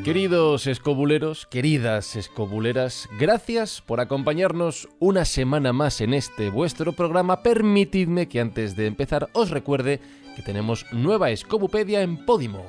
Queridos escobuleros, queridas escobuleras, gracias por acompañarnos una semana más en este vuestro programa. Permitidme que antes de empezar os recuerde que tenemos nueva Escobupedia en Podimo.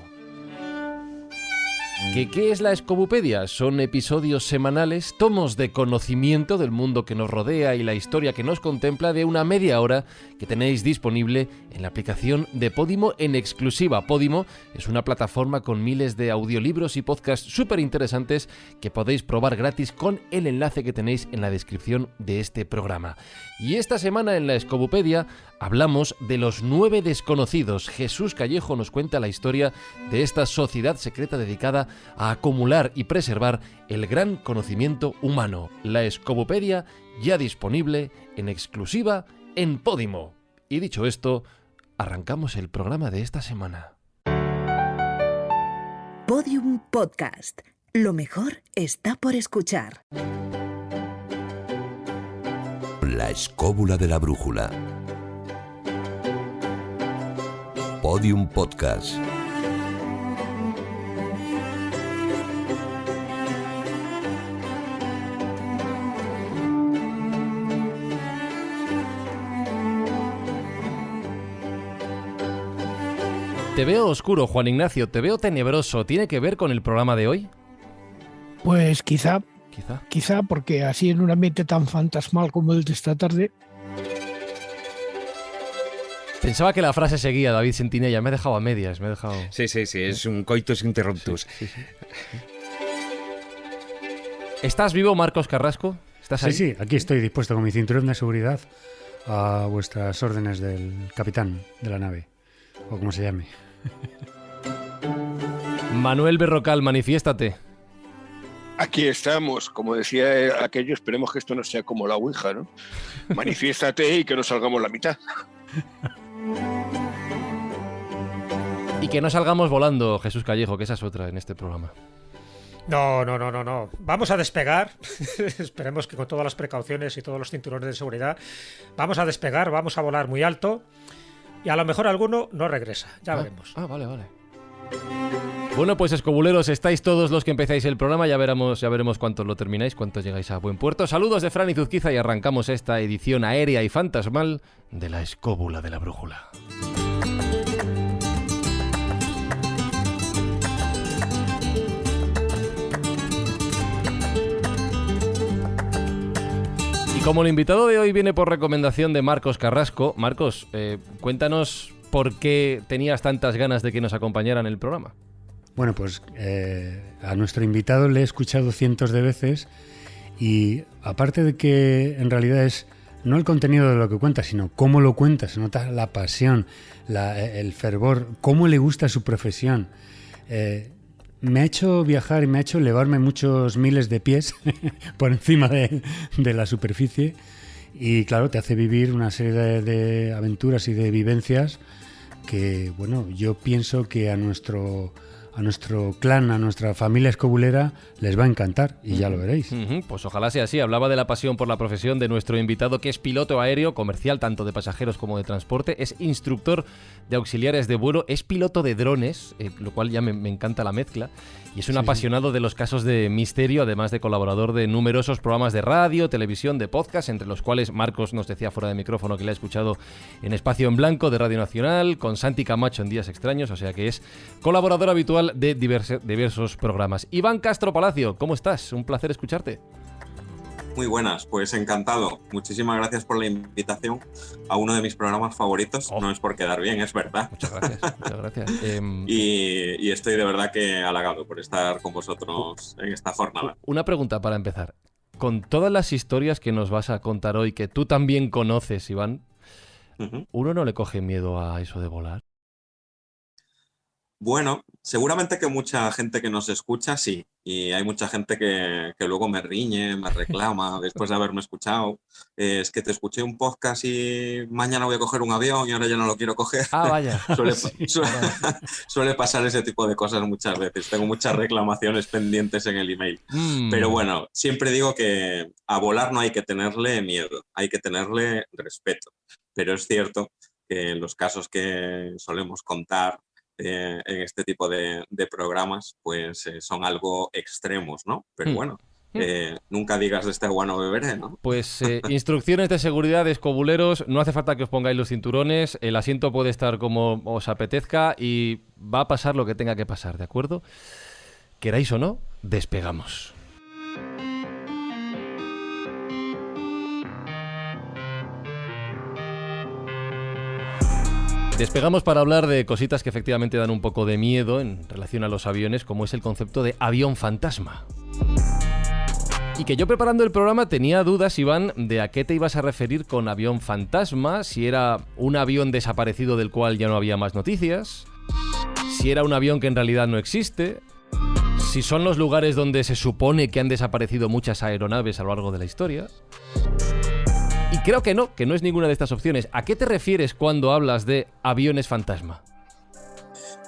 ¿Qué es la Escobupedia? Son episodios semanales, tomos de conocimiento del mundo que nos rodea y la historia que nos contempla de una media hora que tenéis disponible en la aplicación de Podimo en exclusiva. Podimo es una plataforma con miles de audiolibros y podcasts súper interesantes que podéis probar gratis con el enlace que tenéis en la descripción de este programa. Y esta semana en la Escobupedia hablamos de los 9 desconocidos. Jesús Callejo nos cuenta la historia de esta sociedad secreta dedicada a acumular y preservar el gran conocimiento humano. La Escobupedia ya disponible en exclusiva en Podimo. Y dicho esto, arrancamos el programa de esta semana. Podium Podcast. Lo mejor está por escuchar. La escóbula de la brújula. Podium Podcast. Te veo oscuro, Juan Ignacio, te veo tenebroso. ¿Tiene que ver con el programa de hoy? Pues quizá porque así en un ambiente tan fantasmal como el de esta tarde. Pensaba que la frase seguía, David Sentinella. Me he dejado a medias, Sí, es un coitus interruptus. Sí. ¿Estás vivo, Marcos Carrasco? ¿Estás ahí? Sí, aquí estoy dispuesto con mi cinturón de seguridad a vuestras órdenes del capitán de la nave, o como se llame. Manuel Berrocal, manifiéstate. Aquí estamos, como decía aquello, esperemos que esto no sea como la Ouija, ¿no? Manifiéstate y que nos salgamos la mitad. Y que no salgamos volando, Jesús Callejo, que esa es otra en este programa. No. Vamos a despegar. Esperemos que con todas las precauciones y todos los cinturones de seguridad. Vamos a despegar, vamos a volar muy alto. Y a lo mejor alguno no regresa. Ya veremos. Vale. Bueno, pues escobuleros, estáis todos los que empezáis el programa. Ya veremos cuántos lo termináis, cuántos llegáis a buen puerto. Saludos de Fran y Zuzquiza y arrancamos esta edición aérea y fantasmal de la escóbula de la brújula. Como el invitado de hoy viene por recomendación de Marcos Carrasco, Marcos, cuéntanos por qué tenías tantas ganas de que nos acompañara en el programa. Bueno, pues a nuestro invitado le he escuchado cientos de veces y aparte de que en realidad es no el contenido de lo que cuenta, sino cómo lo cuenta, se nota la pasión, el fervor, cómo le gusta su profesión. Me ha hecho viajar y me ha hecho elevarme muchos miles de pies por encima de la superficie y claro, te hace vivir una serie de aventuras y de vivencias que, bueno, yo pienso que a nuestro clan, a nuestra familia escobulera les va a encantar y ya lo veréis. Pues ojalá sea así. Hablaba de la pasión por la profesión de nuestro invitado, que es piloto aéreo comercial, tanto de pasajeros como de transporte, es instructor de auxiliares de vuelo, es piloto de drones, lo cual ya me encanta la mezcla, y es un apasionado de los casos de misterio, además de colaborador de numerosos programas de radio, televisión, de podcast, entre los cuales Marcos nos decía fuera de micrófono que le ha escuchado en Espacio en Blanco de Radio Nacional, con Santi Camacho en Días Extraños, o sea que es colaborador habitual de diversos programas. Iván Castro Palacio, ¿cómo estás? Un placer escucharte. Muy buenas, pues encantado. Muchísimas gracias por la invitación a uno de mis programas favoritos. No es por quedar bien, es verdad. Muchas gracias. Y estoy de verdad que halagado por estar con vosotros en esta jornada. Una pregunta para empezar. Con todas las historias que nos vas a contar hoy, que tú también conoces, Iván, ¿uno no le coge miedo a eso de volar? Bueno, seguramente que mucha gente que nos escucha, sí. Y hay mucha gente que luego me riñe, me reclama después de haberme escuchado. Es que te escuché un podcast y mañana voy a coger un avión y ahora ya no lo quiero coger. Ah, vaya. Suele pasar ese tipo de cosas muchas veces. Tengo muchas reclamaciones pendientes en el email. Pero bueno, siempre digo que a volar no hay que tenerle miedo, hay que tenerle respeto. Pero es cierto que en los casos que solemos contar, en este tipo de programas, pues son algo extremos, ¿no? Pero bueno, nunca digas de este agua no beberé, ¿no? Pues instrucciones de seguridad, escobuleros, no hace falta que os pongáis los cinturones, el asiento puede estar como os apetezca y va a pasar lo que tenga que pasar, ¿de acuerdo? Queráis o no, despegamos. Despegamos para hablar de cositas que efectivamente dan un poco de miedo en relación a los aviones, como es el concepto de avión fantasma. Y que yo preparando el programa tenía dudas, Iván, de a qué te ibas a referir con avión fantasma, si era un avión desaparecido del cual ya no había más noticias, si era un avión que en realidad no existe, si son los lugares donde se supone que han desaparecido muchas aeronaves a lo largo de la historia. Y creo que no es ninguna de estas opciones. ¿A qué te refieres cuando hablas de aviones fantasma?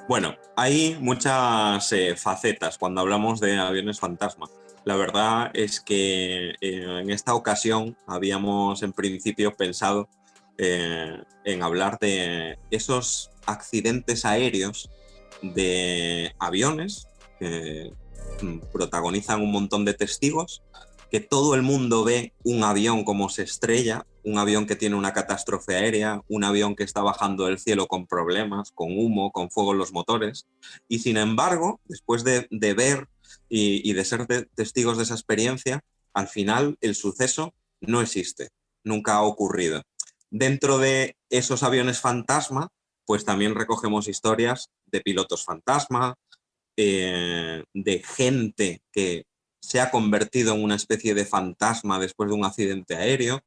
Bueno, hay muchas facetas cuando hablamos de aviones fantasma. La verdad es que en esta ocasión habíamos en principio pensado en hablar de esos accidentes aéreos de aviones que protagonizan un montón de testigos, que todo el mundo ve un avión como se estrella, un avión que tiene una catástrofe aérea, un avión que está bajando del cielo con problemas, con humo, con fuego en los motores. Y sin embargo, después de ver y de ser testigos de esa experiencia, al final el suceso no existe, nunca ha ocurrido. Dentro de esos aviones fantasma, pues también recogemos historias de pilotos fantasma, de gente que se ha convertido en una especie de fantasma después de un accidente aéreo,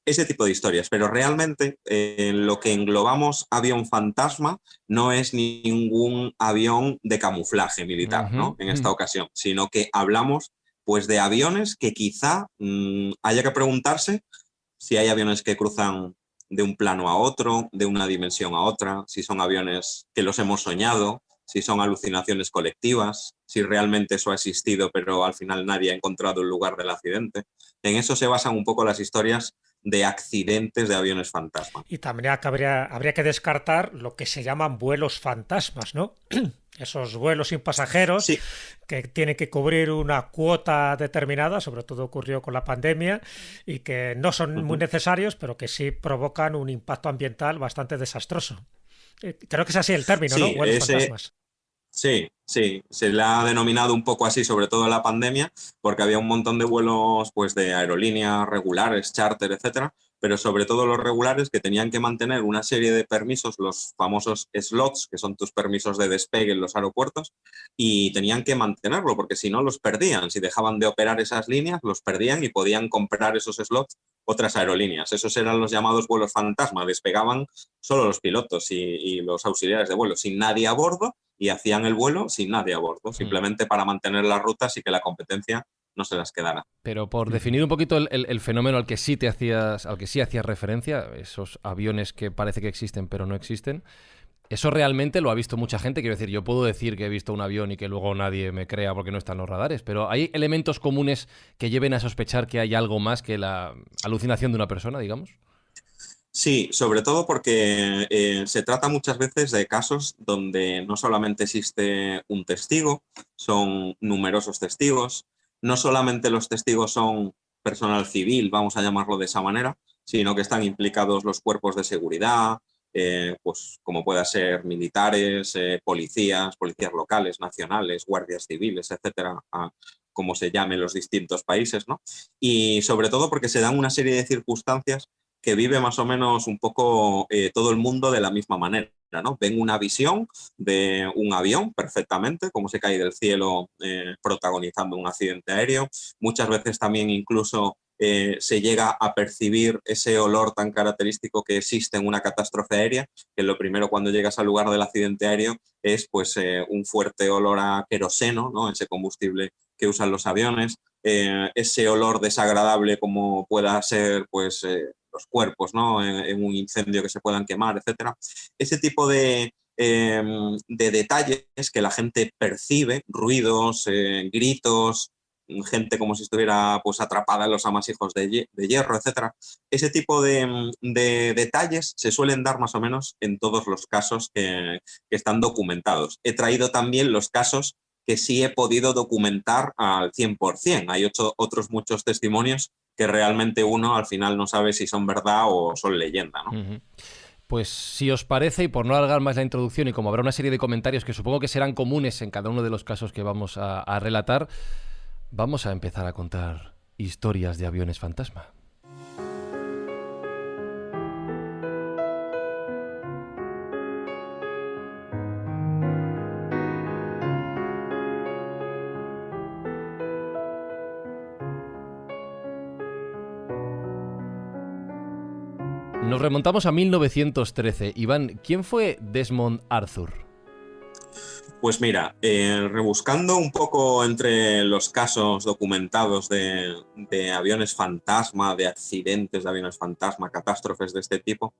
ese tipo de historias. Pero realmente lo que englobamos avión fantasma no es ningún avión de camuflaje militar, ¿no? En esta ocasión, sino que hablamos pues de aviones que quizá haya que preguntarse si hay aviones que cruzan de un plano a otro, de una dimensión a otra, si son aviones que los hemos soñado, si son alucinaciones colectivas, si realmente eso ha existido pero al final nadie ha encontrado el lugar del accidente. En eso se basan un poco las historias de accidentes de aviones fantasma. Y también habría que descartar lo que se llaman vuelos fantasmas, ¿no? Esos vuelos sin pasajeros, sí, que tienen que cubrir una cuota determinada, sobre todo ocurrió con la pandemia, y que no son muy necesarios, pero que sí provocan un impacto ambiental bastante desastroso. Creo que es así el término, sí, ¿no? Vuelos fantasmas. Sí, se le ha denominado un poco así, sobre todo en la pandemia, porque había un montón de vuelos pues, de aerolíneas regulares, charter, etcétera, pero sobre todo los regulares que tenían que mantener una serie de permisos, los famosos slots, que son tus permisos de despegue en los aeropuertos, y tenían que mantenerlo, porque si no los perdían. Si dejaban de operar esas líneas, los perdían y podían comprar esos slots otras aerolíneas. Esos eran los llamados vuelos fantasma. Despegaban solo los pilotos y los auxiliares de vuelo, sin nadie a bordo, y hacían el vuelo sin nadie a bordo, simplemente para mantener las rutas y que la competencia no se las quedara. Pero por definir un poquito el fenómeno al que sí hacías referencia, esos aviones que parece que existen pero no existen, ¿eso realmente lo ha visto mucha gente? Quiero decir, yo puedo decir que he visto un avión y que luego nadie me crea porque no están los radares, pero ¿hay elementos comunes que lleven a sospechar que hay algo más que la alucinación de una persona, digamos? Sí, sobre todo porque se trata muchas veces de casos donde no solamente existe un testigo, son numerosos testigos, no solamente los testigos son personal civil, vamos a llamarlo de esa manera, sino que están implicados los cuerpos de seguridad, pues como pueda ser militares, policías locales, nacionales, guardias civiles, etcétera, como se llamen los distintos países, ¿no? Y sobre todo porque se dan una serie de circunstancias que vive más o menos un poco todo el mundo de la misma manera, ¿no? Ven una visión de un avión perfectamente, como se cae del cielo protagonizando un accidente aéreo. Muchas veces también incluso se llega a percibir ese olor tan característico que existe en una catástrofe aérea, que lo primero cuando llegas al lugar del accidente aéreo es pues, un fuerte olor a queroseno, ¿no? Ese combustible que usan los aviones, ese olor desagradable como pueda ser pues, los cuerpos, ¿no? En un incendio que se puedan quemar, etcétera. Ese tipo de detalles que la gente percibe, ruidos, gritos, gente como si estuviera pues atrapada en los amasijos de hierro, etcétera. Ese tipo de detalles se suelen dar más o menos en todos los casos que están documentados. He traído también los casos que sí he podido documentar al 100%. Hay otros muchos testimonios que realmente uno al final no sabe si son verdad o son leyenda, ¿no? Uh-huh. Pues si os parece, y por no alargar más la introducción, y como habrá una serie de comentarios que supongo que serán comunes en cada uno de los casos que vamos a relatar, vamos a empezar a contar historias de aviones fantasma. Nos remontamos a 1913. Iván, ¿quién fue Desmond Arthur? Pues mira, rebuscando un poco entre los casos documentados de aviones fantasma, de accidentes de aviones fantasma, catástrofes de este tipo,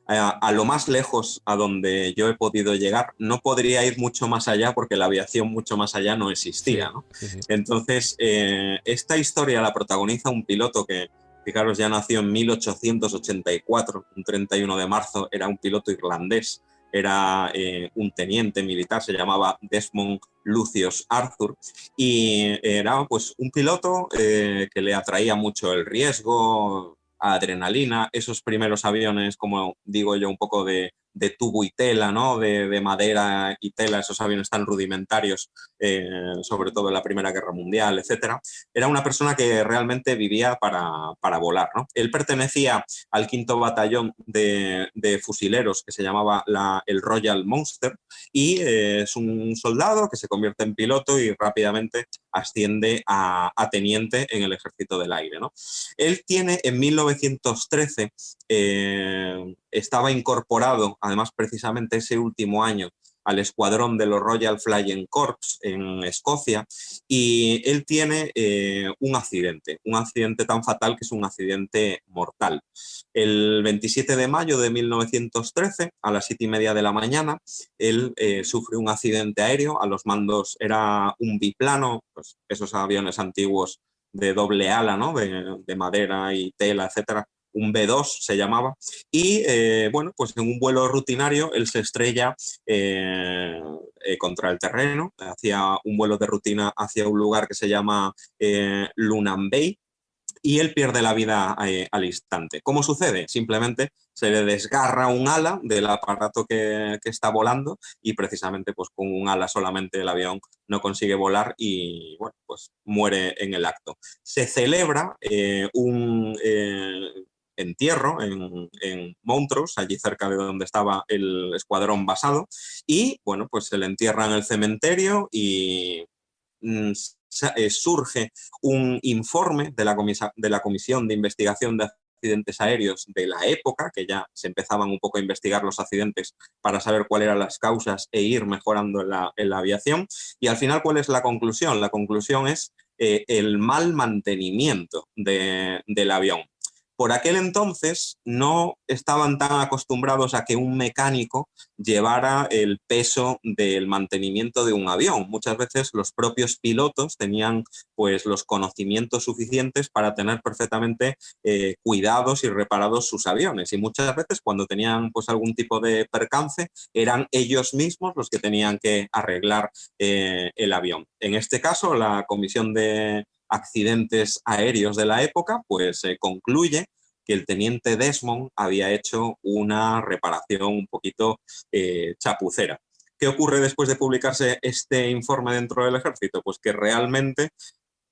a lo más lejos a donde yo he podido llegar, no podría ir mucho más allá porque la aviación mucho más allá no existía, ¿no? Sí. Entonces, esta historia la protagoniza un piloto que, fijaros, ya nació en 1884, un 31 de marzo, era un piloto irlandés. Era un teniente militar, se llamaba Desmond Lucius Arthur, y era pues un piloto que le atraía mucho el riesgo, adrenalina, esos primeros aviones, como digo yo, un poco de tubo y tela, ¿no? De madera y tela, esos aviones tan rudimentarios, sobre todo en la Primera Guerra Mundial, etc. Era una persona que realmente vivía para volar, ¿no? Él pertenecía al 5º batallón de fusileros que se llamaba el Royal Munster, y es un soldado que se convierte en piloto y rápidamente asciende a teniente en el Ejército del Aire, ¿no? Él tiene en 1913, estaba incorporado, además precisamente ese último año, al escuadrón de los Royal Flying Corps en Escocia, y él tiene un accidente tan fatal que es un accidente mortal. El 27 de mayo de 1913, a las 7:30 de la mañana, él sufre un accidente aéreo. A los mandos era un biplano, pues esos aviones antiguos de doble ala, ¿no? de madera y tela, etcétera. Un B-2 se llamaba, y bueno, pues en un vuelo rutinario él se estrella contra el terreno, hacía un vuelo de rutina hacia un lugar que se llama Lunam Bay, y él pierde la vida al instante. ¿Cómo sucede? Simplemente se le desgarra un ala del aparato que está volando, y precisamente pues con un ala solamente el avión no consigue volar y bueno, pues muere en el acto. Se celebra un entierro en Montrose, allí cerca de donde estaba el escuadrón basado, y bueno, pues se le entierra en el cementerio y surge un informe de la Comisión de Investigación de Accidentes Aéreos de la época, que ya se empezaban un poco a investigar los accidentes para saber cuáles eran las causas e ir mejorando en la aviación. Y al final, ¿cuál es la conclusión? La conclusión es el mal mantenimiento del avión. Por aquel entonces no estaban tan acostumbrados a que un mecánico llevara el peso del mantenimiento de un avión. Muchas veces los propios pilotos tenían pues los conocimientos suficientes para tener perfectamente cuidados y reparados sus aviones, y muchas veces cuando tenían pues algún tipo de percance eran ellos mismos los que tenían que arreglar el avión. En este caso, la Comisión de Accidentes Aéreos de la época pues concluye que el teniente Desmond había hecho una reparación un poquito chapucera. ¿Qué ocurre después de publicarse este informe dentro del ejército? Pues que realmente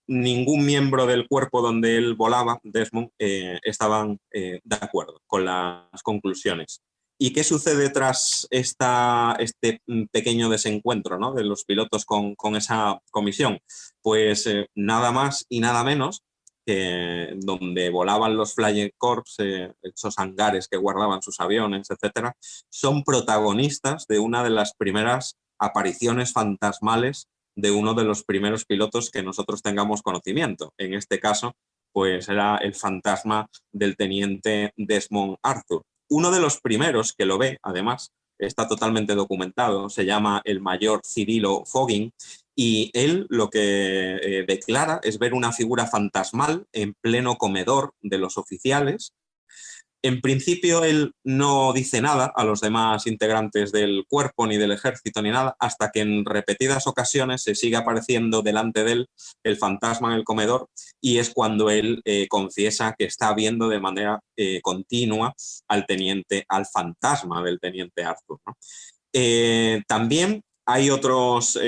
ningún miembro del cuerpo donde él volaba, Desmond, estaban de acuerdo con las conclusiones. ¿Y qué sucede tras este pequeño desencuentro, ¿no?, de los pilotos con esa comisión? Pues nada más y nada menos que donde volaban los Flying Corps, esos hangares que guardaban sus aviones, etcétera, son protagonistas de una de las primeras apariciones fantasmales de uno de los primeros pilotos que nosotros tengamos conocimiento. En este caso, pues era el fantasma del teniente Desmond Arthur. Uno de los primeros que lo ve, además, está totalmente documentado, se llama el mayor Cirilo Fogging, y él lo que declara es ver una figura fantasmal en pleno comedor de los oficiales. En principio él no dice nada a los demás integrantes del cuerpo ni del ejército ni nada, hasta que en repetidas ocasiones se sigue apareciendo delante de él el fantasma en el comedor, y es cuando él confiesa que está viendo de manera continua al fantasma del teniente Arthur, ¿no? También hay otros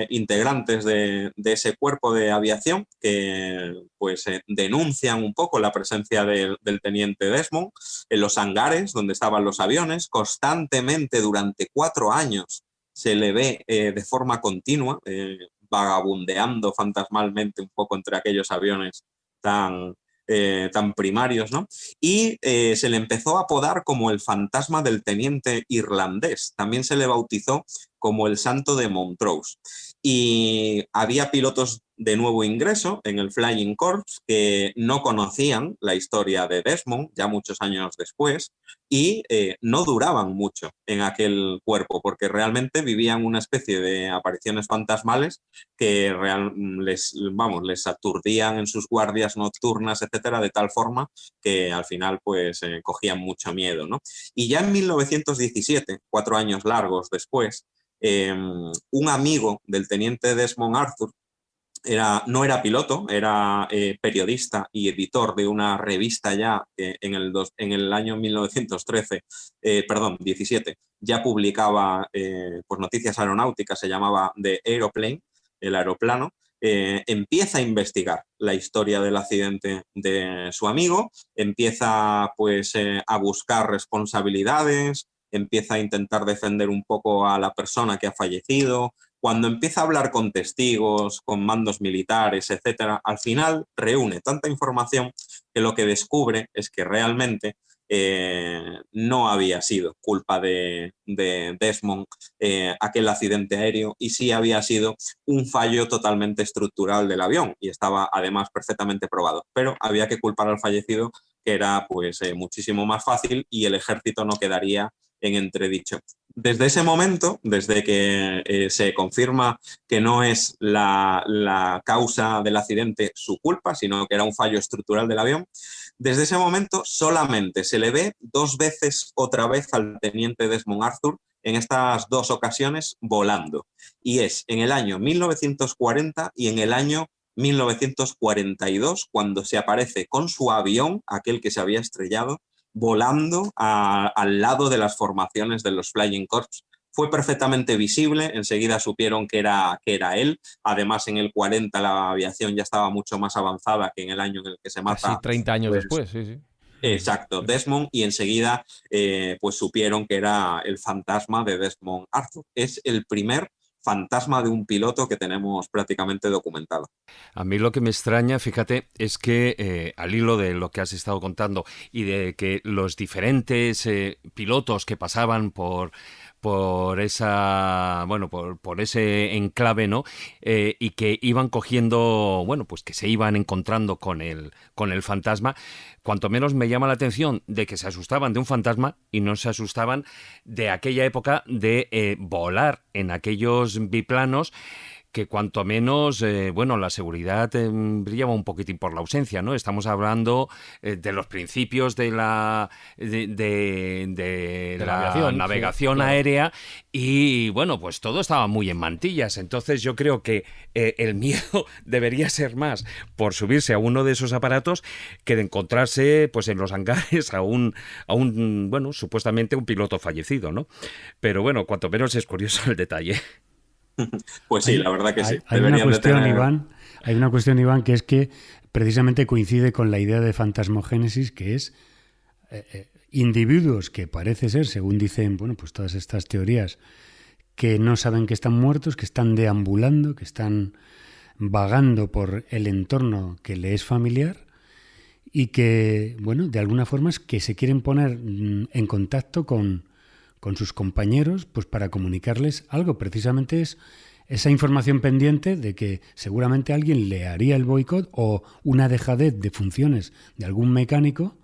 integrantes de ese cuerpo de aviación que pues, denuncian un poco la presencia del teniente Desmond en los hangares donde estaban los aviones. Constantemente durante 4 años se le ve de forma continua, vagabundeando fantasmalmente un poco entre aquellos aviones tan primarios, ¿no? Y se le empezó a apodar como el fantasma del teniente irlandés. También se le bautizó como el santo de Montrose. Y había pilotos de nuevo ingreso en el Flying Corps que no conocían la historia de Desmond ya muchos años después, y no duraban mucho en aquel cuerpo porque realmente vivían una especie de apariciones fantasmales que les aturdían en sus guardias nocturnas, etcétera, de tal forma que al final pues cogían mucho miedo, ¿no? Y ya en 1917, 4 años largos después, un amigo del teniente Desmond Arthur, no era piloto, era periodista y editor de una revista ya que en el año 17, ya publicaba pues noticias aeronáuticas, se llamaba The Aeroplane, el aeroplano. Empieza a investigar la historia del accidente de su amigo, empieza pues a buscar responsabilidades, empieza a intentar defender un poco a la persona que ha fallecido. Cuando empieza a hablar con testigos, con mandos militares, etcétera, al final reúne tanta información que lo que descubre es que realmente no había sido culpa de Desmond aquel accidente aéreo, y sí había sido un fallo totalmente estructural del avión, y estaba además perfectamente probado. Pero había que culpar al fallecido, que era pues muchísimo más fácil, y el ejército no quedaría en entredicho. Desde ese momento, desde que se confirma que no es la causa del accidente su culpa, sino que era un fallo estructural del avión, desde ese momento solamente se le ve 2 veces otra vez al teniente Desmond Arthur, en estas 2 ocasiones volando. Y es en el año 1940 y en el año 1942, cuando se aparece con su avión, aquel que se había estrellado, volando al lado de las formaciones de los Flying Corps. Fue perfectamente visible, enseguida supieron que era él. Además, en el 40 la aviación ya estaba mucho más avanzada que en el año en el que se mata. Casi 30 años después, sí, sí. Exacto, Desmond, y enseguida pues supieron que era el fantasma de Desmond Arthur. Es el primer fantasma de un piloto que tenemos prácticamente documentado. A mí lo que me extraña, fíjate, es que al hilo de lo que has estado contando y de que los diferentes pilotos que pasaban por esa, bueno, por ese enclave, ¿no? Y que iban cogiendo, bueno, pues que se iban encontrando con el fantasma, cuanto menos me llama la atención de que se asustaban de un fantasma y no se asustaban de aquella época de volar en aquellos biplanos, que cuanto menos, bueno, la seguridad brillaba un poquitín por la ausencia, ¿no? Estamos hablando de los principios de la aviación, navegación, sí, aérea, y bueno, pues todo estaba muy en mantillas. Entonces yo creo que el miedo debería ser más por subirse a uno de esos aparatos que de encontrarse pues en los hangares a un bueno, supuestamente un piloto fallecido, ¿no? Pero bueno, cuanto menos es curioso el detalle. Pues sí, la verdad que sí. Hay una cuestión, Iván, que es que precisamente coincide con la idea de fantasmogénesis, que es individuos que parece ser, según dicen, bueno, pues todas estas teorías, que no saben que están muertos, que están deambulando, que están vagando por el entorno que le es familiar y que, bueno, de alguna forma es que se quieren poner en contacto con sus compañeros, pues para comunicarles algo. Precisamente es esa información pendiente de que seguramente alguien le haría el boicot o una dejadez de funciones de algún mecánico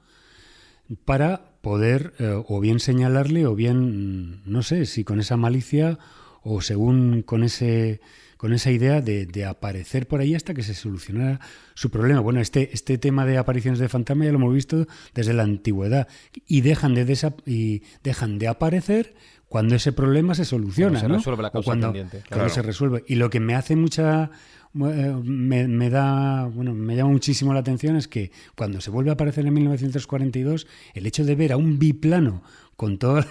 para poder o bien señalarle o bien, no sé, si con esa malicia o según con ese con esa idea de aparecer por ahí hasta que se solucionara su problema. Bueno, este tema de apariciones de fantasma ya lo hemos visto desde la antigüedad y dejan de aparecer cuando ese problema se soluciona, cuando se resuelve la causa pendiente. Cuando se resuelve. Y lo que me hace me llama muchísimo la atención es que cuando se vuelve a aparecer en 1942, el hecho de ver a un biplano con todo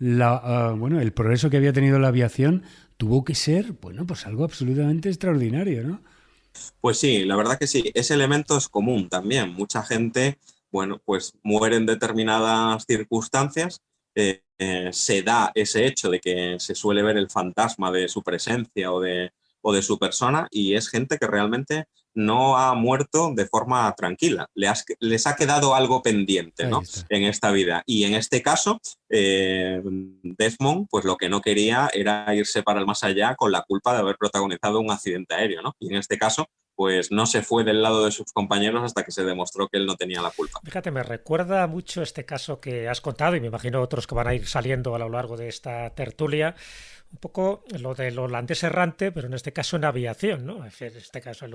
el progreso que había tenido la aviación tuvo que ser, pues algo absolutamente extraordinario, ¿no? Pues sí, la verdad que sí. Ese elemento es común también. Mucha gente, pues muere en determinadas circunstancias. Se da ese hecho de que se suele ver el fantasma de su presencia o de su persona, y es gente que realmente no ha muerto de forma tranquila. Les ha quedado algo pendiente, ¿no? En esta vida. Y en este caso, Desmond, pues lo que no quería era irse para el más allá con la culpa de haber protagonizado un accidente aéreo, ¿no? Y en este caso, pues no se fue del lado de sus compañeros hasta que se demostró que él no tenía la culpa. Fíjate, me recuerda mucho este caso que has contado, y me imagino otros que van a ir saliendo a lo largo de esta tertulia, un poco lo del holandés errante, pero en este caso en aviación, ¿no? En este caso el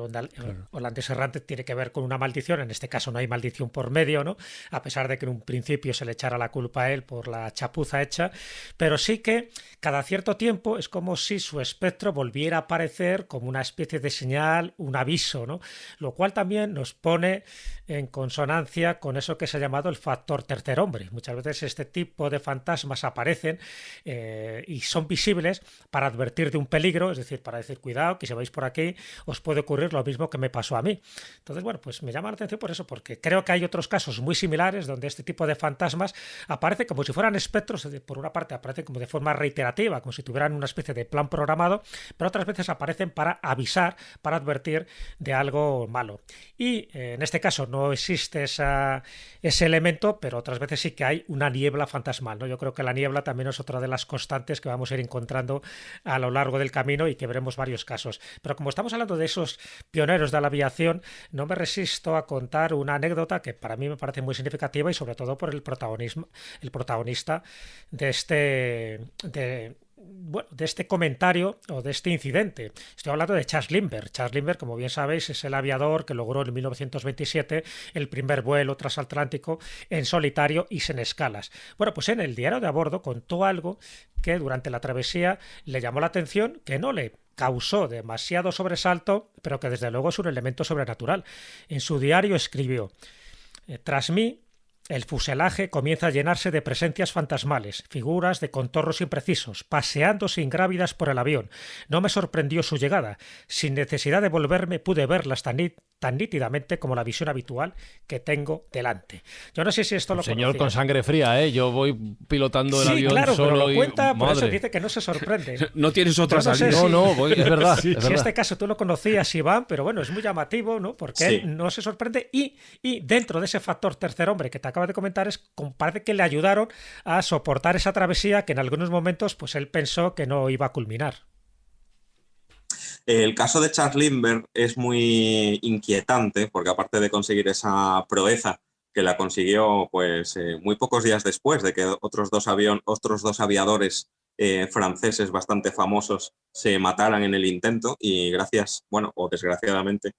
holandés errante tiene que ver con una maldición, en este caso no hay maldición por medio, ¿no? A pesar de que en un principio se le echara la culpa a él por la chapuza hecha, pero sí que cada cierto tiempo es como si su espectro volviera a aparecer como una especie de señal, un aviso, ¿no? Lo cual también nos pone en consonancia con eso que se ha llamado el factor tercer hombre. Muchas veces este tipo de fantasmas aparecen y son visibles para advertir de un peligro, es decir, para decir cuidado, que si vais por aquí os puede ocurrir lo mismo que me pasó a mí. Entonces, pues me llama la atención por eso, porque creo que hay otros casos muy similares donde este tipo de fantasmas aparece como si fueran espectros. Por una parte aparecen como de forma reiterativa, como si tuvieran una especie de plan programado, pero otras veces aparecen para avisar, para advertir de algo malo. Y en este caso no existe ese elemento, pero otras veces sí que hay una niebla fantasmal, ¿no? Yo creo que la niebla también es otra de las constantes que vamos a ir encontrando a lo largo del camino y que veremos varios casos. Pero como estamos hablando de esos pioneros de la aviación, no me resisto a contar una anécdota que para mí me parece muy significativa y sobre todo por el protagonista de este comentario o de este incidente. Estoy hablando de Charles Lindbergh. Charles Lindbergh, como bien sabéis, es el aviador que logró en 1927 el primer vuelo transatlántico en solitario y sin escalas. Pues en el diario de a bordo contó algo que durante la travesía le llamó la atención, que no le causó demasiado sobresalto, pero que desde luego es un elemento sobrenatural. En su diario escribió: tras mí, el fuselaje comienza a llenarse de presencias fantasmales, figuras de contornos imprecisos, paseándose ingrávidas por el avión. No me sorprendió su llegada. Sin necesidad de volverme, pude verlas tan nítidamente como la visión habitual que tengo delante. Yo no sé si esto lo conocías. Señor con sangre fría, ¿eh? Yo voy pilotando el avión claro, solo pero lo cuenta, y... por eso dice que no se sorprende. No tienes otra salida. Es verdad. Si este caso tú lo conocías, Iván, pero bueno, es muy llamativo, ¿no? Porque él no se sorprende y dentro de ese factor tercer hombre que te acabas de comentar, parece que le ayudaron a soportar esa travesía que en algunos momentos pues él pensó que no iba a culminar. El caso de Charles Lindbergh es muy inquietante porque aparte de conseguir esa proeza que la consiguió pues muy pocos días después de que otros dos aviadores franceses bastante famosos se mataran en el intento y gracias, o desgraciadamente,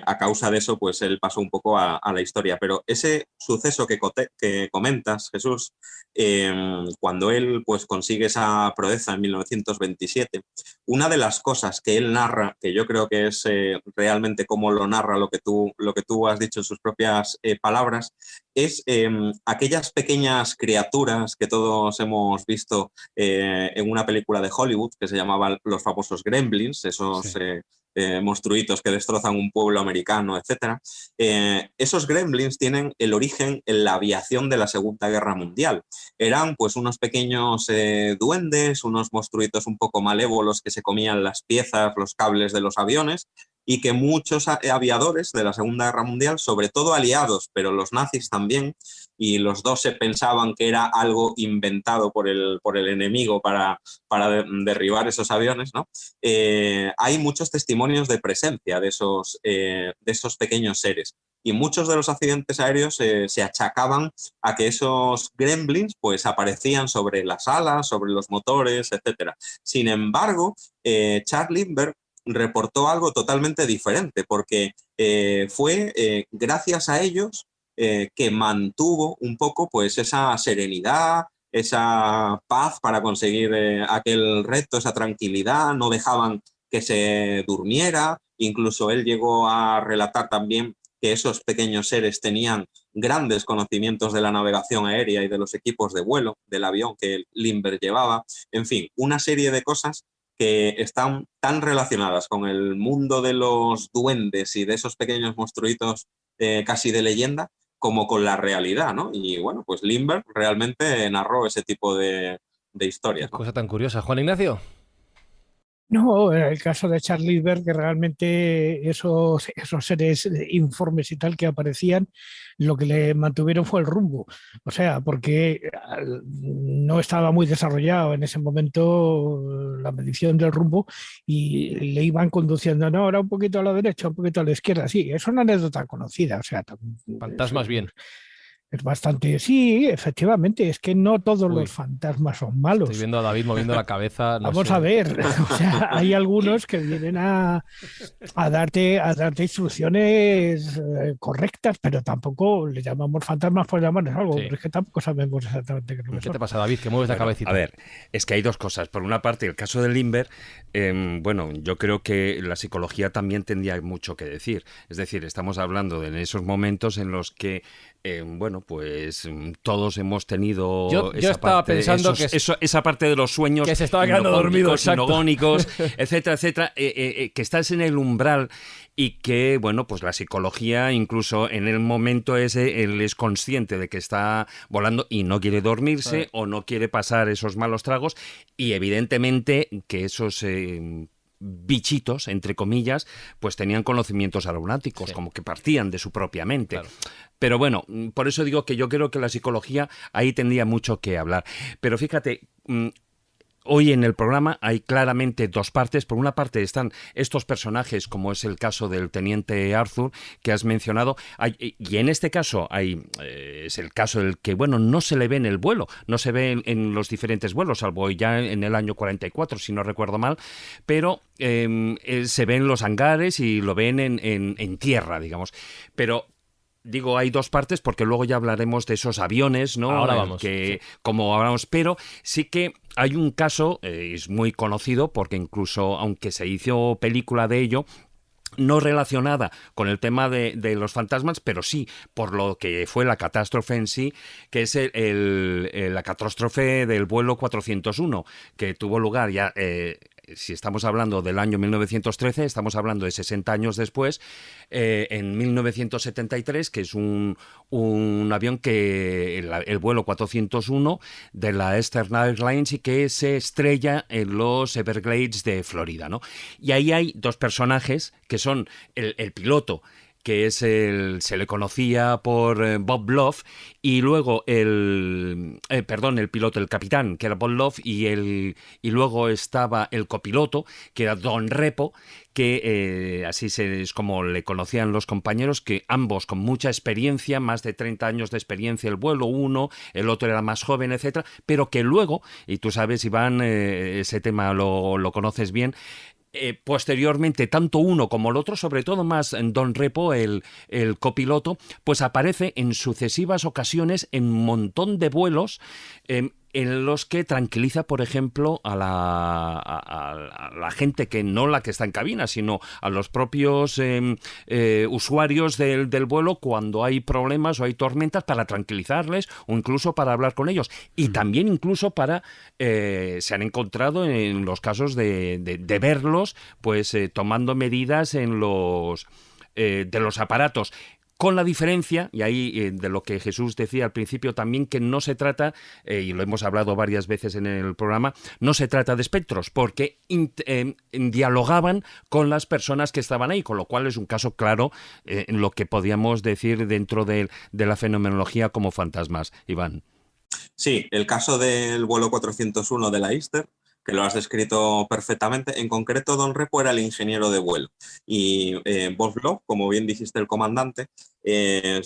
a causa de eso, pues él pasó un poco a la historia. Pero ese suceso que comentas, Jesús, cuando él pues consigue esa proeza en 1927, una de las cosas que él narra, que yo creo que es realmente como lo narra lo que tú has dicho en sus propias palabras, es aquellas pequeñas criaturas que todos hemos visto en una película de Hollywood que se llamaba los famosos Gremlins, esos monstruitos que destrozan un pueblo americano, etc. Esos Gremlins tienen el origen en la aviación de la Segunda Guerra Mundial. Eran pues unos pequeños duendes, unos monstruitos un poco malévolos que se comían las piezas, los cables de los aviones, y que muchos aviadores de la Segunda Guerra Mundial, sobre todo aliados, pero los nazis también, y los dos se pensaban que era algo inventado por el enemigo para derribar esos aviones, ¿no? Hay muchos testimonios de presencia de esos pequeños seres. Y muchos de los accidentes aéreos se achacaban a que esos gremlins pues, aparecían sobre las alas, sobre los motores, etc. Sin embargo, Charles Lindbergh reportó algo totalmente diferente, porque fue gracias a ellos que mantuvo un poco pues, esa serenidad, esa paz para conseguir aquel reto, esa tranquilidad, no dejaban que se durmiera. Incluso él llegó a relatar también que esos pequeños seres tenían grandes conocimientos de la navegación aérea y de los equipos de vuelo del avión que Lindbergh llevaba. En fin, una serie de cosas que están tan relacionadas con el mundo de los duendes y de esos pequeños monstruitos casi de leyenda, como con la realidad, ¿no? Y bueno, pues Lindbergh realmente narró ese tipo de historias, ¿no? Cosa tan curiosa. Juan Ignacio. No, en el caso de Charles Lindbergh, que realmente esos seres informes y tal que aparecían, lo que le mantuvieron fue el rumbo. O sea, porque no estaba muy desarrollado en ese momento la medición del rumbo y le iban conduciendo, no, ahora un poquito a la derecha, un poquito a la izquierda. Sí, es una anécdota conocida. O sea, fantasmas bien. Es bastante... Sí, efectivamente, es que no todos los fantasmas son malos. Estoy viendo a David moviendo la cabeza. No Vamos sé. a ver, o sea, hay algunos que vienen a darte instrucciones correctas, pero tampoco le llamamos fantasmas por llamarles algo, pero es que tampoco sabemos exactamente qué es lo que ¿Qué son. te pasa, David? Que mueves la cabecita. A ver, es que hay dos cosas. Por una parte, el caso de Lindbergh, bueno, yo creo que la psicología también tendría mucho que decir. Es decir, estamos hablando de esos momentos en los que bueno, pues todos hemos tenido yo estaba pensando esa parte de los sueños que se estaba quedando dormido, sinogónicos, etcétera, etcétera, que estás en el umbral y que, bueno, pues la psicología incluso en el momento ese él es consciente de que está volando y no quiere dormirse o no quiere pasar esos malos tragos y evidentemente que esos bichitos, entre comillas, pues tenían conocimientos aeronáuticos, como que partían de su propia mente. Claro. Pero bueno, por eso digo que yo creo que la psicología ahí tendría mucho que hablar. Pero fíjate, hoy en el programa hay claramente dos partes. Por una parte están estos personajes, como es el caso del teniente Arthur, que has mencionado, y en este caso es el caso del que, bueno, no se le ve en el vuelo, no se ve en los diferentes vuelos, salvo ya en el año 44, si no recuerdo mal, pero se ve en los hangares y lo ven en tierra, digamos. Pero digo, hay dos partes porque luego ya hablaremos de esos aviones, ¿no? Ahora vamos. Que, sí. Como hablamos, pero sí que hay un caso, es muy conocido porque incluso, aunque se hizo película de ello, no relacionada con el tema de los fantasmas, pero sí por lo que fue la catástrofe en sí, que es la catástrofe del vuelo 401, que tuvo lugar ya... si estamos hablando del año 1913, estamos hablando de 60 años después, en 1973, que es un avión que el vuelo 401 de la Eastern Airlines y que se estrella en los Everglades de Florida, ¿no? Y ahí hay dos personajes que son el piloto, que es se le conocía por Bob Love, y luego el piloto, el capitán, que era Bob Love, y luego estaba el copiloto, que era Don Repo, que así es como le conocían los compañeros, que ambos con mucha experiencia, más de 30 años de experiencia el vuelo, uno, el otro era más joven, etcétera, pero que luego, y tú sabes, Iván, ese tema lo conoces bien, posteriormente, tanto uno como el otro, sobre todo más Don Repo, el copiloto, pues aparece en sucesivas ocasiones en un montón de vuelos en los que tranquiliza, por ejemplo, a la gente que no la que está en cabina, sino a los propios usuarios del vuelo cuando hay problemas o hay tormentas, para tranquilizarles o incluso para hablar con ellos. Y también incluso se han encontrado en los casos de verlos pues tomando medidas de los aparatos. con la diferencia, y ahí de lo que Jesús decía al principio también, que no se trata, y lo hemos hablado varias veces en el programa, no se trata de espectros, porque dialogaban con las personas que estaban ahí, con lo cual es un caso claro en lo que podíamos decir dentro de la fenomenología como fantasmas. Iván. Sí, el caso del vuelo 401 de la Easter, que lo has descrito perfectamente. En concreto, Don Repo era el ingeniero de vuelo y Boslov, como bien dijiste, el comandante. El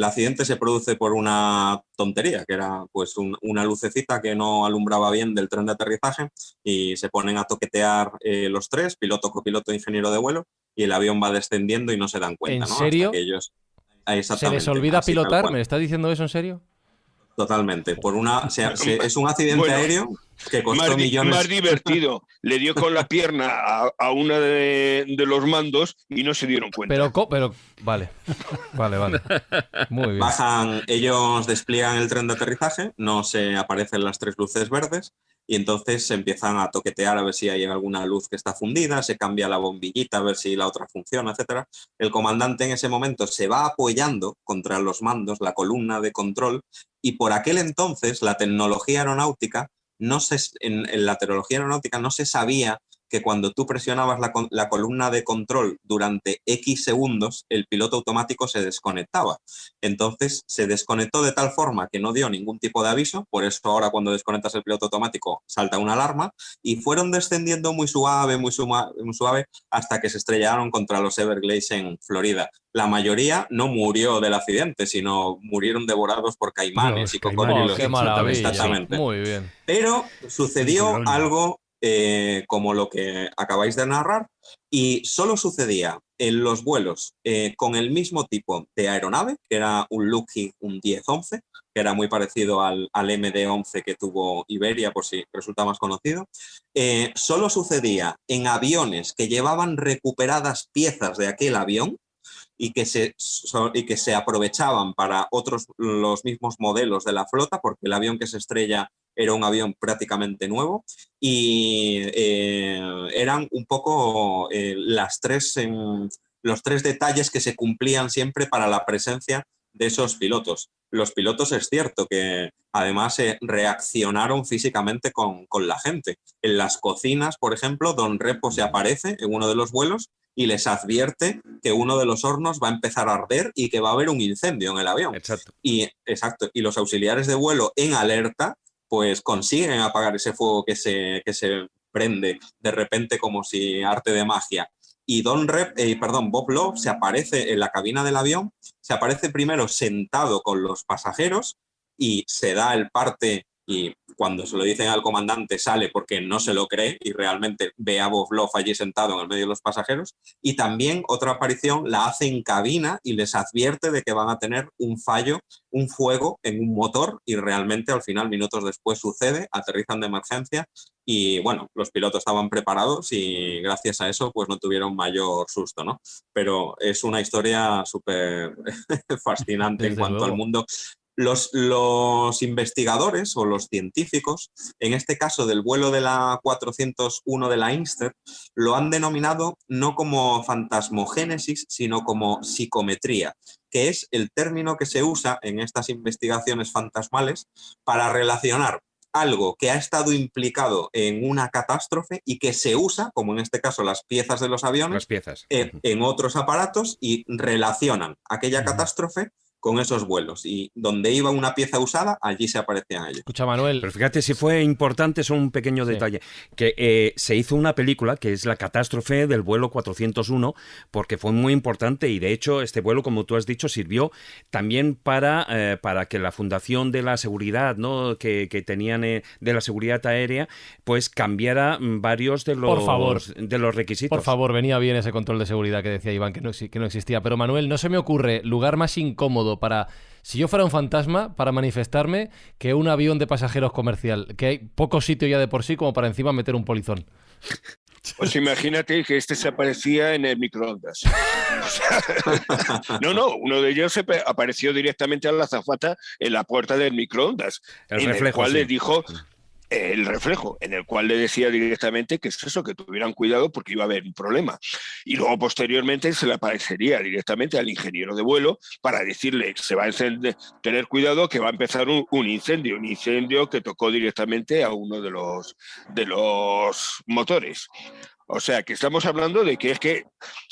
accidente se produce por una tontería, que era pues una lucecita que no alumbraba bien del tren de aterrizaje, y se ponen a toquetear los tres, piloto, copiloto e ingeniero de vuelo, y el avión va descendiendo y no se dan cuenta. ¿En ¿no? serio? Hasta que ellos... ¿Se les olvida pilotar? ¿Me estás diciendo eso en serio? Totalmente. Es un accidente aéreo que costó millones. Más divertido. Le dio con la pierna a una de los mandos y no se dieron cuenta. Pero vale. Muy bien. Bajan, ellos despliegan el tren de aterrizaje, no se aparecen las tres luces verdes, y entonces se empiezan a toquetear a ver si hay alguna luz que está fundida, se cambia la bombillita a ver si la otra funciona, etcétera. El comandante en ese momento se va apoyando contra los mandos, la columna de control, y por aquel entonces la tecnología aeronáutica en la tecnología aeronáutica no se sabía que cuando tú presionabas la columna de control durante X segundos, el piloto automático se desconectaba. Entonces se desconectó de tal forma que no dio ningún tipo de aviso, por eso ahora cuando desconectas el piloto automático salta una alarma, y fueron descendiendo muy suave, hasta que se estrellaron contra los Everglades en Florida. La mayoría no murió del accidente, sino murieron devorados por caimanes y cocodrilos. ¡Qué maravilla! Exactamente. Muy bien. Pero sucedió algo como lo que acabáis de narrar, y solo sucedía en los vuelos con el mismo tipo de aeronave, que era un Lockheed, un 10-11, que era muy parecido al MD-11 que tuvo Iberia, por si resulta más conocido. Solo sucedía en aviones que llevaban recuperadas piezas de aquel avión y que se aprovechaban para los mismos modelos de la flota, porque el avión que se estrella era un avión prácticamente nuevo, y eran un poco los tres detalles que se cumplían siempre para la presencia de esos pilotos. Los pilotos, es cierto que además reaccionaron físicamente con la gente. En las cocinas, por ejemplo, Don Repo se aparece en uno de los vuelos y les advierte que uno de los hornos va a empezar a arder y que va a haber un incendio en el avión. Exacto. Y los auxiliares de vuelo en alerta pues consiguen apagar ese fuego que se prende de repente como si arte de magia. Y Bob Love se aparece en la cabina del avión, se aparece primero sentado con los pasajeros y se da el parte, y cuando se lo dicen al comandante sale porque no se lo cree y realmente ve a Bob Love allí sentado en el medio de los pasajeros. Y también otra aparición la hace en cabina y les advierte de que van a tener un fallo, un fuego en un motor, y realmente al final, minutos después, sucede, aterrizan de emergencia y bueno, los pilotos estaban preparados y gracias a eso pues no tuvieron mayor susto, ¿no? Pero es una historia súper fascinante. Desde en cuanto luego. Al mundo. Los investigadores o los científicos, en este caso del vuelo de la 401 de la Easter, lo han denominado no como fantasmogénesis, sino como psicometría, que es el término que se usa en estas investigaciones fantasmales para relacionar algo que ha estado implicado en una catástrofe y que se usa, como en este caso las piezas de los aviones, en otros aparatos, y relacionan aquella catástrofe con esos vuelos, y donde iba una pieza usada, allí se aparecían ellos. Escucha, Manuel. Pero fíjate, si fue importante, es un pequeño detalle, que se hizo una película que es La catástrofe del vuelo 401, porque fue muy importante, y de hecho este vuelo, como tú has dicho, sirvió también para que la Fundación de la Seguridad, ¿no?, que tenían de la seguridad aérea, pues cambiara varios de los requisitos. Por favor, venía bien ese control de seguridad que decía Iván, que no existía. Pero Manuel, no se me ocurre lugar más incómodo para, si yo fuera un fantasma, para manifestarme, que un avión de pasajeros comercial, que hay poco sitio ya de por sí como para encima meter un polizón. Pues imagínate que se aparecía en el microondas. O sea, uno de ellos apareció directamente a la azafata en la puerta del microondas, el cual le dijo... El reflejo, en el cual le decía directamente que es eso, que tuvieran cuidado porque iba a haber un problema. y luego posteriormente se le aparecería directamente al ingeniero de vuelo para decirle que se va a tener cuidado, que va a empezar un incendio que tocó directamente a uno de los motores. O sea, que estamos hablando de que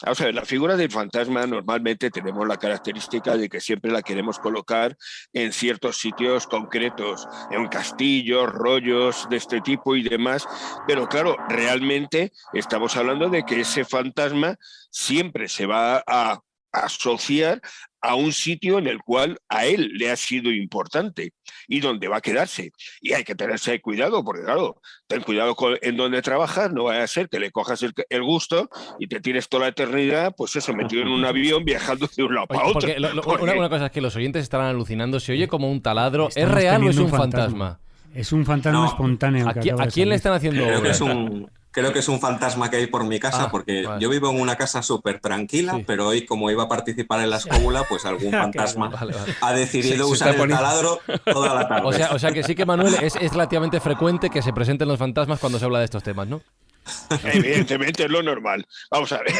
vamos a ver, la figura del fantasma normalmente tenemos la característica de que siempre la queremos colocar en ciertos sitios concretos, en castillos, rollos de este tipo y demás, pero claro, realmente estamos hablando de que ese fantasma siempre se va a asociar a un sitio en el cual a él le ha sido importante y donde va a quedarse. Y hay que tenerse cuidado, porque claro, ten cuidado en donde trabajas, no vaya a ser que le cojas el gusto y te tires toda la eternidad, pues eso, metido en un avión viajando de un lado para otro. Una cosa es que los oyentes estarán alucinando, se oye como un taladro, ¿es Estamos real o es teniendo un fantasma? Es un fantasma espontáneo. ¿A quién le están haciendo obra? Creo que es un fantasma que hay por mi casa, porque vale. Yo vivo en una casa súper tranquila, pero hoy, como iba a participar en la escóbula, pues algún fantasma ha decidido usar el taladro toda la tarde. O sea que sí que, Manuel, es relativamente frecuente que se presenten los fantasmas cuando se habla de estos temas, ¿no? Evidentemente es lo normal. Vamos a ver,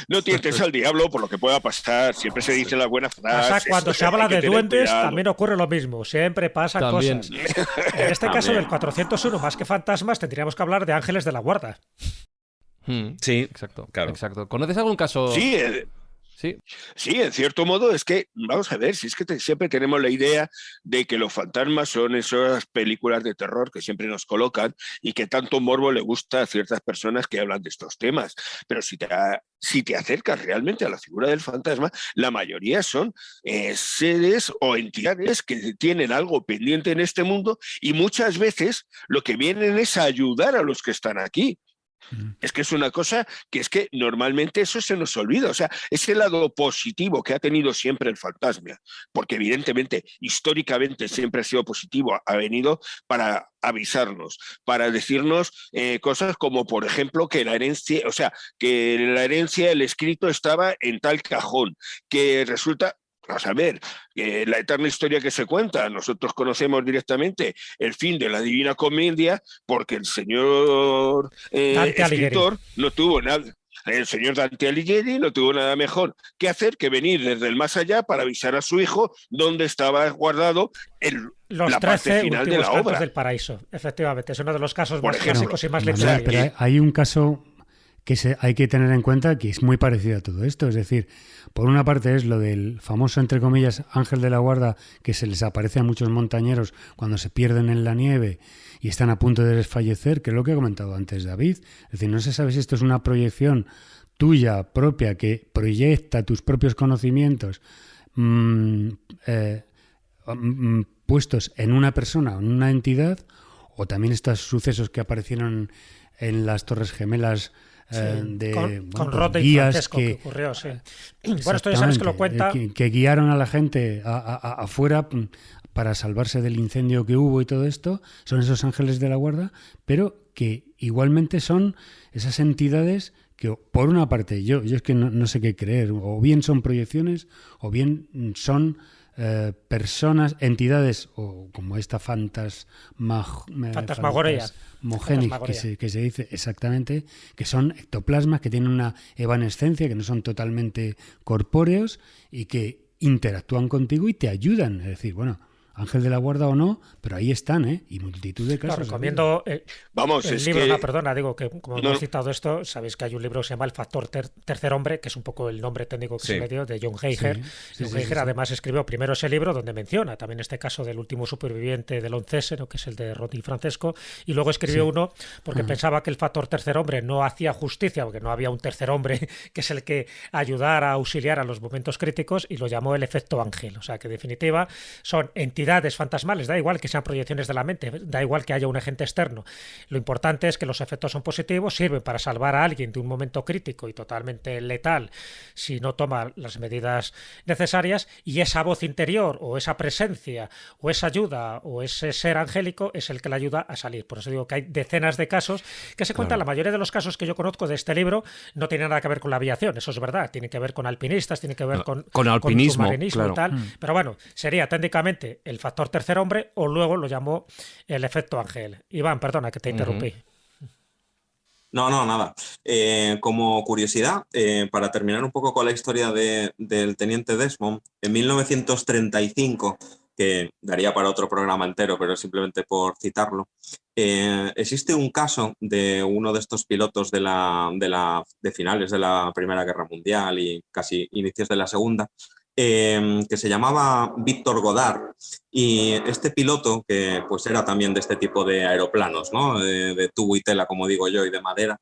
no tientes al diablo por lo que pueda pasar. Siempre se dicen las buenas frases. O sea, cuando se habla de duendes también ocurre lo mismo. Siempre pasan cosas. En este caso del 401, más que fantasmas, tendríamos que hablar de ángeles de la guarda. Sí, exacto. Claro. Exacto. ¿Conoces algún caso? Sí, Sí, en cierto modo es que, vamos a ver, si es que siempre tenemos la idea de que los fantasmas son esas películas de terror que siempre nos colocan y que tanto morbo le gusta a ciertas personas que hablan de estos temas. Pero si te acercas realmente a la figura del fantasma, la mayoría son seres o entidades que tienen algo pendiente en este mundo y muchas veces lo que vienen es a ayudar a los que están aquí. Es que es una cosa que es que normalmente eso se nos olvida, o sea, ese lado positivo que ha tenido siempre el fantasma, porque evidentemente, históricamente siempre ha sido positivo, ha venido para avisarnos, para decirnos cosas como, por ejemplo, que la herencia, o sea, que la herencia, el escrito estaba en tal cajón, que resulta... Vamos a ver, la eterna historia que se cuenta, nosotros conocemos directamente el fin de la Divina Comedia porque el señor escritor no tuvo nada. El señor Dante Alighieri no tuvo nada mejor que hacer que venir desde el más allá para avisar a su hijo dónde estaba guardado la parte final de la obra. Del paraíso, efectivamente, es uno de los casos más clásicos y más legendarios. Pero hay un caso que hay que tener en cuenta que es muy parecido a todo esto. Es decir, por una parte es lo del famoso, entre comillas, ángel de la guarda, que se les aparece a muchos montañeros cuando se pierden en la nieve y están a punto de desfallecer, que es lo que ha comentado antes David. Es decir, no se sabe si esto es una proyección tuya propia que proyecta tus propios conocimientos puestos en una persona o en una entidad, o también estos sucesos que aparecieron en las Torres Gemelas con Rota y Francesco que ocurrió, sí. Bueno, esto ya sabes que lo cuenta. Que guiaron a la gente afuera para salvarse del incendio que hubo y todo esto. Son esos ángeles de la guarda, pero que igualmente son esas entidades que, por una parte, yo es que no sé qué creer, o bien son proyecciones, o bien personas, entidades, o como esta fantasmagoria que se dice exactamente, que son ectoplasmas que tienen una evanescencia, que no son totalmente corpóreos y que interactúan contigo y te ayudan. Es decir, bueno, ángel de la guarda o no, pero ahí están, y multitud de casos. Recomiendo el libro, digo que como hemos citado esto, sabéis que hay un libro que se llama El factor tercer hombre, que es un poco el nombre técnico que se le dio, de John Heiger. John Heiger además escribió primero ese libro donde menciona también este caso del último superviviente del 11S, ¿no? Que es el de Rota y Francesco, y luego escribió uno porque pensaba que el factor tercer hombre no hacía justicia, porque no había un tercer hombre que es el que ayudara a auxiliar a los momentos críticos, y lo llamó el efecto ángel. O sea que en definitiva son entidades fantasmales, da igual que sean proyecciones de la mente, da igual que haya un agente externo. Lo importante es que los efectos son positivos, sirven para salvar a alguien de un momento crítico y totalmente letal si no toma las medidas necesarias, y esa voz interior o esa presencia o esa ayuda o ese ser angélico es el que le ayuda a salir. Por eso digo que hay decenas de casos que se cuentan. La mayoría de los casos que yo conozco de este libro no tienen nada que ver con la aviación, eso es verdad, tiene que ver con alpinistas, tiene que ver con alpinismo, submarinismo, claro. Y tal. Pero bueno, sería técnicamente el factor tercer hombre, o luego lo llamó el efecto ángel. Iván, perdona que te interrumpí. No, no, nada. Como curiosidad, para terminar un poco con la historia del teniente Desmond, en 1935, que daría para otro programa entero, pero simplemente por citarlo, existe un caso de uno de estos pilotos de finales de la Primera Guerra Mundial y casi inicios de la Segunda, que se llamaba Víctor Godard, y este piloto, que pues era también de este tipo de aeroplanos, ¿no? de tubo y tela, como digo yo, y de madera,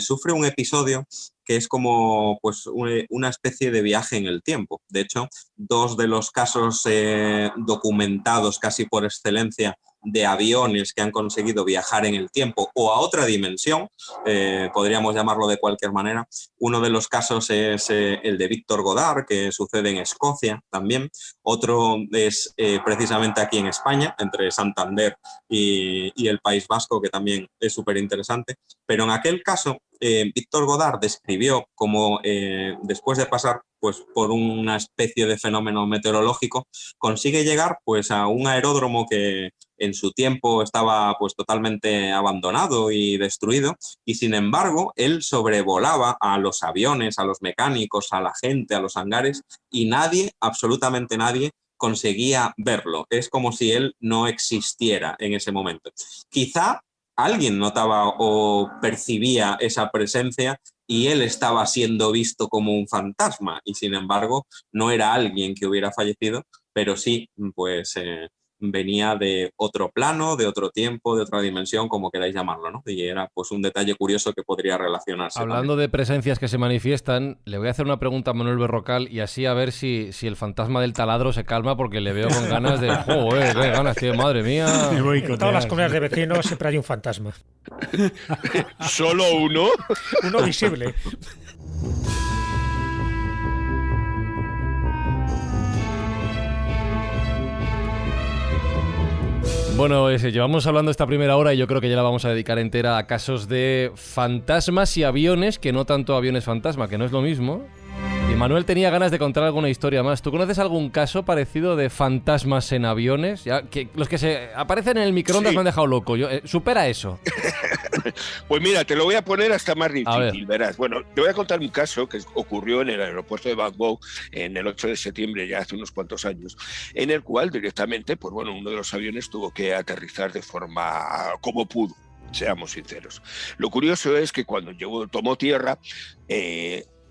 sufre un episodio que es como pues, una especie de viaje en el tiempo. De hecho, dos de los casos documentados casi por excelencia de aviones que han conseguido viajar en el tiempo o a otra dimensión, podríamos llamarlo de cualquier manera. Uno de los casos es el de Víctor Godard, que sucede en Escocia también. Otro es precisamente aquí en España, entre Santander y el País Vasco, que también es súper interesante. Pero en aquel caso, Víctor Godard describió como después de pasar pues, por una especie de fenómeno meteorológico, consigue llegar pues, a un aeródromo que en su tiempo estaba pues, totalmente abandonado y destruido, y sin embargo él sobrevolaba a los aviones, a los mecánicos, a la gente, a los hangares, y nadie, absolutamente nadie, conseguía verlo. Es como si él no existiera en ese momento. Quizá alguien notaba o percibía esa presencia y él estaba siendo visto como un fantasma, y sin embargo no era alguien que hubiera fallecido, pero sí pues venía de otro plano, de otro tiempo, de otra dimensión, como queráis llamarlo, ¿no? Y era pues un detalle curioso que podría relacionarse. Hablando también de presencias que se manifiestan, le voy a hacer una pregunta a Manuel Berrocal y así a ver si el fantasma del taladro se calma, porque le veo con ganas de... ¡Joder, qué ganas tiene, madre mía! En todas las comunidades de vecinos siempre hay un fantasma. ¿Solo uno? Uno visible. Bueno, llevamos hablando esta primera hora y yo creo que ya la vamos a dedicar entera a casos de fantasmas y aviones, que no tanto aviones fantasma, que no es lo mismo. Y Manuel tenía ganas de contar alguna historia más. ¿Tú conoces algún caso parecido de fantasmas en aviones? Ya, que los que se aparecen en el microondas me han dejado loco. Supera eso. Pues mira, te lo voy a poner hasta más difícil, verás. Bueno, te voy a contar un caso que ocurrió en el aeropuerto de Bangkok en el 8 de septiembre, ya hace unos cuantos años, en el cual directamente, pues bueno, uno de los aviones tuvo que aterrizar de forma como pudo, seamos sinceros. Lo curioso es que cuando tomó tierra,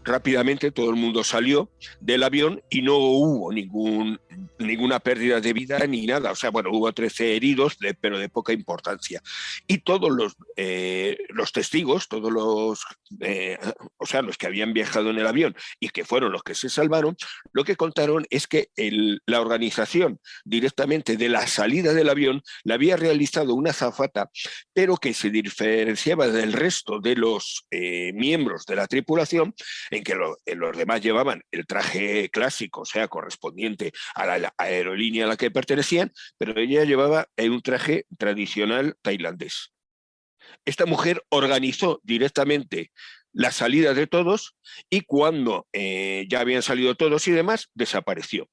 rápidamente todo el mundo salió del avión y no hubo ninguna pérdida de vida ni nada. O sea, bueno, hubo 13 heridos, pero de poca importancia. Y todos los testigos, todos los que habían viajado en el avión y que fueron los que se salvaron, lo que contaron es que la organización directamente de la salida del avión la había realizado una azafata, pero que se diferenciaba del resto de los miembros de la tripulación, en que los demás llevaban el traje clásico, o sea, correspondiente a la aerolínea a la que pertenecían, pero ella llevaba un traje tradicional tailandés. Esta mujer organizó directamente la salida de todos y cuando ya habían salido todos y demás, desapareció.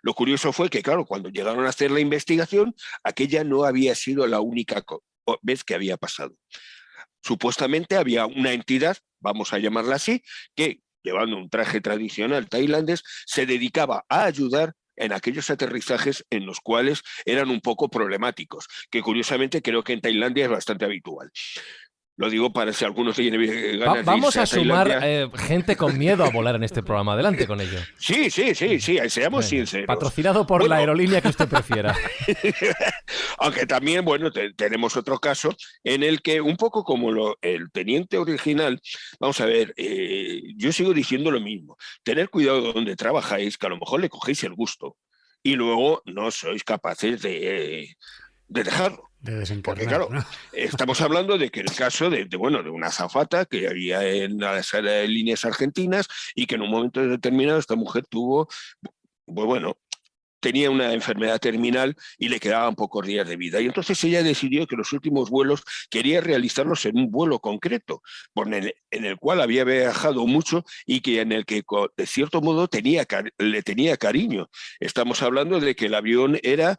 Lo curioso fue que, claro, cuando llegaron a hacer la investigación, aquella no había sido la única vez que había pasado. Supuestamente había una entidad, vamos a llamarla así, que llevando un traje tradicional tailandés, se dedicaba a ayudar en aquellos aterrizajes en los cuales eran un poco problemáticos, que curiosamente creo que en Tailandia es bastante habitual. Lo digo para si algunos tienen ganas Vamos de irse a sumar Tailandia. gente con miedo a volar en este programa. Adelante con ello. Sí, seamos sinceros. Patrocinado por la aerolínea que usted prefiera. Aunque también, bueno, tenemos otro caso en el que, un poco como el teniente original, vamos a ver, yo sigo diciendo lo mismo. Tener cuidado donde trabajáis, que a lo mejor le cogéis el gusto y luego no sois capaces de dejarlo. De desencarnar, porque claro, ¿no? estamos hablando de que el caso de una azafata que había en las líneas argentinas y que en un momento determinado esta mujer tuvo, pues bueno, tenía una enfermedad terminal y le quedaban pocos días de vida. Y entonces ella decidió que los últimos vuelos quería realizarlos en un vuelo concreto, en el cual había viajado mucho y que en el que, de cierto modo, le tenía cariño. Estamos hablando de que el avión era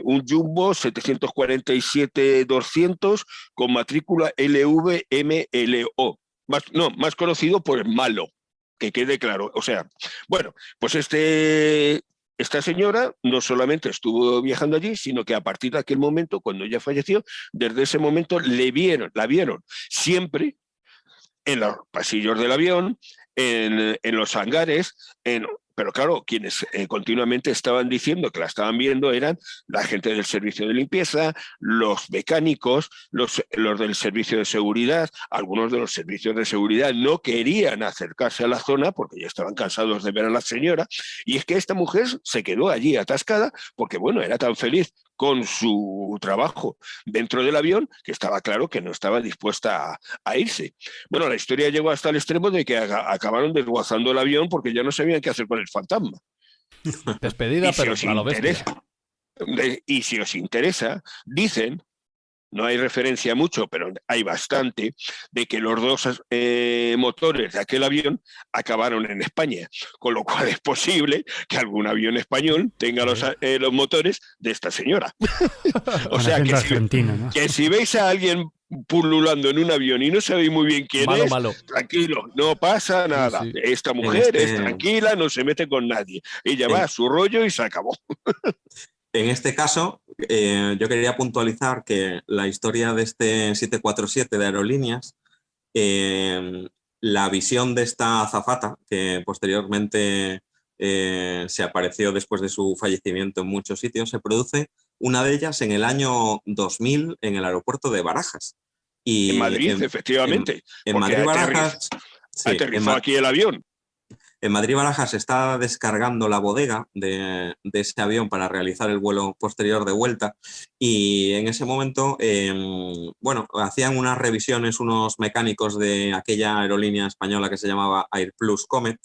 un Jumbo 747-200 con matrícula LVMLO, más conocido por el malo, que quede claro. O sea, bueno, pues esta señora no solamente estuvo viajando allí, sino que a partir de aquel momento, cuando ella falleció, desde ese momento la vieron siempre en los pasillos del avión, en los hangares, pero claro, quienes continuamente estaban diciendo que la estaban viendo eran la gente del servicio de limpieza, los mecánicos, los del servicio de seguridad. Algunos de los servicios de seguridad no querían acercarse a la zona porque ya estaban cansados de ver a la señora. Y es que esta mujer se quedó allí atascada porque, bueno, era tan feliz con su trabajo dentro del avión que estaba claro que no estaba dispuesta a irse. Bueno, la historia llegó hasta el extremo de que acabaron desguazando el avión porque ya no sabían qué hacer con el fantasma. Despedida, pero a lo bestia. Y si os interesa, dicen, no hay referencia mucho, pero hay bastante, de que los dos motores de aquel avión acabaron en España, con lo cual es posible que algún avión español tenga los motores de esta señora. O sea, que si veis a alguien pululando en un avión y no sabéis muy bien quién es, tranquilo, no pasa nada. Sí. Esta mujer es tranquila, no se mete con nadie. Ella va a su rollo y se acabó. En este caso, yo quería puntualizar que la historia de este 747 de Aerolíneas, la visión de esta azafata, que posteriormente se apareció después de su fallecimiento en muchos sitios, se produce una de ellas en el año 2000 en el aeropuerto de Barajas. Y en Madrid, efectivamente. En Madrid-Barajas. Aterrizó aquí el avión. En Madrid-Barajas se está descargando la bodega de ese avión para realizar el vuelo posterior de vuelta y en ese momento, hacían unas revisiones unos mecánicos de aquella aerolínea española que se llamaba Airplus Comet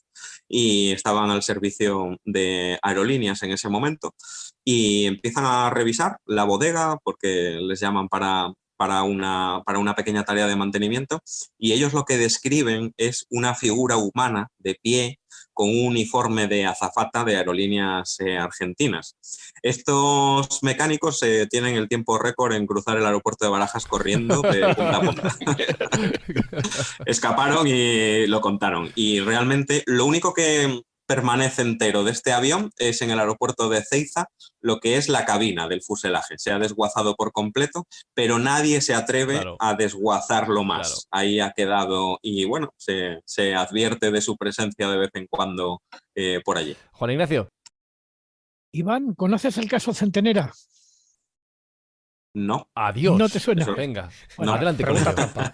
y estaban al servicio de aerolíneas en ese momento y empiezan a revisar la bodega porque les llaman para una pequeña tarea de mantenimiento y ellos lo que describen es una figura humana de pie con un uniforme de azafata de aerolíneas argentinas. Estos mecánicos tienen el tiempo récord en cruzar el aeropuerto de Barajas corriendo de punta a punta. Escaparon y lo contaron. Y realmente lo único que permanece entero de este avión es en el aeropuerto de Ezeiza, lo que es la cabina del fuselaje. Se ha desguazado por completo, pero nadie se atreve a desguazarlo más. Claro. Ahí ha quedado y bueno, se advierte de su presencia de vez en cuando por allí. Juan Ignacio. Iván, ¿conoces el caso Centenera? No. Adiós. ¿No te suena? Venga, bueno, adelante. Pregunta trampa.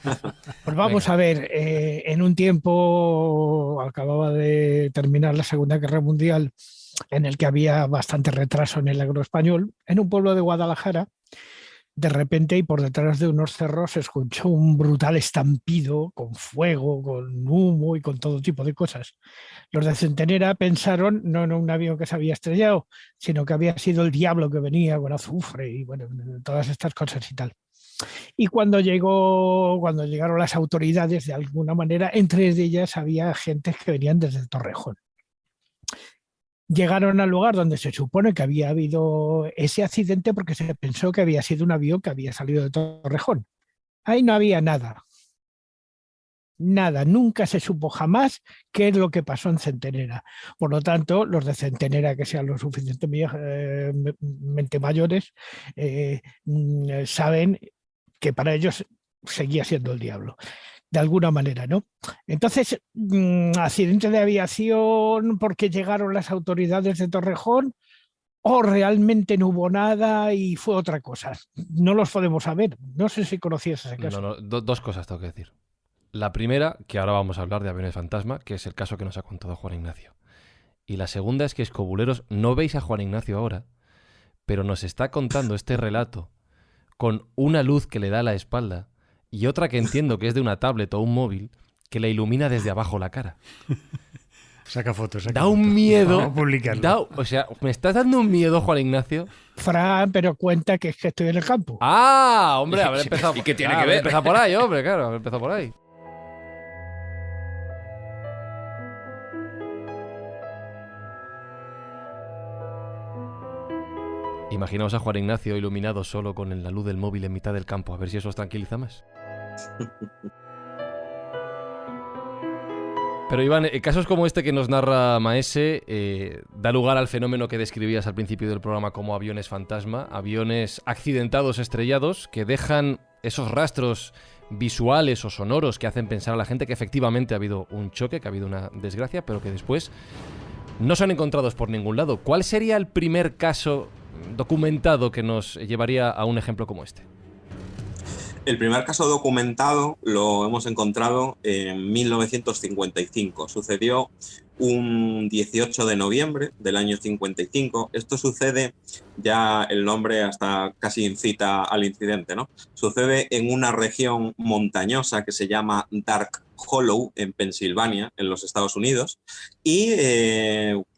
Pues vamos a ver, en un tiempo acababa de terminar la Segunda Guerra Mundial en el que había bastante retraso en el agro español, en un pueblo de Guadalajara, de repente y por detrás de unos cerros se escuchó un brutal estampido con fuego, con humo y con todo tipo de cosas. Los de Centenera pensaron no en un avión que se había estrellado, sino que había sido el diablo que venía con azufre y bueno, todas estas cosas y tal. Y cuando llegaron las autoridades, de alguna manera, entre ellas había gente que venían desde Torrejón. Llegaron al lugar donde se supone que había habido ese accidente porque se pensó que había sido un avión que había salido de Torrejón. Ahí no había nada. Nada, nunca se supo jamás qué es lo que pasó en Centenera. Por lo tanto, los de Centenera, que sean lo suficientemente mayores, saben que para ellos seguía siendo el diablo. De alguna manera, ¿no? Entonces, accidente de aviación porque llegaron las autoridades de Torrejón o realmente no hubo nada y fue otra cosa. No los podemos saber. No sé si conocías ese caso. Dos cosas tengo que decir. La primera, que ahora vamos a hablar de aviones fantasma, que es el caso que nos ha contado Juan Ignacio. Y la segunda es que, escobuleros, no veis a Juan Ignacio ahora, pero nos está contando este relato con una luz que le da a la espalda y otra que entiendo que es de una tablet o un móvil que le ilumina desde abajo la cara. Saca fotos. Da un miedo. Vamos a publicarlo. O sea, me estás dando un miedo, Juan Ignacio. Fran, pero cuenta que es que estoy en el campo. Ah, hombre, haber empezado. ¿Y qué tiene que haber ver? empezado por ahí, hombre, claro, haber empezado por ahí. Imaginaos a Juan Ignacio iluminado solo con la luz del móvil en mitad del campo, a ver si eso os tranquiliza más. Pero Iván, casos como este que nos narra Maese da lugar al fenómeno que describías al principio del programa como aviones fantasma, aviones accidentados, estrellados, que dejan esos rastros visuales o sonoros que hacen pensar a la gente que efectivamente ha habido un choque, que ha habido una desgracia, pero que después no son encontrados por ningún lado. ¿Cuál sería el primer caso documentado que nos llevaría a un ejemplo como este? El primer caso documentado lo hemos encontrado en 1955. Sucedió un 18 de noviembre del año 55. Esto sucede, ya el nombre hasta casi incita al incidente, ¿no? Sucede en una región montañosa que se llama Dark Hollow, en Pensilvania, en los Estados Unidos, y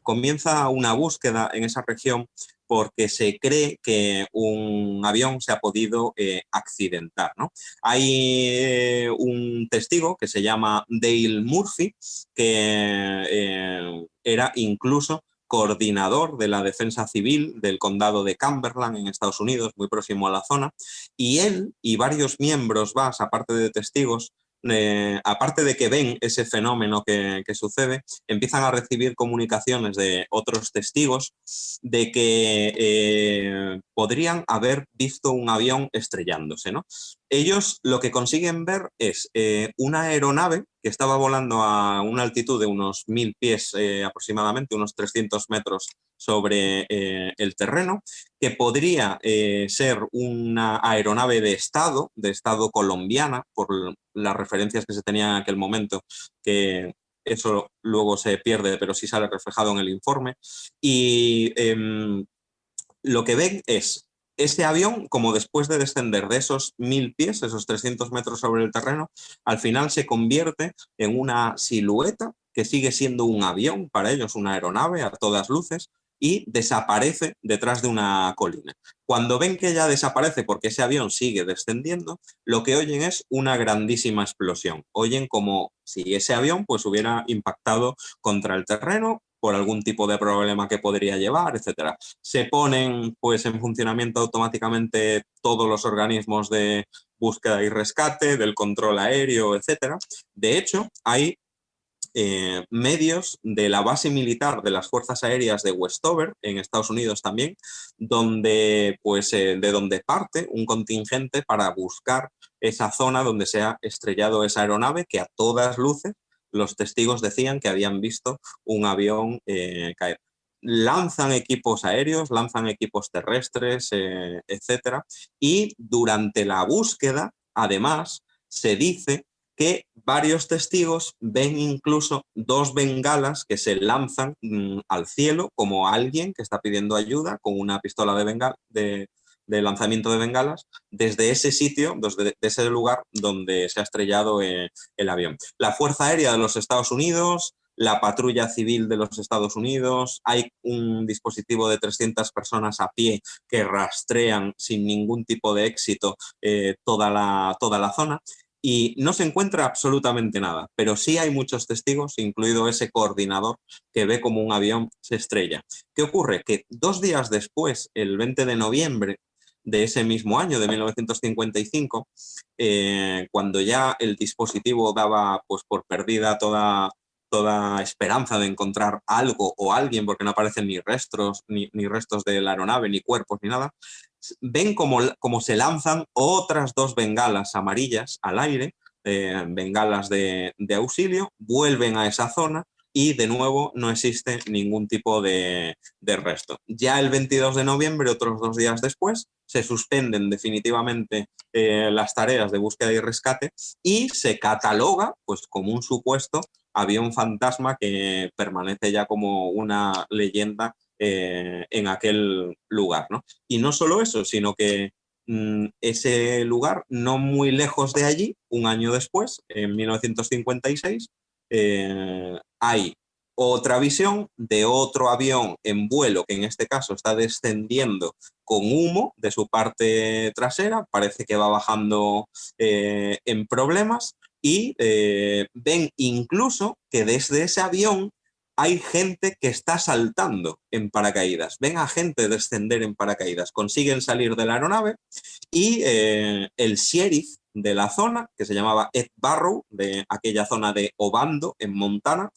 comienza una búsqueda en esa región porque se cree que un avión se ha podido accidentar, ¿no? Hay un testigo que se llama Dale Murphy, que era incluso coordinador de la defensa civil del condado de Cumberland en Estados Unidos, muy próximo a la zona, y él y varios miembros más, aparte de testigos, aparte de que ven ese fenómeno que sucede, empiezan a recibir comunicaciones de otros testigos de que podrían haber visto un avión estrellándose, ¿no? Ellos lo que consiguen ver es una aeronave que estaba volando a una altitud de unos 1000 pies aproximadamente, unos 300 metros sobre el terreno, que podría ser una aeronave de Estado colombiana, por las referencias que se tenían en aquel momento, que eso luego se pierde, pero sí sale reflejado en el informe. Y lo que ven es ese avión, como después de descender de esos 1000 pies, esos 300 metros sobre el terreno, al final se convierte en una silueta que sigue siendo un avión, para ellos una aeronave a todas luces, y desaparece detrás de una colina. Cuando ven que ya desaparece porque ese avión sigue descendiendo, lo que oyen es una grandísima explosión. Oyen como si ese avión pues hubiera impactado contra el terreno por algún tipo de problema que podría llevar, etc. Se ponen pues en funcionamiento automáticamente todos los organismos de búsqueda y rescate, del control aéreo, etc. De hecho, hay medios de la base militar de las Fuerzas Aéreas de Westover, en Estados Unidos también, donde, pues, de donde parte un contingente para buscar esa zona donde se ha estrellado esa aeronave, que a todas luces los testigos decían que habían visto un avión caer. Lanzan equipos aéreos, lanzan equipos terrestres, etc. Y durante la búsqueda, además, se dice que varios testigos ven incluso 2 bengalas que se lanzan al cielo como alguien que está pidiendo ayuda con una pistola de lanzamiento de bengalas desde ese sitio, desde ese lugar donde se ha estrellado el avión. La Fuerza Aérea de los Estados Unidos, la Patrulla Civil de los Estados Unidos, hay un dispositivo de 300 personas a pie que rastrean sin ningún tipo de éxito toda la zona. Y no se encuentra absolutamente nada, pero sí hay muchos testigos, incluido ese coordinador, que ve como un avión se estrella. ¿Qué ocurre? Que 2 días después, el 20 de noviembre de ese mismo año, de 1955, cuando ya el dispositivo daba pues, por perdida toda esperanza de encontrar algo o alguien, porque no aparecen ni restos de la aeronave, ni cuerpos, ni nada, ven como se lanzan otras 2 bengalas amarillas al aire, bengalas de auxilio, vuelven a esa zona y de nuevo no existe ningún tipo de resto. Ya el 22 de noviembre, otros 2 días después, se suspenden definitivamente las tareas de búsqueda y rescate y se cataloga pues, como un supuesto avión fantasma que permanece ya como una leyenda en aquel lugar, ¿no? Y no solo eso, sino que ese lugar, no muy lejos de allí, un año después, en 1956, hay otra visión de otro avión en vuelo, que en este caso está descendiendo con humo de su parte trasera, parece que va bajando en problemas, y ven incluso que desde ese avión hay gente que está saltando en paracaídas. Ven a gente descender en paracaídas, consiguen salir de la aeronave y el sheriff de la zona, que se llamaba Ed Barrow, de aquella zona de Obando, en Montana,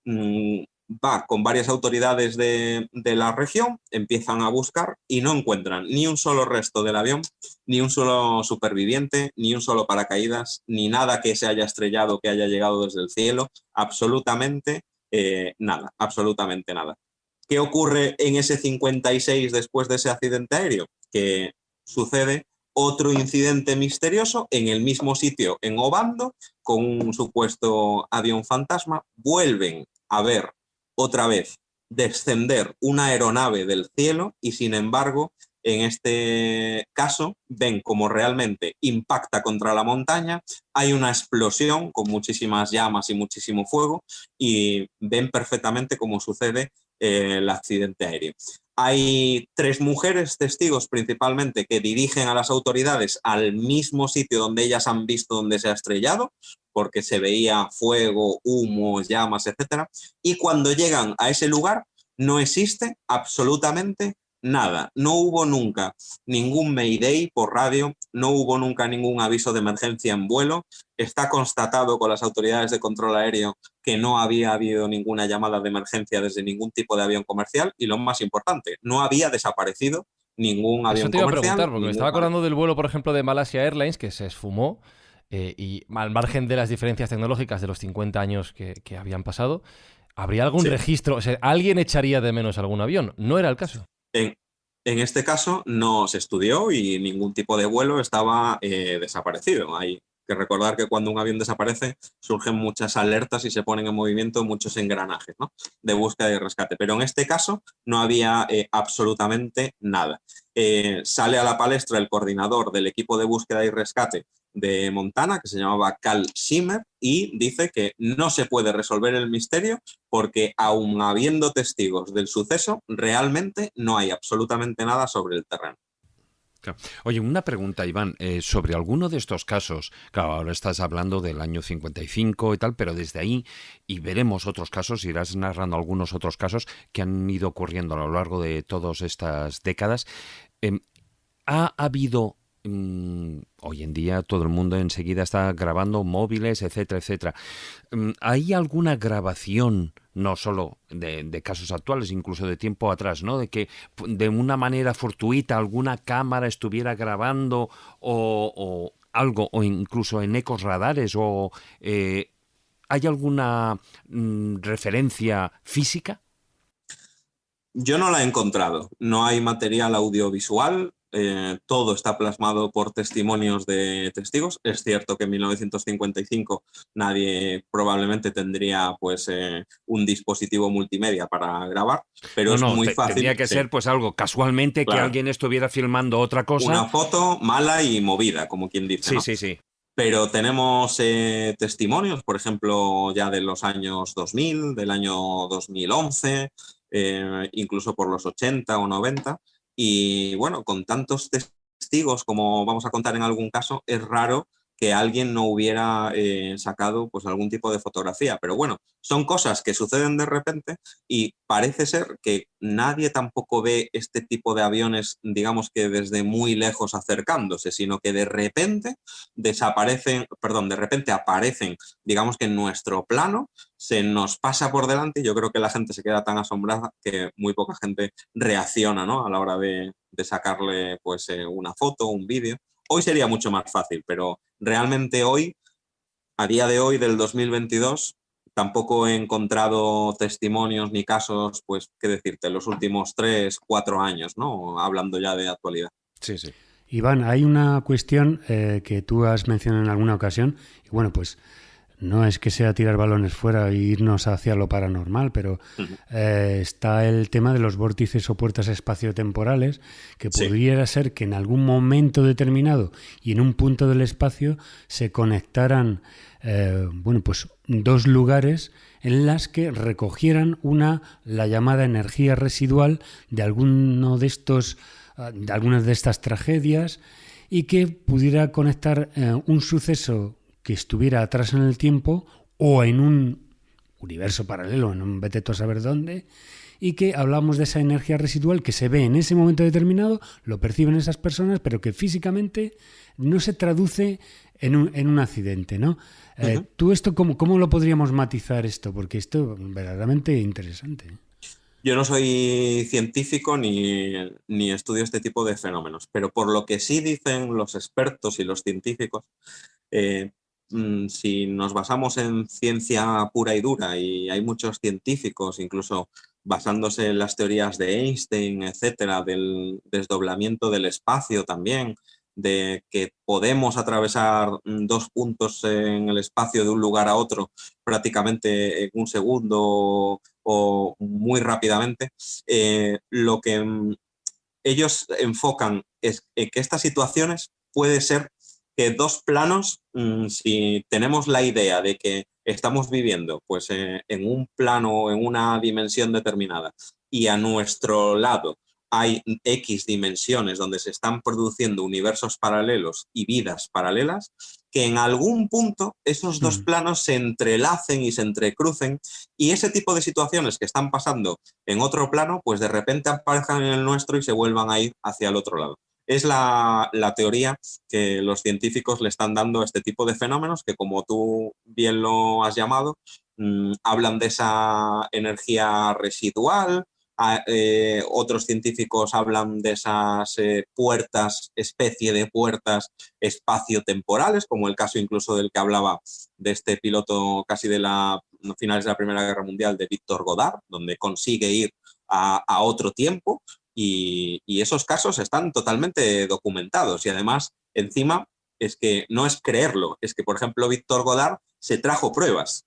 va con varias autoridades de la región, empiezan a buscar y no encuentran ni un solo resto del avión, ni un solo superviviente, ni un solo paracaídas, ni nada que se haya estrellado, que haya llegado desde el cielo, absolutamente nada, absolutamente nada. ¿Qué ocurre en ese 56 después de ese accidente aéreo? Que sucede otro incidente misterioso en el mismo sitio, en Obando, con un supuesto avión fantasma. Vuelven a ver otra vez descender una aeronave del cielo y, sin embargo, en este caso ven como realmente impacta contra la montaña, hay una explosión con muchísimas llamas y muchísimo fuego y ven perfectamente cómo sucede el accidente aéreo. Hay 3 mujeres testigos principalmente que dirigen a las autoridades al mismo sitio donde ellas han visto donde se ha estrellado, porque se veía fuego, humo, llamas, etc. Y cuando llegan a ese lugar no existe absolutamente nada. No hubo nunca ningún Mayday por radio, no hubo nunca ningún aviso de emergencia en vuelo. Está constatado con las autoridades de control aéreo que no había habido ninguna llamada de emergencia desde ningún tipo de avión comercial y, lo más importante, no había desaparecido ningún avión comercial. Eso te iba a preguntar, porque me estaba acordando del vuelo, por ejemplo, de Malaysia Airlines, que se esfumó y al margen de las diferencias tecnológicas de los 50 años que habían pasado, ¿habría algún registro? O sea, ¿alguien echaría de menos algún avión? No era el caso. En este caso no se estudió y ningún tipo de vuelo estaba desaparecido. Hay que recordar que cuando un avión desaparece surgen muchas alertas y se ponen en movimiento muchos engranajes, ¿no?, de búsqueda y rescate. Pero en este caso no había absolutamente nada. Sale a la palestra el coordinador del equipo de búsqueda y rescate de Montana, que se llamaba Cal Shimmer, y dice que no se puede resolver el misterio porque, aun habiendo testigos del suceso, realmente no hay absolutamente nada sobre el terreno. Claro. Oye, una pregunta, Iván, sobre alguno de estos casos. Claro, ahora estás hablando del año 55 y tal, pero desde ahí, y veremos otros casos, irás narrando algunos otros casos que han ido ocurriendo a lo largo de todas estas décadas. ¿Ha habido... hoy en día todo el mundo enseguida está grabando móviles, etcétera, etcétera? ¿Hay alguna grabación, no solo de casos actuales, incluso de tiempo atrás, ¿no?, de que de una manera fortuita alguna cámara estuviera grabando o algo, o incluso en ecos radares, o ¿hay alguna referencia física? Yo no la he encontrado. No hay material audiovisual. Todo está plasmado por testimonios de testigos. Es cierto que en 1955 nadie probablemente tendría pues un dispositivo multimedia para grabar, pero es muy fácil. Tendría que ser pues algo casualmente, claro, que alguien estuviera filmando otra cosa. Una foto mala y movida, como quien dice, sí, ¿no? Sí. Pero tenemos testimonios, por ejemplo, ya de los años 2000, del año 2011, incluso por los 80 o 90. Y bueno, con tantos testigos como vamos a contar en algún caso, es raro que alguien no hubiera sacado pues algún tipo de fotografía. Pero bueno, son cosas que suceden de repente y parece ser que nadie tampoco ve este tipo de aviones, digamos que desde muy lejos acercándose, sino que de repente aparecen, digamos que en nuestro plano, se nos pasa por delante y yo creo que la gente se queda tan asombrada que muy poca gente reacciona, ¿no?, a la hora de sacarle pues una foto, un vídeo. Hoy sería mucho más fácil, pero realmente hoy, a día de hoy del 2022, tampoco he encontrado testimonios ni casos, pues, qué decirte, los últimos 3, 4 años, ¿no?, hablando ya de actualidad. Sí. Iván, hay una cuestión que tú has mencionado en alguna ocasión, y bueno, pues no es que sea tirar balones fuera e irnos hacia lo paranormal, pero está el tema de los vórtices o puertas espaciotemporales, que pudiera ser que en algún momento determinado y en un punto del espacio se conectaran, pues 2 lugares en las que recogieran la llamada energía residual de algunas de estas tragedias y que pudiera conectar un suceso que estuviera atrás en el tiempo o en un universo paralelo, en un vete tú a saber dónde, y que hablamos de esa energía residual que se ve en ese momento determinado, lo perciben esas personas, pero que físicamente no se traduce en un accidente, ¿no? Uh-huh. ¿Tú esto cómo lo podríamos matizar esto? Porque esto es verdaderamente interesante. Yo no soy científico ni estudio este tipo de fenómenos, pero por lo que sí dicen los expertos y los científicos, si nos basamos en ciencia pura y dura, y hay muchos científicos, incluso basándose en las teorías de Einstein, etcétera, del desdoblamiento del espacio también, de que podemos atravesar 2 puntos en el espacio de un lugar a otro prácticamente en un segundo o muy rápidamente, lo que ellos enfocan es que estas situaciones puede ser que 2 planos, si tenemos la idea de que estamos viviendo pues, en un plano, en una dimensión determinada, y a nuestro lado hay X dimensiones donde se están produciendo universos paralelos y vidas paralelas, que en algún punto esos 2 planos se entrelacen y se entrecrucen, y ese tipo de situaciones que están pasando en otro plano, pues de repente aparezcan en el nuestro y se vuelvan a ir hacia el otro lado. Es la teoría que los científicos le están dando a este tipo de fenómenos, que como tú bien lo has llamado, hablan de esa energía residual. Otros científicos hablan de esas puertas, especie de puertas espaciotemporales, como el caso incluso del que hablaba de este piloto casi de finales de la Primera Guerra Mundial, de Victor Godard, donde consigue ir a otro tiempo, y esos casos están totalmente documentados, y además encima es que no es creerlo, es que por ejemplo Victor Godard se trajo pruebas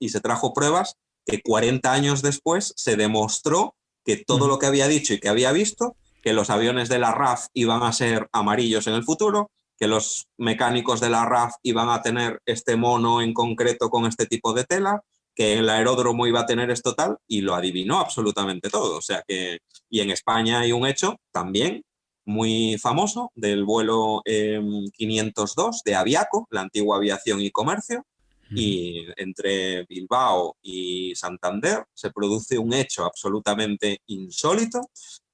que 40 años después se demostró que todo lo que había dicho y que había visto, que los aviones de la RAF iban a ser amarillos en el futuro, que los mecánicos de la RAF iban a tener este mono en concreto con este tipo de tela, que el aeródromo iba a tener esto tal, y lo adivinó absolutamente todo. O sea que, y en España hay un hecho también muy famoso del vuelo 502 de Aviaco, la antigua Aviación y Comercio, y entre Bilbao y Santander se produce un hecho absolutamente insólito,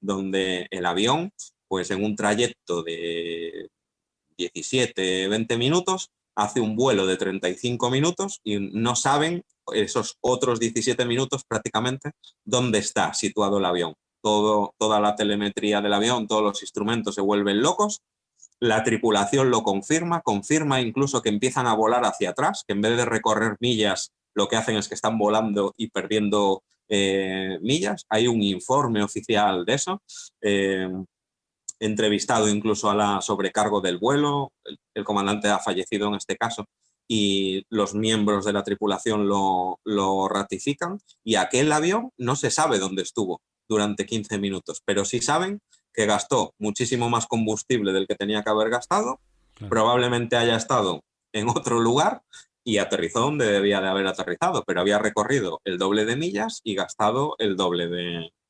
donde el avión, pues en un trayecto de 17-20 minutos, hace un vuelo de 35 minutos y no saben esos otros 17 minutos prácticamente dónde está situado el avión. Toda la telemetría del avión, todos los instrumentos se vuelven locos. La tripulación lo confirma incluso que empiezan a volar hacia atrás, que en vez de recorrer millas, lo que hacen es que están volando y perdiendo millas. Hay un informe oficial de eso. Entrevistado incluso a la sobrecargo del vuelo, el comandante ha fallecido en este caso, y los miembros de la tripulación lo ratifican, y aquel avión no se sabe dónde estuvo durante 15 minutos, pero sí saben que gastó muchísimo más combustible del que tenía que haber gastado, claro. Probablemente haya estado en otro lugar y aterrizó donde debía de haber aterrizado, pero había recorrido el doble de millas y gastado el doble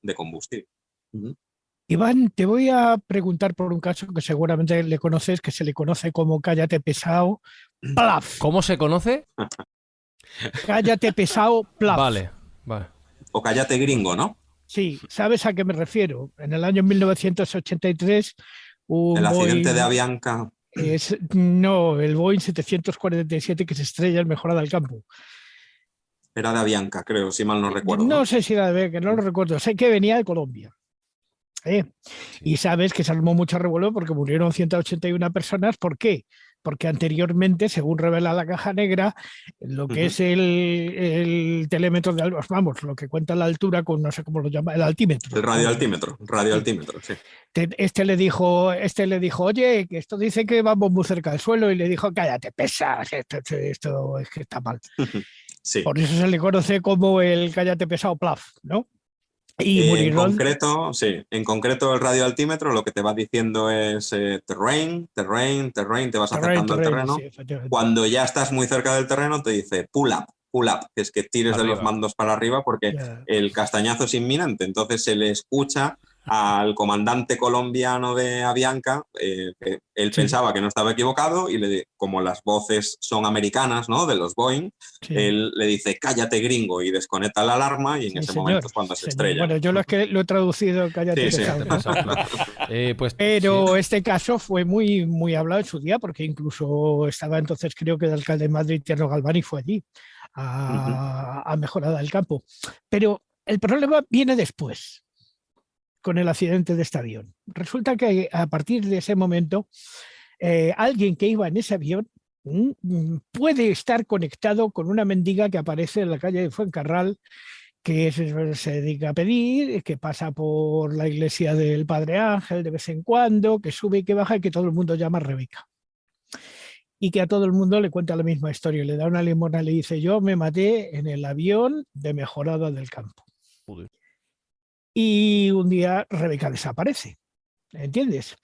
de combustible. Iván, te voy a preguntar por un caso que seguramente le conoces, que se le conoce como Cállate Pesao, Plaf. ¿Cómo se conoce? Cállate Pesao, Plaf. Vale. O Cállate Gringo, ¿no? Sí, ¿sabes a qué me refiero? En el año 1983... el accidente de Avianca. No, el Boeing 747 que se estrella en Mejorada del Campo. Era de Avianca, creo, si mal no recuerdo. No sé si era de Avianca, no lo recuerdo. Sé que venía de Colombia. Sí. Y sabes que se armó mucho revuelo porque murieron 181 personas. ¿Por qué? Porque anteriormente, según revela la caja negra, lo que es el telémetro de vamos, lo que cuenta la altura con, no sé cómo lo llama, el altímetro. El radioaltímetro, sí. Este le dijo, oye, que esto dice que vamos muy cerca del suelo, y le dijo, cállate, pesas, esto es que está mal. Sí. Por eso se le conoce como el cállate pesado Plaf, ¿no? Y murieron... En concreto el radioaltímetro lo que te va diciendo es terrain, te vas acercando al terreno. Sí, cuando ya estás muy cerca del terreno te dice pull up, pull up, que es que tires de Arriba. los mandos para arriba porque Ya. el castañazo es inminente. Entonces se le escucha al comandante colombiano de Avianca, que él Sí. pensaba que no estaba equivocado y como las voces son americanas, ¿no?, de los Boeing, Sí. él le dice cállate gringo y desconecta la alarma y en Sí, ese señor, momento es cuando se señor. estrella. Bueno, yo lo he traducido, cállate Sí, que sí. salgo. Pues, Pero sí. este caso fue muy, muy hablado en su día, porque incluso estaba entonces, creo que el alcalde de Madrid, Tierno Galvani, fue allí a mejorar el campo. Pero el problema viene después, con el accidente de este avión. Resulta que a partir de ese momento, alguien que iba en ese avión puede estar conectado con una mendiga que aparece en la calle de Fuencarral, que se dedica a pedir, que pasa por la iglesia del Padre Ángel de vez en cuando, que sube y que baja y que todo el mundo llama Rebeca. Y que a todo el mundo le cuenta la misma historia. Le da una limona y le dice, yo me maté en el avión de Mejorada del Campo. Joder. Y un día Rebeca desaparece, ¿entiendes?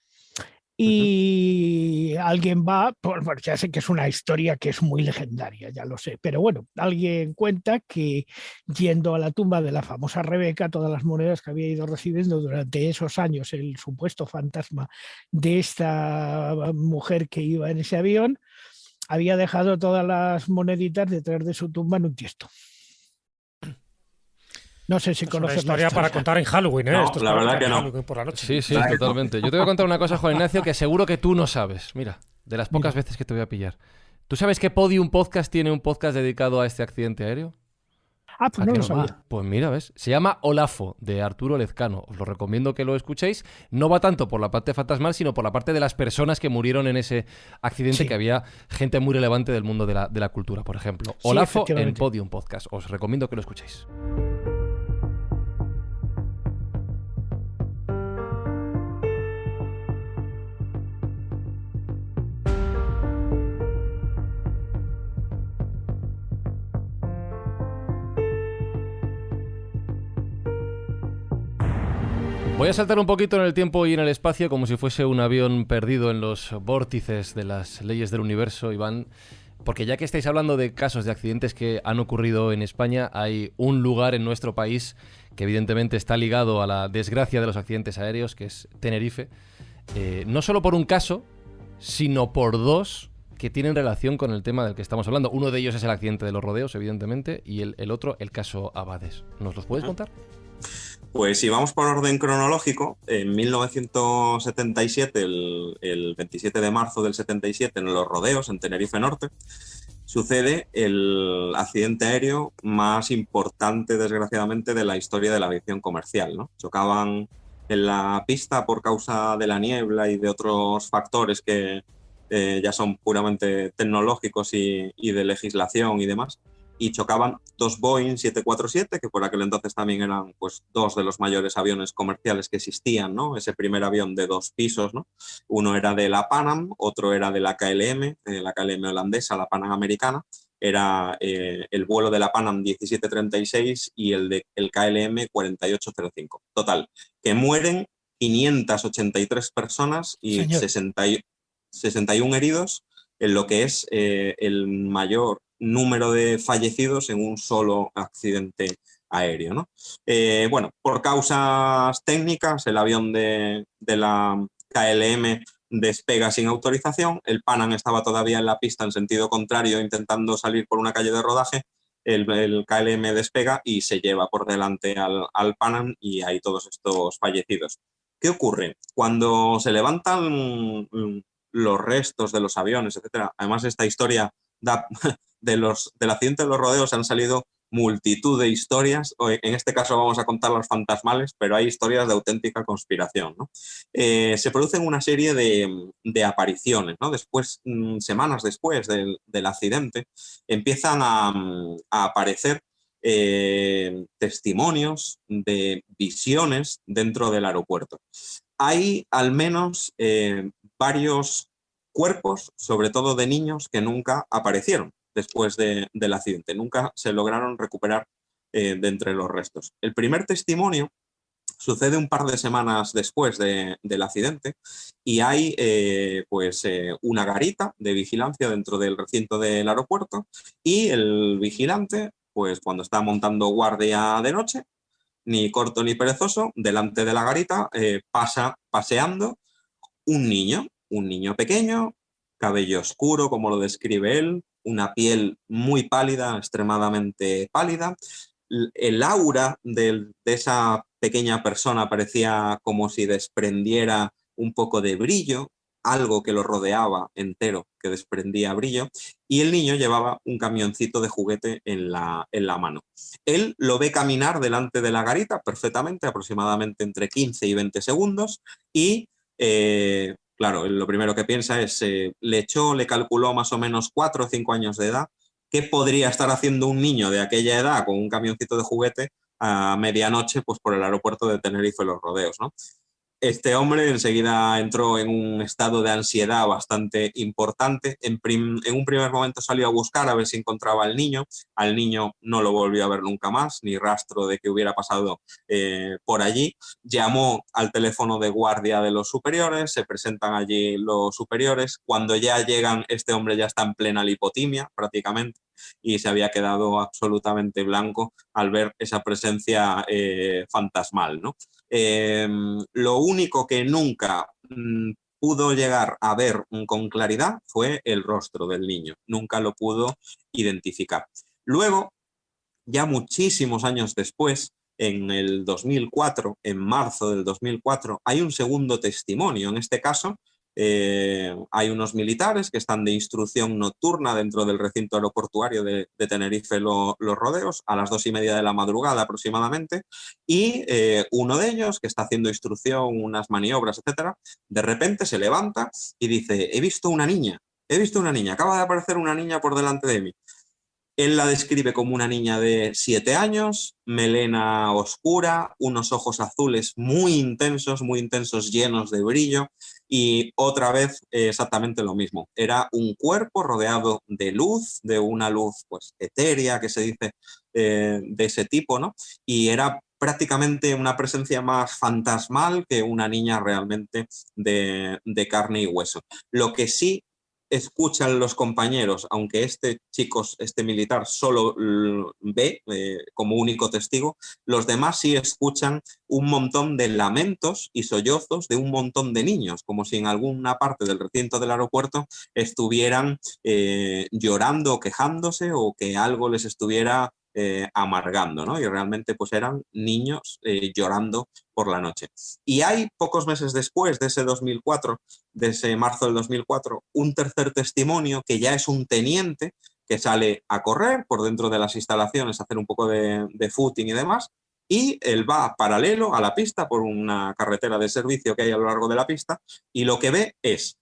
Y alguien va, bueno, ya sé que es una historia que es muy legendaria, ya lo sé, pero bueno, alguien cuenta que yendo a la tumba de la famosa Rebeca, todas las monedas que había ido recibiendo durante esos años el supuesto fantasma de esta mujer que iba en ese avión, había dejado todas las moneditas detrás de su tumba en un tiesto. No sé si Es una conoces la historia para contar en Halloween, ¿eh? No, Esto es la para verdad contar que en no. Halloween por la noche. Sí, sí, Exacto. totalmente. Yo te voy a contar una cosa, Juan Ignacio, que seguro que tú no sabes. Mira, de las pocas Mira. veces que te voy a pillar. ¿Tú sabes que Podium Podcast tiene un podcast dedicado a este accidente aéreo? Ah, pues ¿A no que lo sabía. va? Pues mira, ¿ves? Se llama Olafo, de Arturo Lezcano. Os lo recomiendo que lo escuchéis. No va tanto por la parte fantasmal, sino por la parte de las personas que murieron en ese accidente, Sí. que había gente muy relevante del mundo de la cultura, por ejemplo. Sí, Olafo en efectivamente. Podium Podcast. Os recomiendo que lo escuchéis. Voy a saltar un poquito en el tiempo y en el espacio como si fuese un avión perdido en los vórtices de las leyes del universo, Iván, porque ya que estáis hablando de casos de accidentes que han ocurrido en España, hay un lugar en nuestro país que evidentemente está ligado a la desgracia de los accidentes aéreos, que es Tenerife, no solo por un caso, sino por dos que tienen relación con el tema del que estamos hablando. Uno de ellos es el accidente de los rodeos, evidentemente, y el otro, el caso Abades. ¿Nos los puedes contar? Pues si vamos por orden cronológico, en 1977, el 27 de marzo del 77, en Los Rodeos, en Tenerife Norte, sucede el accidente aéreo más importante, desgraciadamente, de la historia de la aviación comercial, ¿no? Chocaban en la pista por causa de la niebla y de otros factores que ya son puramente tecnológicos y de legislación y demás. Y chocaban dos Boeing 747, que por aquel entonces también eran pues dos de los mayores aviones comerciales que existían, ¿no? Ese primer avión de 2 pisos, ¿no? Uno era de la Pan Am, otro era de la KLM holandesa, la Pan Am americana. Era el vuelo de la Pan Am 1736 y el KLM 4805. Total, que mueren 583 personas y 61 heridos, en lo que es el mayor número de fallecidos en un solo accidente aéreo, ¿no? Bueno, por causas técnicas, el avión de la KLM despega sin autorización, el Pan Am estaba todavía en la pista en sentido contrario intentando salir por una calle de rodaje, el KLM despega y se lleva por delante al Pan Am y hay todos estos fallecidos. ¿Qué ocurre? Cuando se levantan los restos de los aviones, etcétera, además esta historia del accidente de los rodeos han salido multitud de historias. En este caso vamos a contar los fantasmales, pero hay historias de auténtica conspiración, ¿no? Se producen una serie de apariciones, ¿no? Después, semanas después del accidente, empiezan a aparecer testimonios de visiones dentro del aeropuerto. Hay al menos varios cuerpos, sobre todo de niños, que nunca aparecieron después del accidente. Nunca se lograron recuperar de entre los restos. El primer testimonio Sucede un par de semanas después del accidente y hay una garita de vigilancia dentro del recinto del aeropuerto y el vigilante, pues cuando está montando guardia de noche, ni corto ni perezoso, delante de la garita pasa paseando un niño pequeño, cabello oscuro, como lo describe él, una piel muy pálida, extremadamente pálida. El aura de esa pequeña persona parecía como si desprendiera un poco de brillo, algo que lo rodeaba entero, que desprendía brillo, y el niño llevaba un camioncito de juguete en la mano. Él lo ve caminar delante de la garita perfectamente, aproximadamente entre 15 y 20 segundos, y claro, lo primero que piensa es, le calculó más o menos 4 o 5 años de edad. ¿Qué podría estar haciendo un niño de aquella edad con un camioncito de juguete a medianoche pues, por el aeropuerto de Tenerife Los Rodeos, ¿no? Este hombre enseguida entró en un estado de ansiedad bastante importante. En un primer momento salió a buscar a ver si encontraba al niño. Al niño no lo volvió a ver nunca más, ni rastro de que hubiera pasado por allí. Llamó al teléfono de guardia de los superiores, se presentan allí los superiores. Cuando ya llegan, este hombre ya está en plena lipotimia prácticamente y se había quedado absolutamente blanco al ver esa presencia fantasmal, ¿no? Lo único que nunca pudo llegar a ver con claridad fue el rostro del niño. Nunca lo pudo identificar. Luego, ya muchísimos años después, en el 2004, en marzo del 2004, hay un segundo testimonio. En este caso, hay unos militares que están de instrucción nocturna dentro del recinto aeroportuario de Tenerife Los Rodeos a las 2:30 de la madrugada aproximadamente, y uno de ellos que está haciendo instrucción, unas maniobras, etcétera, de repente se levanta y dice: he visto una niña, acaba de aparecer una niña por delante de mí. Él la describe como una niña de 7 años, melena oscura, unos ojos azules muy intensos, llenos de brillo, y otra vez exactamente lo mismo. Era un cuerpo rodeado de luz, de una luz pues etérea, que se dice de ese tipo, ¿no? Y era prácticamente una presencia más fantasmal que una niña realmente de carne y hueso. Lo que sí escuchan los compañeros, aunque este militar solo ve como único testigo, los demás sí escuchan un montón de lamentos y sollozos de un montón de niños, como si en alguna parte del recinto del aeropuerto estuvieran llorando o quejándose, o que algo les estuviera amargando, ¿no? Y realmente pues eran niños llorando por la noche. Y hay pocos meses después de ese 2004, de ese marzo del 2004, un tercer testimonio que ya es un teniente que sale a correr por dentro de las instalaciones, a hacer un poco de footing y demás, y él va paralelo a la pista por una carretera de servicio que hay a lo largo de la pista, y lo que ve es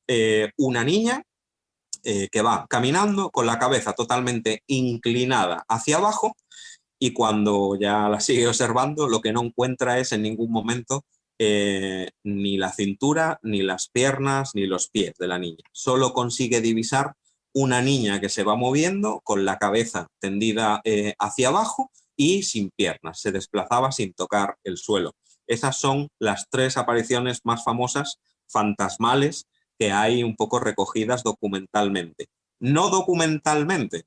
una niña que va caminando con la cabeza totalmente inclinada hacia abajo, y cuando ya la sigue observando, lo que no encuentra es en ningún momento ni la cintura, ni las piernas, ni los pies de la niña. Solo consigue divisar una niña que se va moviendo con la cabeza tendida hacia abajo y sin piernas. Se desplazaba sin tocar el suelo. Esas son las 3 apariciones más famosas fantasmales que hay un poco recogidas documentalmente. No documentalmente,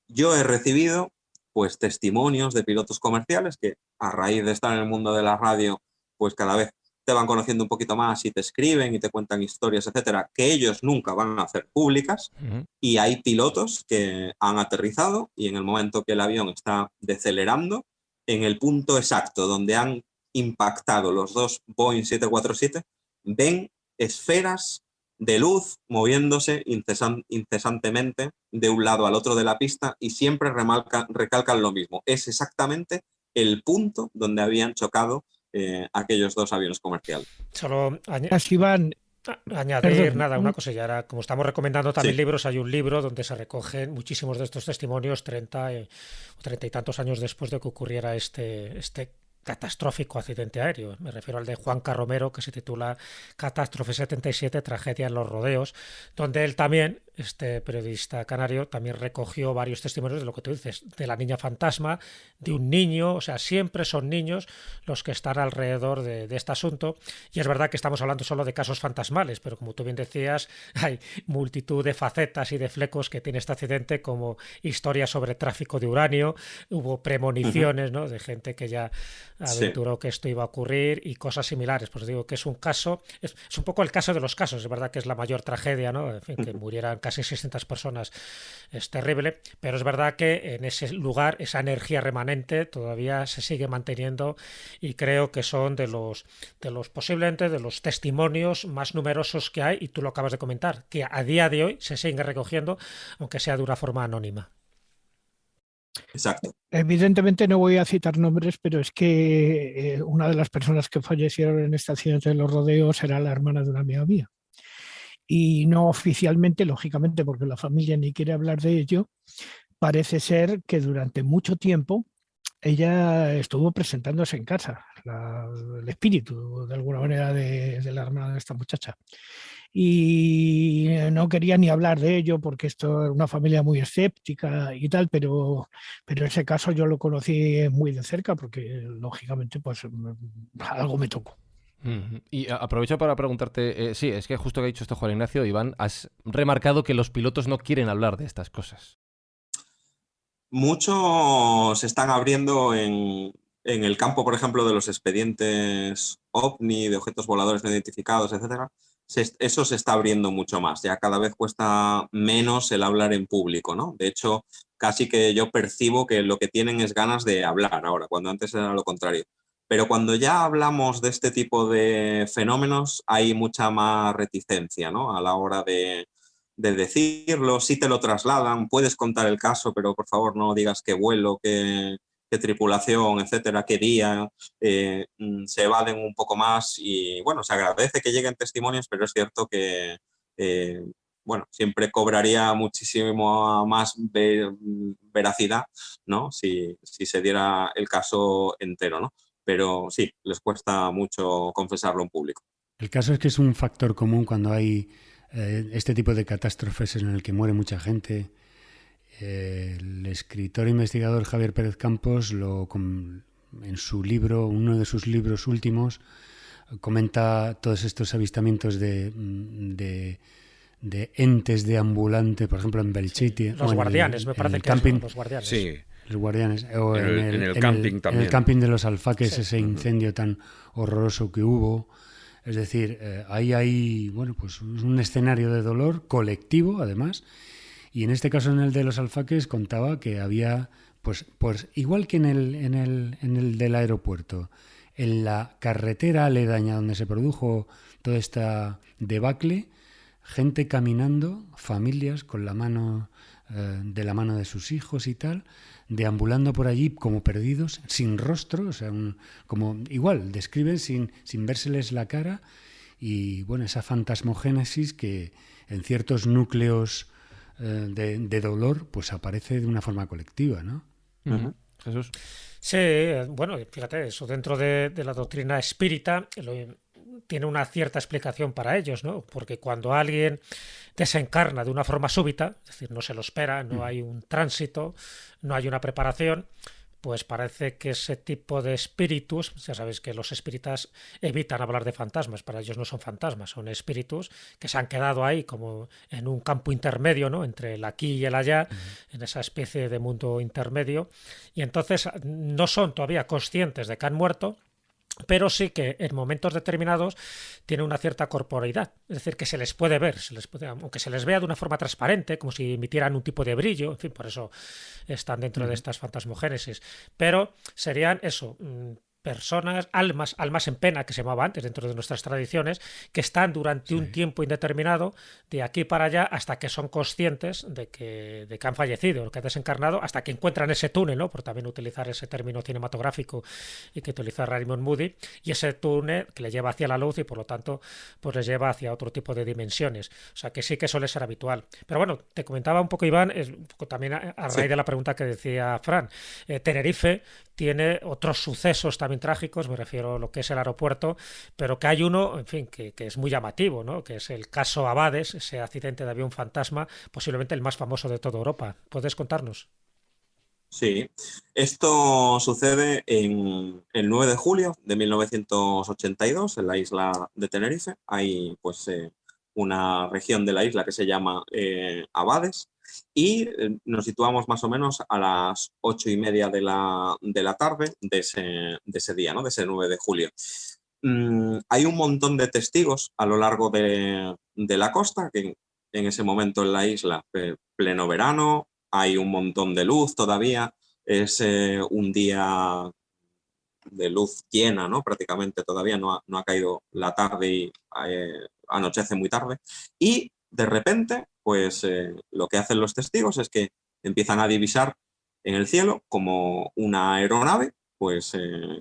yo he recibido pues testimonios de pilotos comerciales que, a raíz de estar en el mundo de la radio, pues cada vez te van conociendo un poquito más y te escriben y te cuentan historias, etcétera, que ellos nunca van a hacer públicas. Y hay pilotos que han aterrizado y en el momento que el avión está decelerando, en el punto exacto donde han impactado los 2 Boeing 747, ven esferas de luz moviéndose incesantemente de un lado al otro de la pista, y siempre recalcan lo mismo. Es exactamente el punto donde habían chocado aquellos 2 aviones comerciales. Solo añadir Perdón. nada, una cosa ya era, como estamos recomendando también libros, hay un libro donde se recogen muchísimos de estos testimonios 30 o 30 y tantos años después de que ocurriera este catastrófico accidente aéreo. Me refiero al de Juanca Romero, que se titula Catástrofe 77, tragedia en los rodeos, donde él también, este periodista canario, también recogió varios testimonios de lo que tú dices, de la niña fantasma, de un niño, o sea, siempre son niños los que están alrededor de este asunto. Y es verdad que estamos hablando solo de casos fantasmales, pero como tú bien decías, hay multitud de facetas y de flecos que tiene este accidente, como historias sobre tráfico de uranio, hubo premoniciones, ¿no?, de gente que ya aventuró que esto iba a ocurrir y cosas similares. Pues digo que es un caso, es un poco el caso de los casos. Es verdad que es la mayor tragedia, ¿no? En fin, que murieran casi 600 personas es terrible, pero es verdad que en ese lugar esa energía remanente todavía se sigue manteniendo, y creo que son de los posiblemente de los testimonios más numerosos que hay, y tú lo acabas de comentar, que a día de hoy se sigue recogiendo, aunque sea de una forma anónima. Exacto. Evidentemente no voy a citar nombres, pero es que una de las personas que fallecieron en este accidente de los rodeos era la hermana de una amiga mía. Y no oficialmente, lógicamente, porque la familia ni quiere hablar de ello, parece ser que durante mucho tiempo ella estuvo presentándose en casa, el espíritu, de alguna manera, de la hermana de esta muchacha. Y no quería ni hablar de ello porque esto era una familia muy escéptica y tal, pero ese caso yo lo conocí muy de cerca porque, lógicamente, pues algo me tocó. Y aprovecho para preguntarte, sí, es que justo que ha dicho esto Juan Ignacio, Iván, has remarcado que los pilotos no quieren hablar de estas cosas. Muchos se están abriendo en el campo, por ejemplo, de los expedientes OVNI, de objetos voladores no identificados, etcétera. Eso se está abriendo mucho más. Ya cada vez cuesta menos el hablar en público, ¿no? De hecho, casi que yo percibo que lo que tienen es ganas de hablar ahora, cuando antes era lo contrario. Pero cuando ya hablamos de este tipo de fenómenos, hay mucha más reticencia, ¿no?, a la hora de decirlo. Si te lo trasladan, puedes contar el caso, pero por favor no digas qué vuelo, qué tripulación, etcétera, qué día. Se evaden un poco más y, bueno, se agradece que lleguen testimonios, pero es cierto que, bueno, siempre cobraría muchísimo más veracidad, ¿no?, si se diera el caso entero, ¿no? Pero sí, les cuesta mucho confesarlo en público. El caso es que es un factor común cuando hay este tipo de catástrofes en el que muere mucha gente. El escritor e investigador Javier Pérez Campos, en su libro, uno de sus libros últimos, comenta todos estos avistamientos de entes deambulantes, por ejemplo en Belchite. Los guardianes, me parece que camping, los guardianes. Sí. Los guardianes. O en el camping también. En el camping de los Alfaques, Sí. ese incendio tan horroroso que hubo. Es decir, ahí hay, bueno, pues un escenario de dolor colectivo, además. Y en este caso, en el de los Alfaques, contaba que había, pues igual que en el del aeropuerto, en la carretera aledaña donde se produjo toda esta debacle, gente caminando, familias con la mano de la mano de sus hijos y tal, deambulando por allí como perdidos, sin rostro, o sea, como igual, describen sin vérseles la cara, y bueno, esa fantasmogénesis que en ciertos núcleos de dolor pues aparece de una forma colectiva, ¿no? Uh-huh. Jesús. Sí, bueno, fíjate, eso dentro de la doctrina espírita tiene una cierta explicación para ellos, ¿no? Porque cuando alguien desencarna de una forma súbita, es decir, no se lo espera, no hay un tránsito, no hay una preparación, pues parece que ese tipo de espíritus, ya sabéis que los espíritas evitan hablar de fantasmas, para ellos no son fantasmas, son espíritus que se han quedado ahí como en un campo intermedio, ¿no?, entre el aquí y el allá, en esa especie de mundo intermedio, y entonces no son todavía conscientes de que han muerto, pero sí que en momentos determinados tiene una cierta corporeidad, es decir, que se les puede ver, aunque se les vea de una forma transparente, como si emitieran un tipo de brillo, en fin, por eso están dentro de estas fantasmogénesis, pero serían eso, personas, almas en pena, que se llamaba antes dentro de nuestras tradiciones, que están durante un tiempo indeterminado, de aquí para allá, hasta que son conscientes de que han fallecido, que han desencarnado, hasta que encuentran ese túnel, ¿no?, por también utilizar ese término cinematográfico y que utiliza Raymond Moody, y ese túnel que le lleva hacia la luz y por lo tanto pues les lleva hacia otro tipo de dimensiones. O sea que sí que suele ser habitual. Pero bueno, te comentaba un poco, Iván, un poco también a raíz de la pregunta que decía Fran, Tenerife tiene otros sucesos también también trágicos, me refiero a lo que es el aeropuerto, pero que hay uno, en fin, que es muy llamativo, ¿no? Que es el caso Abades, ese accidente de avión fantasma, posiblemente el más famoso de toda Europa. ¿Puedes contarnos? Sí, esto sucede en el 9 de julio de 1982 en la isla de Tenerife. Hay pues una región de la isla que se llama Abades y nos situamos más o menos a las 8:30 de la tarde de ese día, ¿no? De ese 9 de julio. Hay un montón de testigos a lo largo de la costa, que en ese momento en la isla, pleno verano, hay un montón de luz todavía, es un día de luz llena, ¿no? Prácticamente todavía no ha caído la tarde y anochece muy tarde. Y de repente, pues lo que hacen los testigos es que empiezan a divisar en el cielo como una aeronave, pues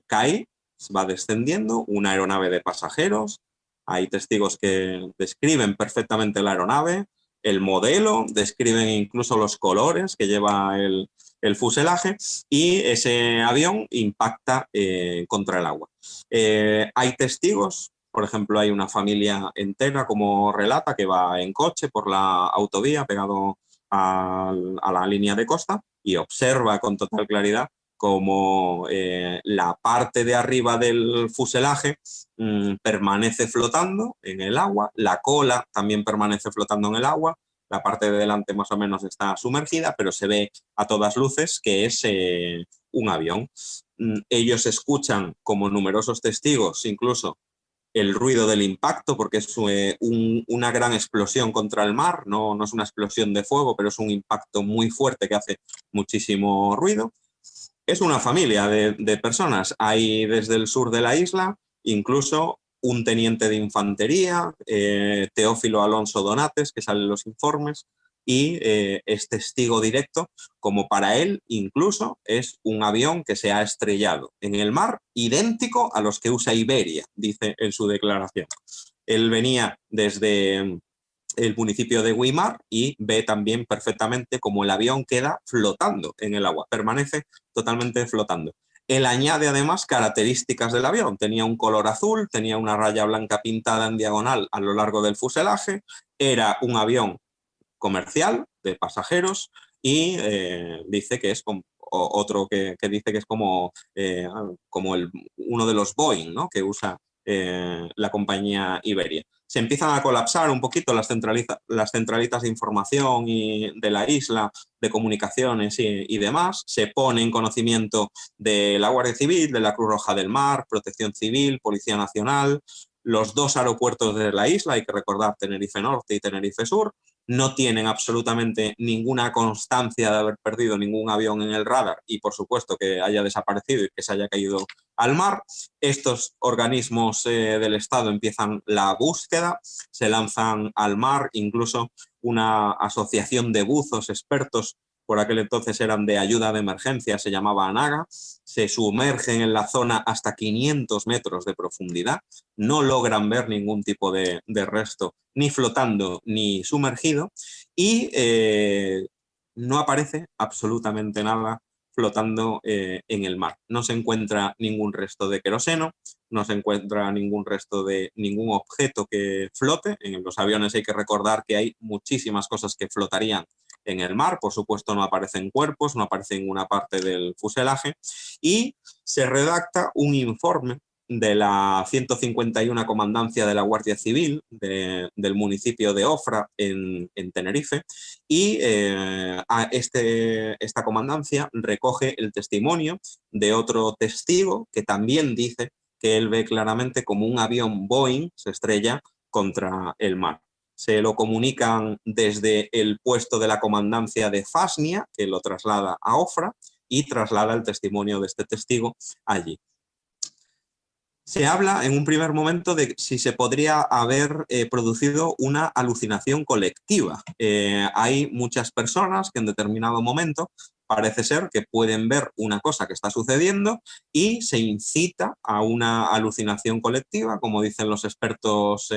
cae, va descendiendo, una aeronave de pasajeros. Hay testigos que describen perfectamente la aeronave, el modelo, describen incluso los colores que lleva el fuselaje y ese avión impacta contra el agua. Hay testigos, por ejemplo, hay una familia entera, como relata, que va en coche por la autovía pegado a la línea de costa y observa con total claridad como la parte de arriba del fuselaje permanece flotando en el agua, la cola también permanece flotando en el agua, la parte de delante más o menos está sumergida, pero se ve a todas luces que es un avión. Ellos escuchan, como numerosos testigos, incluso el ruido del impacto, porque es una gran explosión contra el mar, no es una explosión de fuego, pero es un impacto muy fuerte que hace muchísimo ruido. Es una familia de personas. Hay desde el sur de la isla incluso un teniente de infantería, Teófilo Alonso Donates, que sale en los informes, y es testigo directo, como para él incluso es un avión que se ha estrellado en el mar, idéntico a los que usa Iberia, dice en su declaración. Él venía desde el municipio de Güímar y ve también perfectamente cómo el avión queda flotando en el agua, permanece totalmente flotando. Él añade además características del avión, tenía un color azul, tenía una raya blanca pintada en diagonal a lo largo del fuselaje, era un avión comercial de pasajeros y dice que es como otro que dice que es como uno de los Boeing, ¿no? Que usa la compañía Iberia. Se empiezan a colapsar un poquito las centralitas de información de la isla, de comunicaciones y demás. Se pone en conocimiento de la Guardia Civil, de la Cruz Roja del Mar, Protección Civil, Policía Nacional. Los dos aeropuertos de la isla, hay que recordar Tenerife Norte y Tenerife Sur, no tienen absolutamente ninguna constancia de haber perdido ningún avión en el radar y, por supuesto, que haya desaparecido y que se haya caído al mar. Estos organismos del Estado empiezan la búsqueda, se lanzan al mar, incluso una asociación de buzos expertos, por aquel entonces eran de ayuda de emergencia, se llamaba ANAGA, se sumergen en la zona hasta 500 metros de profundidad, no logran ver ningún tipo de resto, ni flotando ni sumergido, y no aparece absolutamente nada flotando en el mar. No se encuentra ningún resto de queroseno, no se encuentra ningún resto de ningún objeto que flote. En los aviones hay que recordar que hay muchísimas cosas que flotarían en el mar. Por supuesto, no aparecen cuerpos, no aparece ninguna parte del fuselaje y se redacta un informe de la 151 Comandancia de la Guardia Civil del municipio de Ofra en Tenerife y esta comandancia recoge el testimonio de otro testigo que también dice que él ve claramente como un avión Boeing se estrella contra el mar. Se lo comunican desde el puesto de la comandancia de Fasnia, que lo traslada a Ofra y traslada el testimonio de este testigo allí. Se habla en un primer momento de si se podría haber producido una alucinación colectiva. Hay muchas personas que en determinado momento parece ser que pueden ver una cosa que está sucediendo y se incita a una alucinación colectiva, como dicen los expertos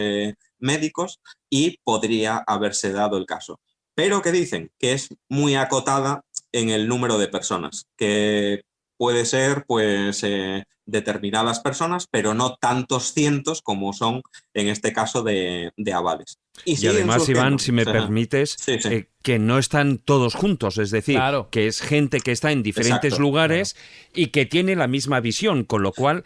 médicos, y podría haberse dado el caso. Pero que dicen que es muy acotada en el número de personas, que puede ser pues determinadas personas, pero no tantos cientos como son en este caso de avales. Y además, Iván, si me permites, sí, sí. Que no están todos juntos, es decir, claro, que es gente que está en diferentes lugares y que tiene la misma visión, con lo cual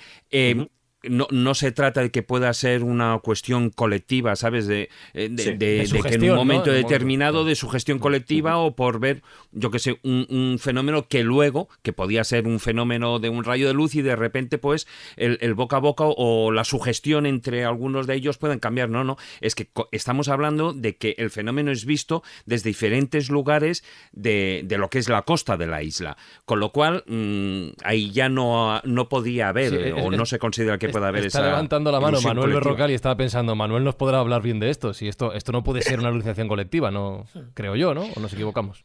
no se trata de que pueda ser una cuestión colectiva, ¿sabes? De que en un momento determinado de sugestión colectiva o por ver, yo qué sé, un fenómeno que luego, que podía ser un fenómeno de un rayo de luz y de repente pues el boca a boca o la sugestión entre algunos de ellos pueden cambiar. No, es que estamos hablando de que el fenómeno es visto desde diferentes lugares de lo que es la costa de la isla, con lo cual ahí ya no podía haber o no se considera que pueda haber está esa levantando la mano Manuel colectiva. Berrocal y estaba pensando, Manuel nos podrá hablar bien de esto, si esto no puede ser una alucinación colectiva, no creo yo, ¿no? ¿O nos equivocamos?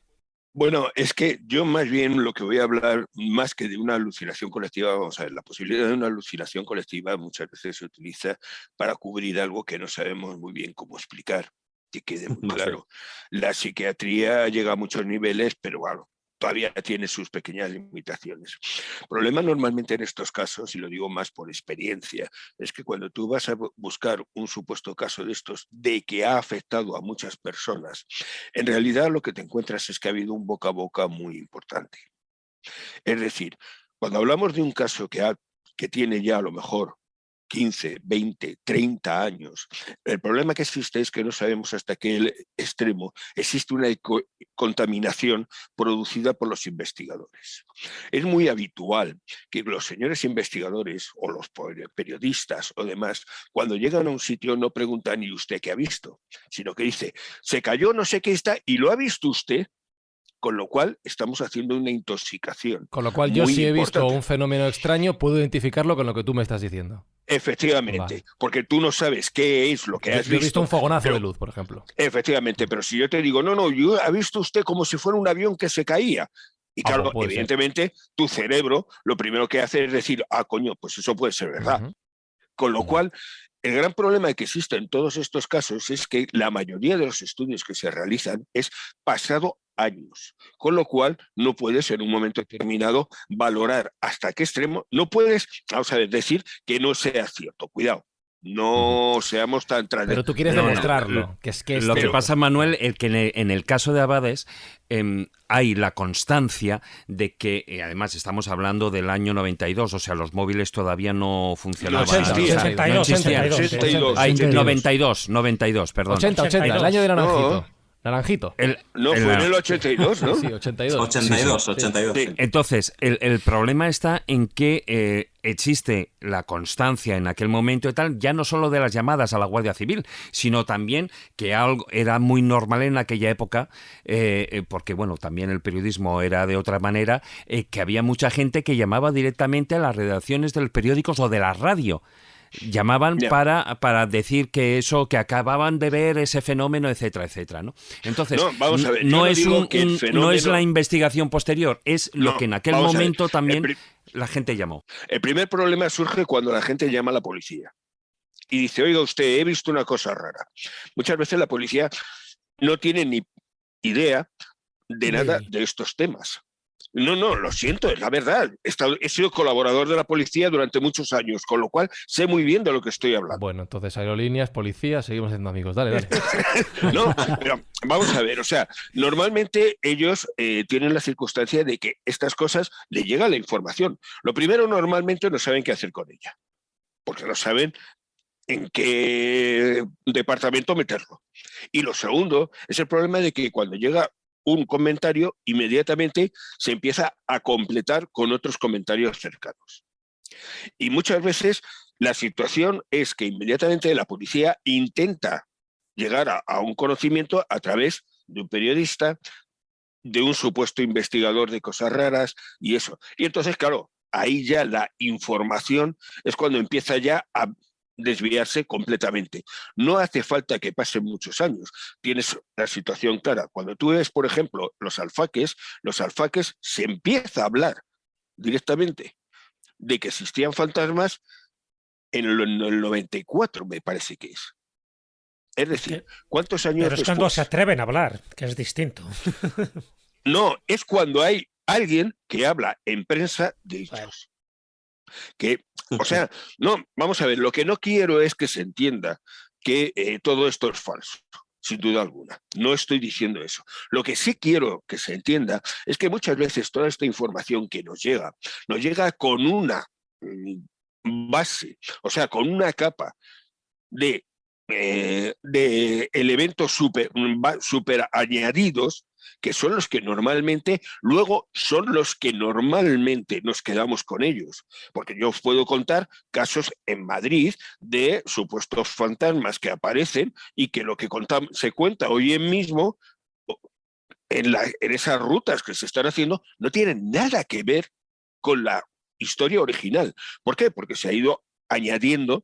Bueno, es que yo más bien lo que voy a hablar, más que de una alucinación colectiva, vamos a ver, la posibilidad de una alucinación colectiva muchas veces se utiliza para cubrir algo que no sabemos muy bien cómo explicar, que quede muy claro. La psiquiatría llega a muchos niveles, pero bueno, todavía tiene sus pequeñas limitaciones. El problema normalmente en estos casos, y lo digo más por experiencia, es que cuando tú vas a buscar un supuesto caso de estos de que ha afectado a muchas personas, en realidad lo que te encuentras es que ha habido un boca a boca muy importante. Es decir, cuando hablamos de un caso que tiene ya a lo mejor 15, 20, 30 años. El problema que existe es que no sabemos hasta qué extremo existe una contaminación producida por los investigadores. Es muy habitual que los señores investigadores o los periodistas o demás, cuando llegan a un sitio no preguntan ¿y usted qué ha visto? Sino que dice, se cayó no sé qué está y lo ha visto usted. Con lo cual estamos haciendo una intoxicación. Con lo cual yo si he visto un fenómeno extraño puedo identificarlo con lo que tú me estás diciendo. Efectivamente, vale. Porque tú no sabes qué es lo que has visto. Yo he visto un fogonazo de luz, por ejemplo. Efectivamente, pero si yo te digo, no, yo ha visto usted como si fuera un avión que se caía. Y claro, evidentemente, tu cerebro lo primero que hace es decir, coño, pues eso puede ser verdad. Con lo cual, el gran problema que existe en todos estos casos es que la mayoría de los estudios que se realizan es pasado años, con lo cual no puedes en un momento determinado valorar hasta qué extremo, no puedes, vamos a ver, decir que no sea cierto, cuidado. No seamos tan Pero tú quieres demostrarlo. Lo que pasa, Manuel, es que en el caso de Abades hay la constancia de que, además estamos hablando del año 92, o sea, los móviles todavía no funcionaban. 92, perdón. 80, el año de Naranjito. Fue en el 82, ¿no? Sí, 82. 82. Sí. Entonces, el problema está en que existe la constancia en aquel momento y tal, ya no solo de las llamadas a la Guardia Civil, sino también que algo era muy normal en aquella época, porque, bueno, también el periodismo era de otra manera, que había mucha gente que llamaba directamente a las redacciones de los periódicos o de la radio. Llamaban para decir que acababan de ver ese fenómeno, etcétera, etcétera, ¿no? Entonces, vamos a ver, no es la investigación posterior, es lo que en aquel momento también la gente llamó. El primer problema surge cuando la gente llama a la policía y dice, oiga usted, he visto una cosa rara. Muchas veces la policía no tiene ni idea de nada de estos temas. No, lo siento, es la verdad. He sido colaborador de la policía durante muchos años, con lo cual sé muy bien de lo que estoy hablando. Bueno, entonces aerolíneas, policía, seguimos siendo amigos. Dale. No, pero vamos a ver, o sea, normalmente ellos tienen la circunstancia de que estas cosas les llega la información. Lo primero, normalmente no saben qué hacer con ella, porque no saben en qué departamento meterlo. Y lo segundo es el problema de que cuando llega un comentario, inmediatamente se empieza a completar con otros comentarios cercanos. Y muchas veces la situación es que inmediatamente la policía intenta llegar a un conocimiento a través de un periodista, de un supuesto investigador de cosas raras y eso. Y entonces, claro, ahí ya la información es cuando empieza ya a desviarse completamente. No hace falta que pasen muchos años. Tienes la situación clara. Cuando tú ves, por ejemplo, los alfaques se empieza a hablar directamente de que existían fantasmas en el 94, me parece que es. Es decir, ¿cuántos años Pero es cuando se atreven a hablar, que es distinto. No, es cuando hay alguien que habla en prensa de ellos. Que, o sea, no, vamos a ver, lo que no quiero es que se entienda que todo esto es falso, sin duda alguna. No estoy diciendo eso. Lo que sí quiero que se entienda es que muchas veces toda esta información que nos llega con una base, o sea, con una capa de elementos super añadidos, que son los que normalmente, luego son los que normalmente nos quedamos con ellos. Porque yo os puedo contar casos en Madrid de supuestos fantasmas que aparecen y que lo que se cuenta hoy en mismo en esas rutas que se están haciendo no tienen nada que ver con la historia original. ¿Por qué? Porque se ha ido añadiendo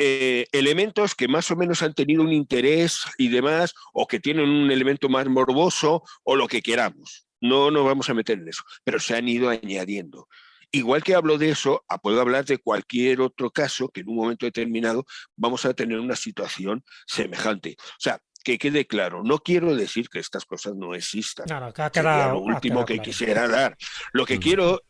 elementos que más o menos han tenido un interés y demás, o que tienen un elemento más morboso, o lo que queramos. No nos vamos a meter en eso, pero se han ido añadiendo. Igual que hablo de eso, puedo hablar de cualquier otro caso que en un momento determinado vamos a tener una situación semejante. O sea, que quede claro, no quiero decir que estas cosas no existan. No, Sería lo último que quisiera dar. Lo que quiero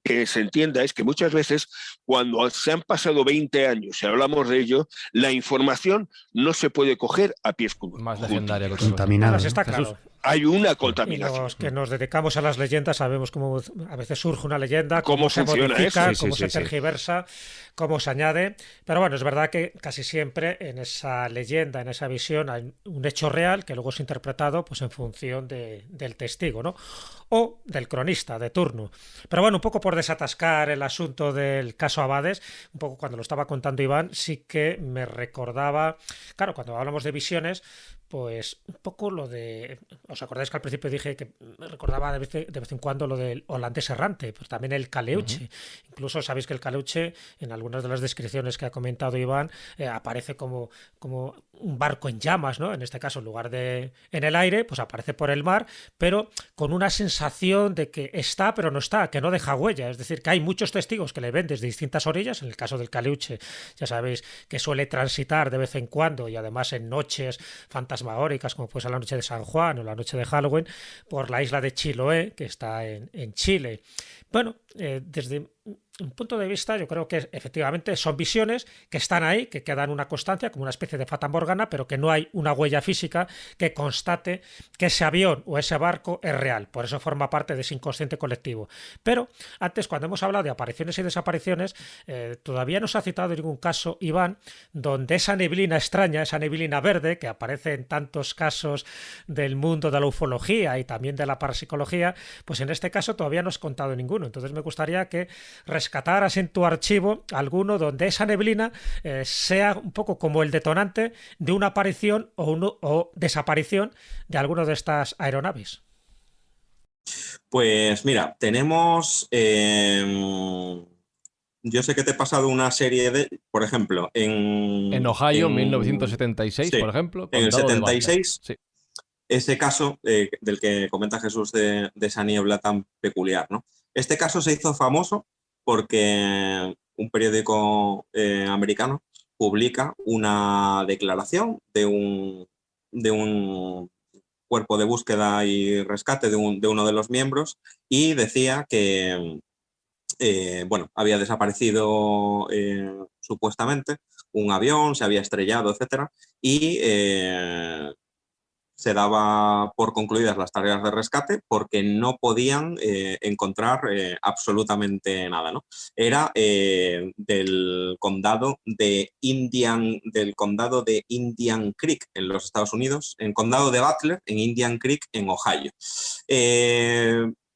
que se entienda es que muchas veces cuando se han pasado 20 años y hablamos de ello, la información no se puede coger a pies juntos. Más legendaria que contaminada. Está claro. Hay una contaminación. Y los que nos dedicamos a las leyendas sabemos cómo a veces surge una leyenda, cómo se funciona modifica, eso. cómo se tergiversa, cómo se añade. Pero bueno, es verdad que casi siempre en esa leyenda, en esa visión, hay un hecho real que luego es interpretado pues en función del testigo, ¿no? O del cronista de turno. Pero bueno, un poco por desatascar el asunto del caso Abades, un poco cuando lo estaba contando Iván, sí que me recordaba, claro, cuando hablamos de visiones, pues un poco lo de... ¿Os acordáis que al principio dije que me recordaba de vez en cuando lo del holandés errante? Pues también el Caleuche. Incluso sabéis que el Caleuche, en algunas de las descripciones que ha comentado Iván, aparece como un barco en llamas, ¿no? En este caso, en lugar de en el aire, pues aparece por el mar, pero con una sensación de que está, pero no está, que no deja huella. Es decir, que hay muchos testigos que le ven desde distintas orillas. En el caso del Caleuche, ya sabéis que suele transitar de vez en cuando y además en noches fantasmagóricas, como puede ser la noche de San Juan o la noche de Halloween, por la isla de Chiloé, que está en Chile. Bueno, desde un punto de vista, yo creo que efectivamente son visiones que están ahí, que quedan una constancia, como una especie de fata morgana, pero que no hay una huella física que constate que ese avión o ese barco es real. Por eso forma parte de ese inconsciente colectivo. Pero antes, cuando hemos hablado de apariciones y desapariciones, todavía no se ha citado ningún caso, Iván, donde esa neblina extraña, esa neblina verde, que aparece en tantos casos del mundo de la ufología y también de la parapsicología, pues en este caso todavía no has contado ninguno. Entonces me gustaría que rescataras en tu archivo alguno donde esa neblina sea un poco como el detonante de una aparición o desaparición de alguno de estas aeronaves. Pues mira, tenemos... yo sé que te he pasado una serie de... Por ejemplo, en Ohio, 1976, sí, por ejemplo. En el 76, sí. Ese caso del que comenta Jesús de esa niebla tan peculiar, ¿no? Este caso se hizo famoso porque un periódico americano publica una declaración de un cuerpo de búsqueda y rescate de uno de los miembros, y decía que había desaparecido supuestamente un avión, se había estrellado, etcétera, y se daba por concluidas las tareas de rescate porque no podían encontrar absolutamente nada, ¿no? Era del condado de Indian Creek en los Estados Unidos, en condado de Butler, en Indian Creek, en Ohio.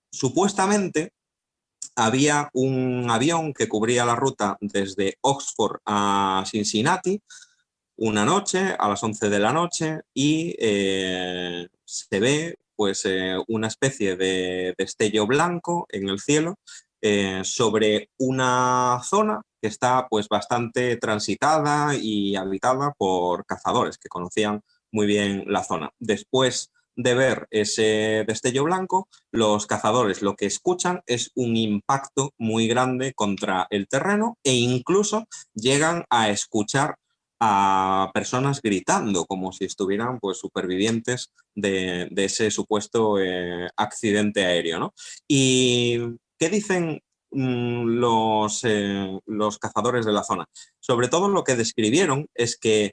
Supuestamente había un avión que cubría la ruta desde Oxford a Cincinnati una noche, a las 11 de la noche, y se ve pues una especie de destello blanco en el cielo sobre una zona que está pues bastante transitada y habitada por cazadores que conocían muy bien la zona. Después de ver ese destello blanco, los cazadores lo que escuchan es un impacto muy grande contra el terreno, e incluso llegan a escuchar a personas gritando como si estuvieran pues supervivientes de ese supuesto accidente aéreo, ¿no? ¿Y qué dicen los cazadores de la zona? Sobre todo lo que describieron es que,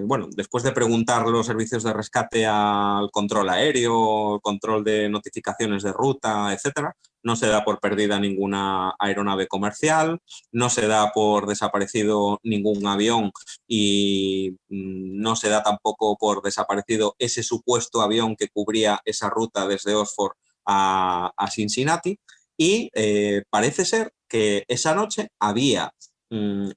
bueno, después de preguntar los servicios de rescate al control aéreo, control de notificaciones de ruta, etcétera, no se da por perdida ninguna aeronave comercial, no se da por desaparecido ningún avión y no se da tampoco por desaparecido ese supuesto avión que cubría esa ruta desde Oxford a Cincinnati. Y parece ser que esa noche había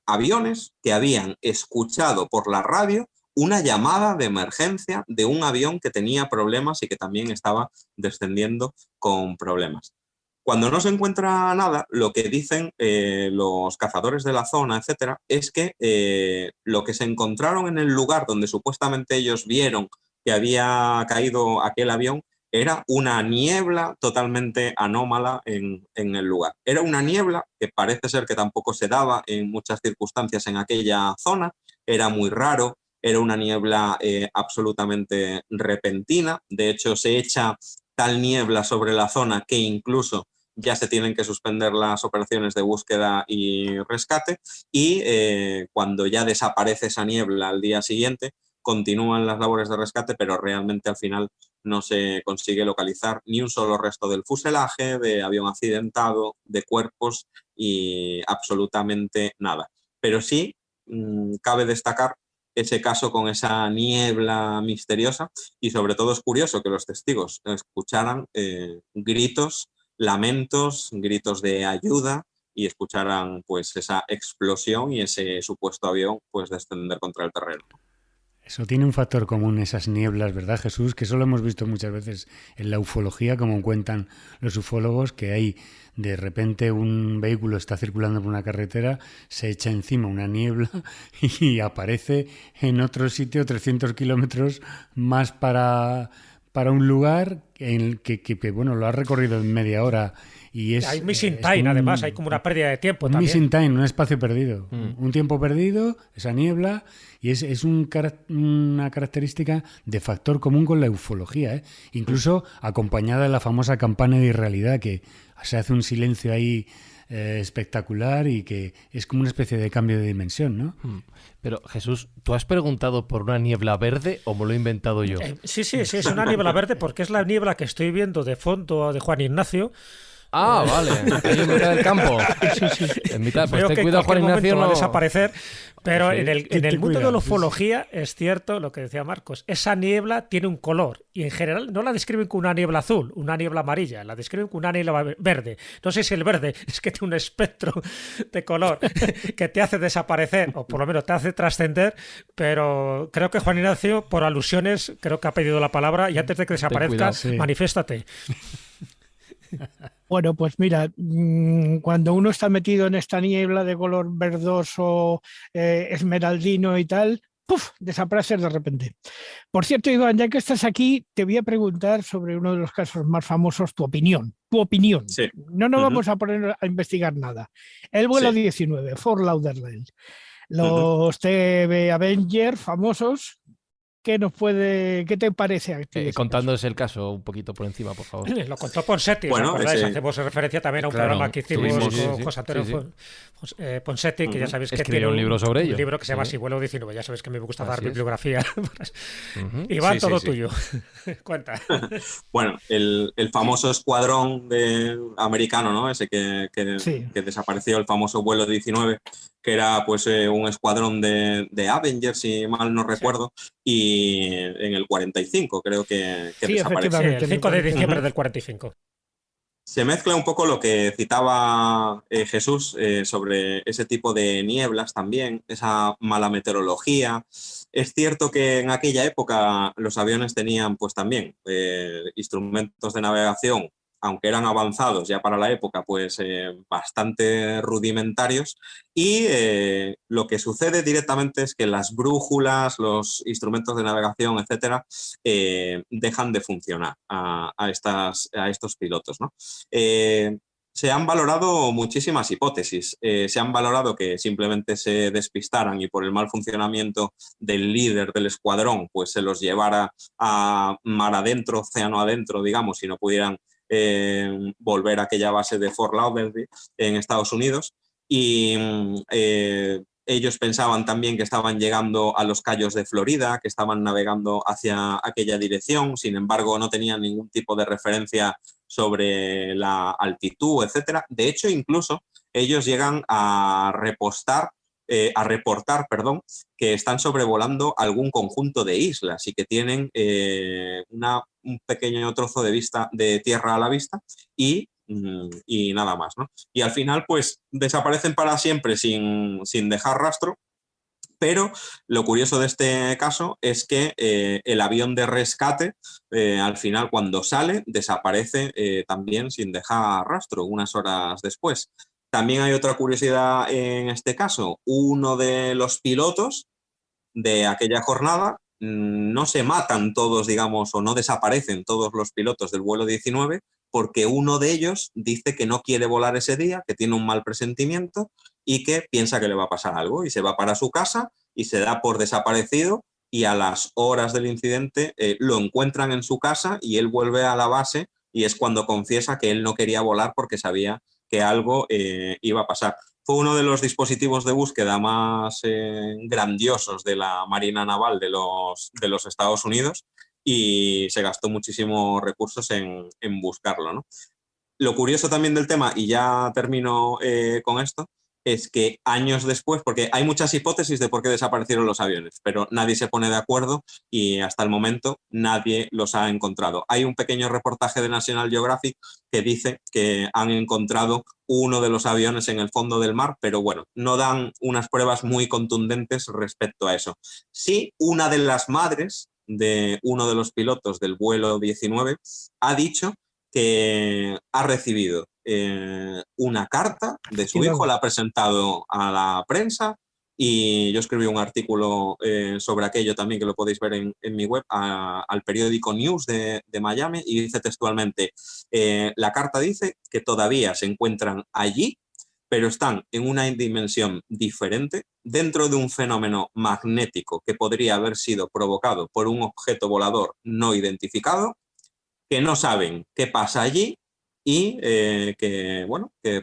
aviones que habían escuchado por la radio una llamada de emergencia de un avión que tenía problemas y que también estaba descendiendo con problemas. Cuando no se encuentra nada, lo que dicen los cazadores de la zona, etcétera, es que lo que se encontraron en el lugar donde supuestamente ellos vieron que había caído aquel avión era una niebla totalmente anómala en el lugar. Era una niebla que parece ser que tampoco se daba en muchas circunstancias en aquella zona, era muy raro, era una niebla absolutamente repentina. De hecho, se echa tal niebla sobre la zona que incluso ya se tienen que suspender las operaciones de búsqueda y rescate, y cuando ya desaparece esa niebla al día siguiente, continúan las labores de rescate, pero realmente al final no se consigue localizar ni un solo resto del fuselaje, de avión accidentado, de cuerpos y absolutamente nada. Pero sí cabe destacar ese caso con esa niebla misteriosa, y sobre todo es curioso que los testigos escucharan gritos, lamentos, gritos de ayuda, y escucharan pues esa explosión y ese supuesto avión pues descender contra el terreno. Eso tiene un factor común, esas nieblas, ¿verdad, Jesús? Que eso lo hemos visto muchas veces en la ufología, como cuentan los ufólogos, que hay de repente un vehículo está circulando por una carretera, se echa encima una niebla y aparece en otro sitio 300 kilómetros más para un lugar en el que bueno, lo has recorrido en media hora. Y hay missing time, además, hay como una pérdida de tiempo también. Missing time, un espacio perdido. Un tiempo perdido, esa niebla, y es una característica de factor común con la ufología, ¿eh? Incluso acompañada de la famosa campana de irrealidad, que se hace un silencio ahí espectacular y que es como una especie de cambio de dimensión, ¿no? Pero, Jesús, ¿tú has preguntado por una niebla verde o me lo he inventado yo? Sí, es una niebla verde porque es la niebla que estoy viendo de fondo de Juan Ignacio. Ah, vale, ahí en mitad del campo. Sí. En mitad, pues ten cuidado, Juan Ignacio, no va a desaparecer, pero sí, en el mundo de la ufología es cierto lo que decía Marcos, esa niebla tiene un color y en general no la describen con una niebla azul, una niebla amarilla, la describen con una niebla verde. No sé si el verde es que tiene un espectro de color que te hace desaparecer o por lo menos te hace trascender, pero creo que Juan Ignacio, por alusiones, creo que ha pedido la palabra y antes de que desaparezca, manifiéstate. Bueno, pues mira, cuando uno está metido en esta niebla de color verdoso, esmeraldino y tal, ¡puf!, desaparece de repente. Por cierto, Iván, ya que estás aquí, te voy a preguntar sobre uno de los casos más famosos, tu opinión. Sí. No nos vamos a poner a investigar nada. El vuelo 19, Fort Lauderdale. Los TV Avenger famosos. ¿Qué te parece a ti? Contándonos el caso un poquito por encima, por favor. Lo contó Ponseti, bueno, hacemos referencia también a un programa que hicimos con José Antonio Ponseti, que ya sabéis que tiene un libro sobre ello. Un libro que se llama Así vuelo 19, ya sabéis que me gusta dar bibliografía. Iván, todo tuyo. Cuenta. Bueno, el famoso escuadrón americano, ¿no? Ese que desapareció, el famoso vuelo 19, que era pues un escuadrón de Avengers, si mal no recuerdo, y en el 45 creo que desapareció. El 5 de diciembre del 45. Se mezcla un poco lo que citaba Jesús sobre ese tipo de nieblas también, esa mala meteorología. Es cierto que en aquella época los aviones tenían pues también instrumentos de navegación, aunque eran avanzados ya para la época, pues bastante rudimentarios, y lo que sucede directamente es que las brújulas, los instrumentos de navegación, etcétera, dejan de funcionar a estos pilotos, ¿no? Se han valorado muchísimas hipótesis. Se han valorado que simplemente se despistaran y por el mal funcionamiento del líder del escuadrón, pues se los llevara a mar adentro, océano adentro, digamos, y no pudieran volver a aquella base de Fort Lauderdale en Estados Unidos. Y ellos pensaban también que estaban llegando a los Cayos de Florida, que estaban navegando hacia aquella dirección. Sin embargo, no tenían ningún tipo de referencia sobre la altitud, etcétera. De hecho, incluso ellos llegan a reportar, que están sobrevolando algún conjunto de islas y que tienen un pequeño trozo de tierra a la vista y nada más, ¿no? Y al final, pues, desaparecen para siempre sin dejar rastro. Pero lo curioso de este caso es que el avión de rescate, al final, cuando sale, desaparece también sin dejar rastro, unas horas después. También hay otra curiosidad en este caso. Uno de los pilotos de aquella jornada, no se matan todos, digamos, o no desaparecen todos los pilotos del vuelo 19, porque uno de ellos dice que no quiere volar ese día, que tiene un mal presentimiento y que piensa que le va a pasar algo y se va para su casa y se da por desaparecido y a las horas del incidente lo encuentran en su casa y él vuelve a la base y es cuando confiesa que él no quería volar porque sabía que algo iba a pasar. Fue uno de los dispositivos de búsqueda más grandiosos de la Marina Naval de los Estados Unidos y se gastó muchísimos recursos en buscarlo, ¿no? Lo curioso también del tema, y ya termino con esto, es que años después, porque hay muchas hipótesis de por qué desaparecieron los aviones, pero nadie se pone de acuerdo y hasta el momento nadie los ha encontrado. Hay un pequeño reportaje de National Geographic que dice que han encontrado uno de los aviones en el fondo del mar, pero bueno, no dan unas pruebas muy contundentes respecto a eso. Sí, una de las madres de uno de los pilotos del vuelo 19 ha dicho que ha recibido una carta de su hijo, la ha presentado a la prensa y yo escribí un artículo sobre aquello también que lo podéis ver en mi web, al periódico News de Miami, y dice textualmente, la carta dice que todavía se encuentran allí, pero están en una dimensión diferente, dentro de un fenómeno magnético que podría haber sido provocado por un objeto volador no identificado, que no saben qué pasa allí y que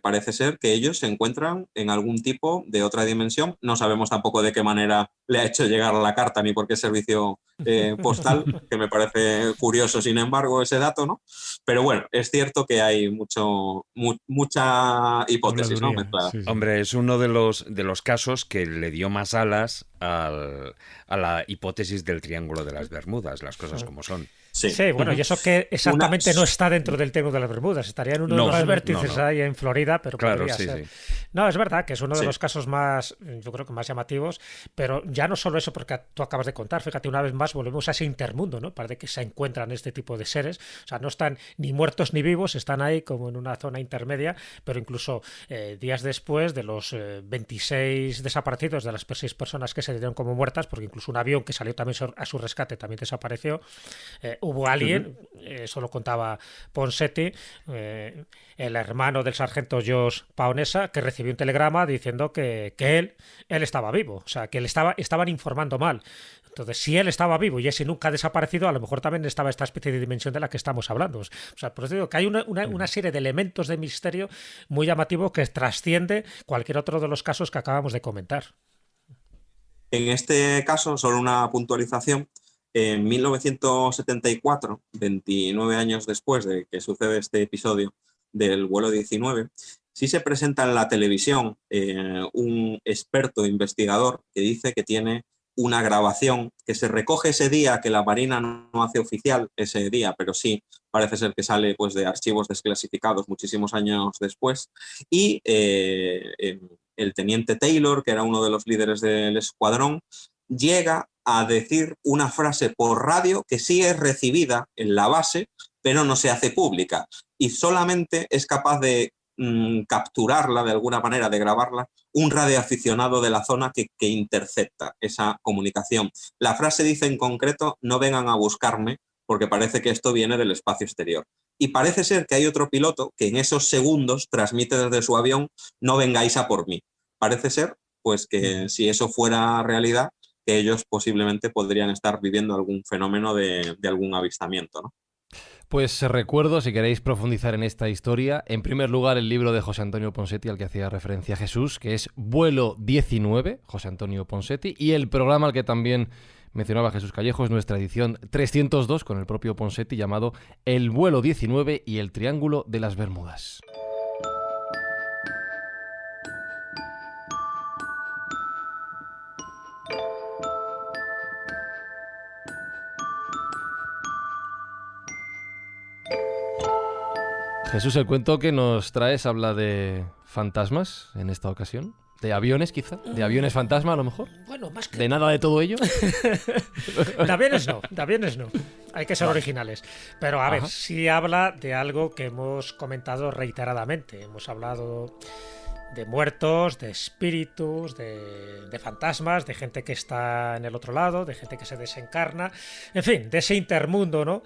parece ser que ellos se encuentran en algún tipo de otra dimensión. No sabemos tampoco de qué manera le ha hecho llegar la carta ni por qué servicio postal, que me parece curioso, sin embargo, ese dato, ¿no? Pero bueno, es cierto que hay mucha hipótesis, ¿no? Mezclada. Sí. Hombre, es uno de los casos que le dio más alas a la hipótesis del Triángulo de las Bermudas, las cosas como son. Sí, bueno, y eso que exactamente no está dentro del Triángulo de las Bermudas, estaría en uno de los vértices ahí en Florida, pero claro, podría ser. Sí. No, es verdad que es uno de los casos más, yo creo que más llamativos, pero ya no solo eso, porque tú acabas de contar, fíjate, una vez más volvemos a ese intermundo, ¿no? Parece que se encuentran este tipo de seres, o sea, no están ni muertos ni vivos, están ahí como en una zona intermedia, pero incluso días después de los 26 desaparecidos, de las 6 personas que se dieron como muertas, porque incluso un avión que salió también a su rescate también desapareció, hubo alguien, eso lo contaba Ponseti, el hermano del sargento Josh Paonessa, que recibió un telegrama diciendo que él estaba vivo, o sea, que estaban informando mal. Entonces, si él estaba vivo y ese nunca ha desaparecido, a lo mejor también estaba esta especie de dimensión de la que estamos hablando. O sea, por eso digo que hay una serie de elementos de misterio muy llamativo que trasciende cualquier otro de los casos que acabamos de comentar. En este caso, solo una puntualización. En 1974, 29 años después de que sucede este episodio del vuelo 19, sí se presenta en la televisión un experto investigador que dice que tiene una grabación que se recoge ese día, que la Marina no hace oficial ese día, pero sí parece ser que sale pues, de archivos desclasificados muchísimos años después, y el teniente Taylor, que era uno de los líderes del escuadrón, llega a decir una frase por radio que sí es recibida en la base, pero no se hace pública, y solamente es capaz de capturarla de alguna manera, de grabarla, un radioaficionado de la zona que intercepta esa comunicación. La frase dice en concreto: no vengan a buscarme porque parece que esto viene del espacio exterior. y parece ser que hay otro piloto que en esos segundos transmite desde su avión: no vengáis a por mí. Parece ser pues que si eso fuera realidad, que ellos posiblemente podrían estar viviendo algún fenómeno de algún avistamiento, ¿no? Pues recuerdo, si queréis profundizar en esta historia, en primer lugar el libro de José Antonio Ponseti, al que hacía referencia Jesús, que es Vuelo 19, José Antonio Ponseti, y el programa al que también mencionaba Jesús Callejo es nuestra edición 302 con el propio Ponseti, llamado El Vuelo 19 y el Triángulo de las Bermudas. Jesús, el cuento que nos traes habla de fantasmas en esta ocasión. ¿De aviones, quizá? ¿De aviones fantasma, a lo mejor? Bueno, más que... ¿De nada de todo ello? De aviones no. Hay que ser originales. Pero a ver, sí habla de algo que hemos comentado reiteradamente. Hemos hablado de muertos, de espíritus, de fantasmas, de gente que está en el otro lado, de gente que se desencarna. En fin, de ese intermundo, ¿no?,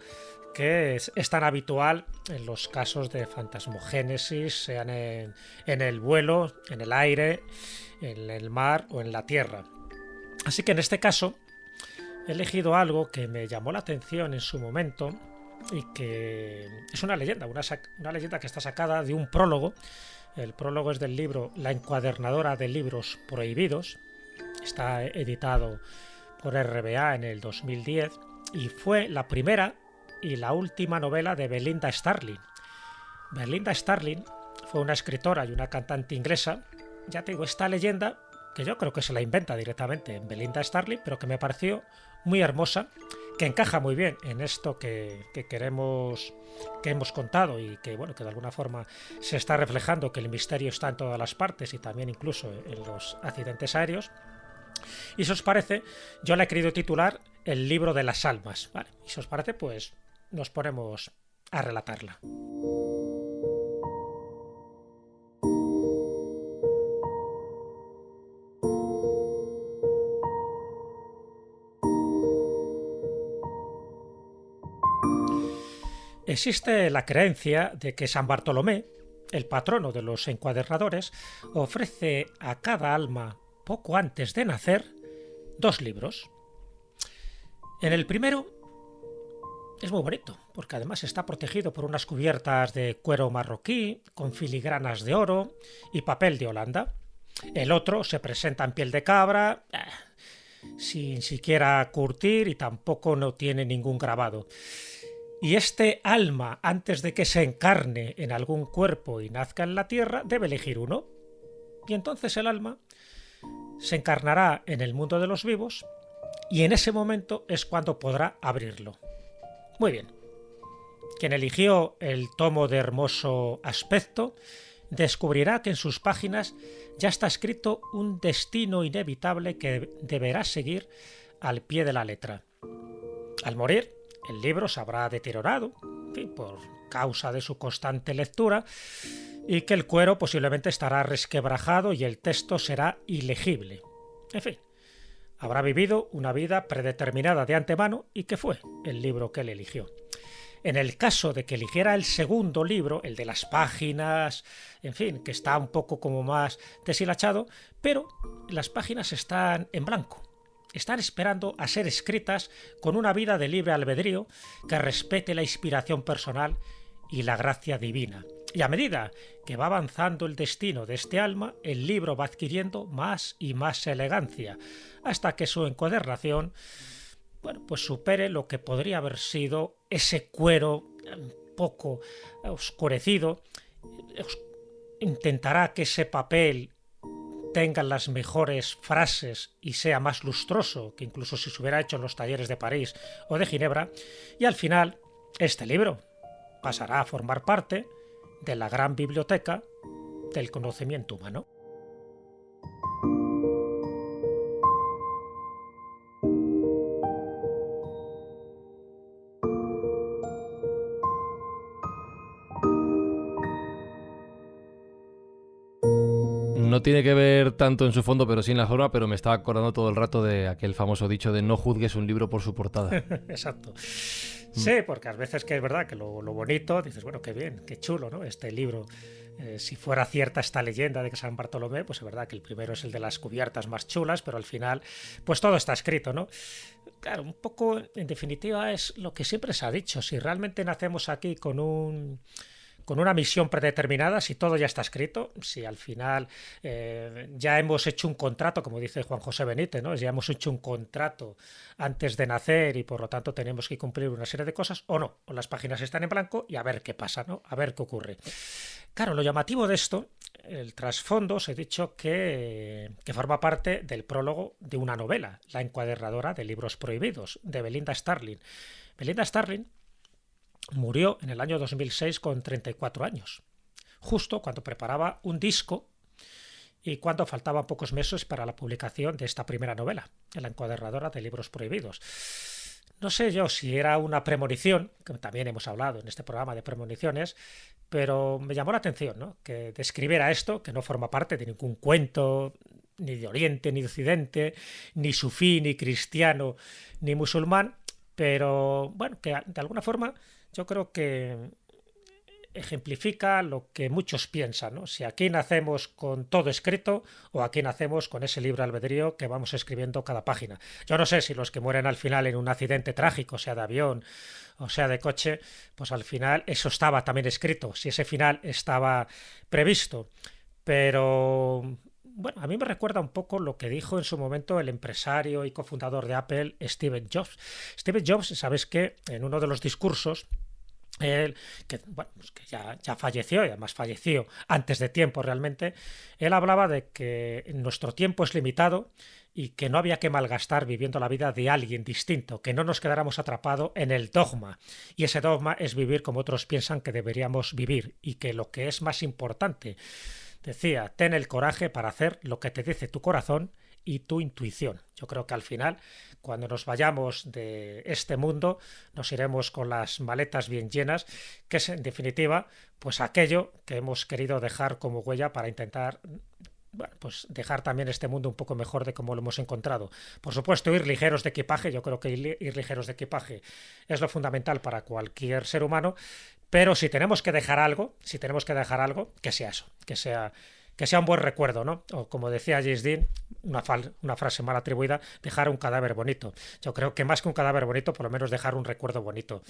que es tan habitual en los casos de fantasmogénesis, sean en el vuelo, en el aire, en el mar o en la tierra. Así que en este caso he elegido algo que me llamó la atención en su momento y que es una leyenda que está sacada de un prólogo. El prólogo es del libro La encuadernadora de libros prohibidos. Está editado por RBA en el 2010 y fue la primera y la última novela de Belinda Starling. Belinda Starling fue una escritora y una cantante inglesa. Ya te digo, esta leyenda, que yo creo que se la inventa directamente en Belinda Starling, pero que me pareció muy hermosa, que encaja muy bien en esto que hemos contado y que, bueno, que de alguna forma se está reflejando que el misterio está en todas las partes y también incluso en los accidentes aéreos. Y si os parece, yo la he querido titular El libro de las almas, ¿vale? Y si os parece, pues nos ponemos a relatarla. Existe la creencia de que San Bartolomé, el patrono de los encuadernadores, ofrece a cada alma, poco antes de nacer, 2 libros. En el primero es muy bonito, porque además está protegido por unas cubiertas de cuero marroquí, con filigranas de oro y papel de Holanda. El otro se presenta en piel de cabra, sin siquiera curtir, y tampoco no tiene ningún grabado. Y este alma, antes de que se encarne en algún cuerpo y nazca en la tierra, debe elegir uno. Y entonces el alma se encarnará en el mundo de los vivos, y en ese momento es cuando podrá abrirlo. Muy bien. Quien eligió el tomo de hermoso aspecto descubrirá que en sus páginas ya está escrito un destino inevitable que deberá seguir al pie de la letra. Al morir, el libro se habrá deteriorado, en fin, por causa de su constante lectura, y que el cuero posiblemente estará resquebrajado y el texto será ilegible. En fin, habrá vivido una vida predeterminada de antemano y que fue el libro que él eligió. En el caso de que eligiera el segundo libro, el de las páginas, en fin, que está un poco como más deshilachado, pero las páginas están en blanco. Están esperando a ser escritas con una vida de libre albedrío que respete la inspiración personal y la gracia divina. Y a medida que va avanzando el destino de este alma, el libro va adquiriendo más y más elegancia, hasta que su encuadernación, bueno, pues supere lo que podría haber sido ese cuero un poco oscurecido. Intentará que ese papel tenga las mejores frases y sea más lustroso que incluso si se hubiera hecho en los talleres de París o de Ginebra, y al final este libro pasará a formar parte de la gran biblioteca del conocimiento humano. No tiene que ver tanto en su fondo, pero sí en la forma, pero me estaba acordando todo el rato de aquel famoso dicho de no juzgues un libro por su portada. Exacto. Sí, porque a veces que es verdad que lo bonito, dices, bueno, qué bien, qué chulo, ¿no? Este libro, si fuera cierta esta leyenda de que San Bartolomé, pues es verdad que el primero es el de las cubiertas más chulas, pero al final, pues todo está escrito, ¿no? Claro, un poco, en definitiva, es lo que siempre se ha dicho. Si realmente nacemos aquí con una misión predeterminada, si todo ya está escrito, si al final ya hemos hecho un contrato, como dice Juan José Benítez, ¿no? Ya hemos hecho un contrato antes de nacer y por lo tanto tenemos que cumplir una serie de cosas, o no, o las páginas están en blanco y a ver qué pasa, ¿no? A ver qué ocurre. Claro, lo llamativo de esto, el trasfondo, os he dicho que forma parte del prólogo de una novela, La encuadernadora de libros prohibidos, de Belinda Starling. Belinda Starling murió en el año 2006 con 34 años, justo cuando preparaba un disco y cuando faltaban pocos meses para la publicación de esta primera novela, La encuadernadora de libros prohibidos. No sé yo si era una premonición, que también hemos hablado en este programa de premoniciones, pero me llamó la atención, ¿no? Que describiera esto, que no forma parte de ningún cuento, ni de Oriente, ni de Occidente, ni sufí, ni cristiano, ni musulmán, pero bueno, que de alguna forma yo creo que ejemplifica lo que muchos piensan, ¿no? Si aquí nacemos con todo escrito o aquí nacemos con ese libre albedrío que vamos escribiendo cada página. Yo no sé si los que mueren al final en un accidente trágico, sea de avión o sea de coche, pues al final eso estaba también escrito, si ese final estaba previsto. Pero bueno, a mí me recuerda un poco lo que dijo en su momento el empresario y cofundador de Apple, Steve Jobs. Steve Jobs, ¿sabes qué? En uno de los discursos, él, que ya falleció, y además falleció antes de tiempo realmente, él hablaba de que nuestro tiempo es limitado y que no había que malgastar viviendo la vida de alguien distinto, que no nos quedáramos atrapados en el dogma. Y ese dogma es vivir como otros piensan que deberíamos vivir, y que lo que es más importante, decía, ten el coraje para hacer lo que te dice tu corazón y tu intuición. Yo creo que al final, cuando nos vayamos de este mundo, nos iremos con las maletas bien llenas, que es en definitiva pues aquello que hemos querido dejar como huella para intentar, bueno, pues dejar también este mundo un poco mejor de como lo hemos encontrado. Por supuesto, ir ligeros de equipaje, yo creo que ir ligeros de equipaje es lo fundamental para cualquier ser humano, pero si tenemos que dejar algo, que sea eso, que sea un buen recuerdo, ¿no? O como decía James Dean, una frase mal atribuida, dejar un cadáver bonito. Yo creo que más que un cadáver bonito, por lo menos dejar un recuerdo bonito.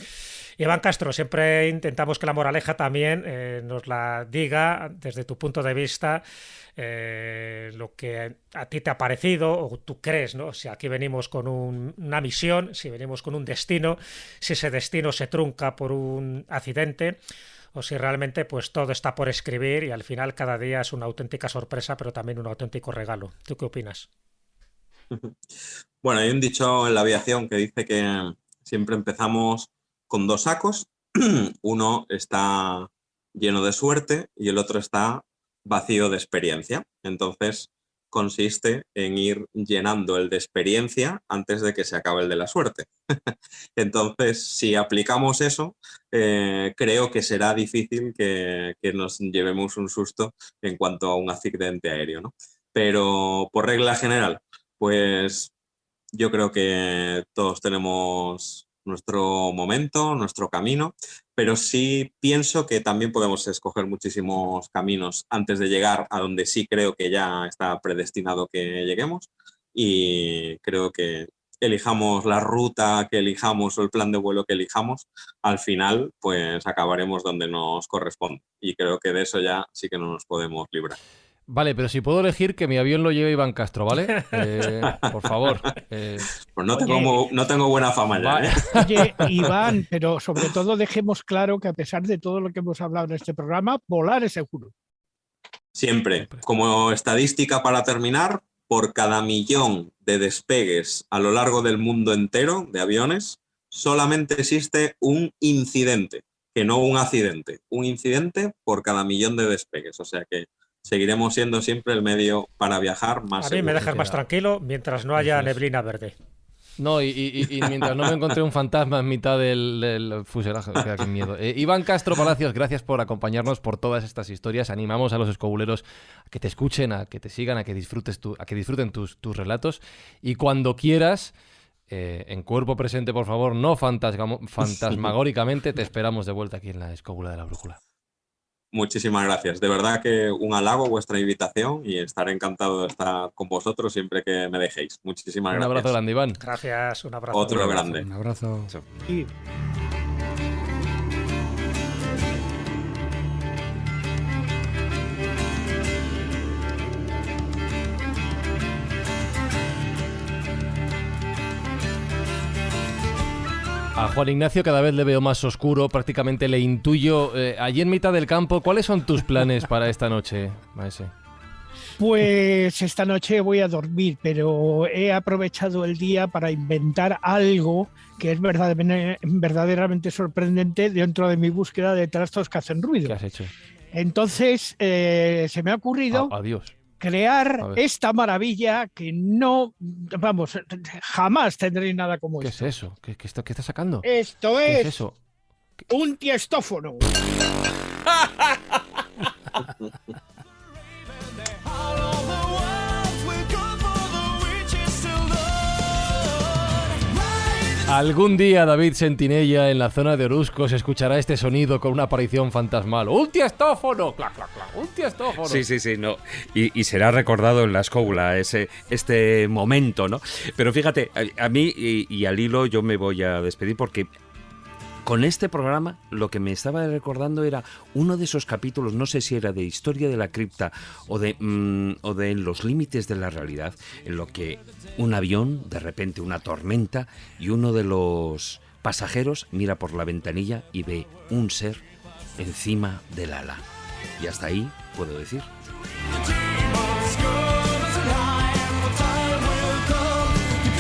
Iván Castro, siempre intentamos que la moraleja también nos la diga desde tu punto de vista, lo que a ti te ha parecido o tú crees, ¿no? Si aquí venimos con una misión, si venimos con un destino, si ese destino se trunca por un accidente, o si realmente pues todo está por escribir y al final cada día es una auténtica sorpresa, pero también un auténtico regalo. ¿Tú qué opinas? Bueno, hay un dicho en la aviación que dice que siempre empezamos con dos sacos. Uno está lleno de suerte y el otro está vacío de experiencia. Entonces consiste en ir llenando el de experiencia antes de que se acabe el de la suerte. Entonces, si aplicamos eso, creo que será difícil que nos llevemos un susto en cuanto a un accidente aéreo, ¿no? Pero por regla general, pues yo creo que todos tenemos nuestro momento, nuestro camino, pero sí pienso que también podemos escoger muchísimos caminos antes de llegar a donde sí creo que ya está predestinado que lleguemos, y creo que elijamos la ruta que elijamos o el plan de vuelo que elijamos, al final pues acabaremos donde nos corresponde, y creo que de eso ya sí que no nos podemos librar. Vale, pero si puedo elegir que mi avión lo lleve Iván Castro, ¿vale? Por favor. Pues no tengo buena fama ya. Vale. Oye, Iván, pero sobre todo dejemos claro que a pesar de todo lo que hemos hablado en este programa, volar es seguro. Siempre. Como estadística para terminar, por cada 1.000.000 de despegues a lo largo del mundo entero de aviones, solamente existe un incidente, que no un accidente. Un incidente por cada 1.000.000 de despegues. O sea que seguiremos siendo siempre el medio para viajar más seguro. A mí me dejas más tranquilo mientras no haya neblina verde. No, y mientras no me encontré un fantasma en mitad del fuselaje, qué miedo. Iván Castro Palacios, gracias por acompañarnos, por todas estas historias. Animamos a los escobuleros a que te escuchen, a que te sigan, a que disfruten tus relatos. Y cuando quieras, en cuerpo presente, por favor, no fantasmagóricamente, te esperamos de vuelta aquí en la Escóbula de la Brújula. Muchísimas gracias. De verdad que un halago vuestra invitación y estaré encantado de estar con vosotros siempre que me dejéis. Muchísimas gracias. Un abrazo grande, Iván. Gracias, un abrazo. Otro grande. Un abrazo. Sí. A Juan Ignacio cada vez le veo más oscuro, prácticamente le intuyo. Allí en mitad del campo, ¿cuáles son tus planes para esta noche, maese? Pues esta noche voy a dormir, pero he aprovechado el día para inventar algo que es verdaderamente sorprendente dentro de mi búsqueda de trastos que hacen ruido. ¿Qué has hecho? Entonces se me ha ocurrido Adiós. crear esta maravilla que no, vamos, jamás tendré nada como ¿Qué esto. es eso? ¿Qué estás sacando? Esto ¿Qué es es eso? un tiestófono. Algún día David Sentinella en la zona de Orusco se escuchará este sonido con una aparición fantasmal. ¡Un tiestófono! ¡Clac, clac, clac! ¡Un tiestófono! Sí, no. Y será recordado en la escóbula este momento, ¿no? Pero fíjate, a mí y al hilo yo me voy a despedir porque con este programa lo que me estaba recordando era uno de esos capítulos, no sé si era de Historia de la Cripta o de Los Límites de la Realidad, en lo que un avión, de repente una tormenta, y uno de los pasajeros mira por la ventanilla y ve un ser encima del ala. Y hasta ahí puedo decir.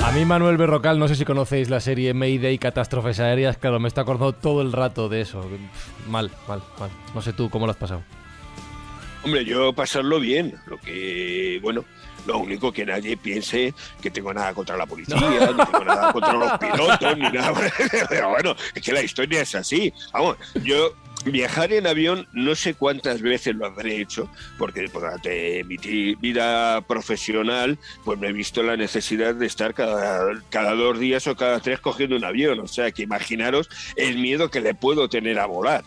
A mí Manuel Berrocal, no sé si conocéis la serie Mayday, Catástrofes Aéreas, claro, me está acordando todo el rato de eso. Mal. No sé tú, ¿cómo lo has pasado? Hombre, yo pasarlo bien, lo único que nadie piense que tengo nada contra la policía, ni tengo nada contra los pilotos, ni nada. Pero bueno, es que la historia es así. Vamos, yo viajar en avión no sé cuántas veces lo habré hecho, porque durante mi vida profesional pues me he visto la necesidad de estar cada 2 días o cada 3 cogiendo un avión. O sea, que imaginaros el miedo que le puedo tener a volar.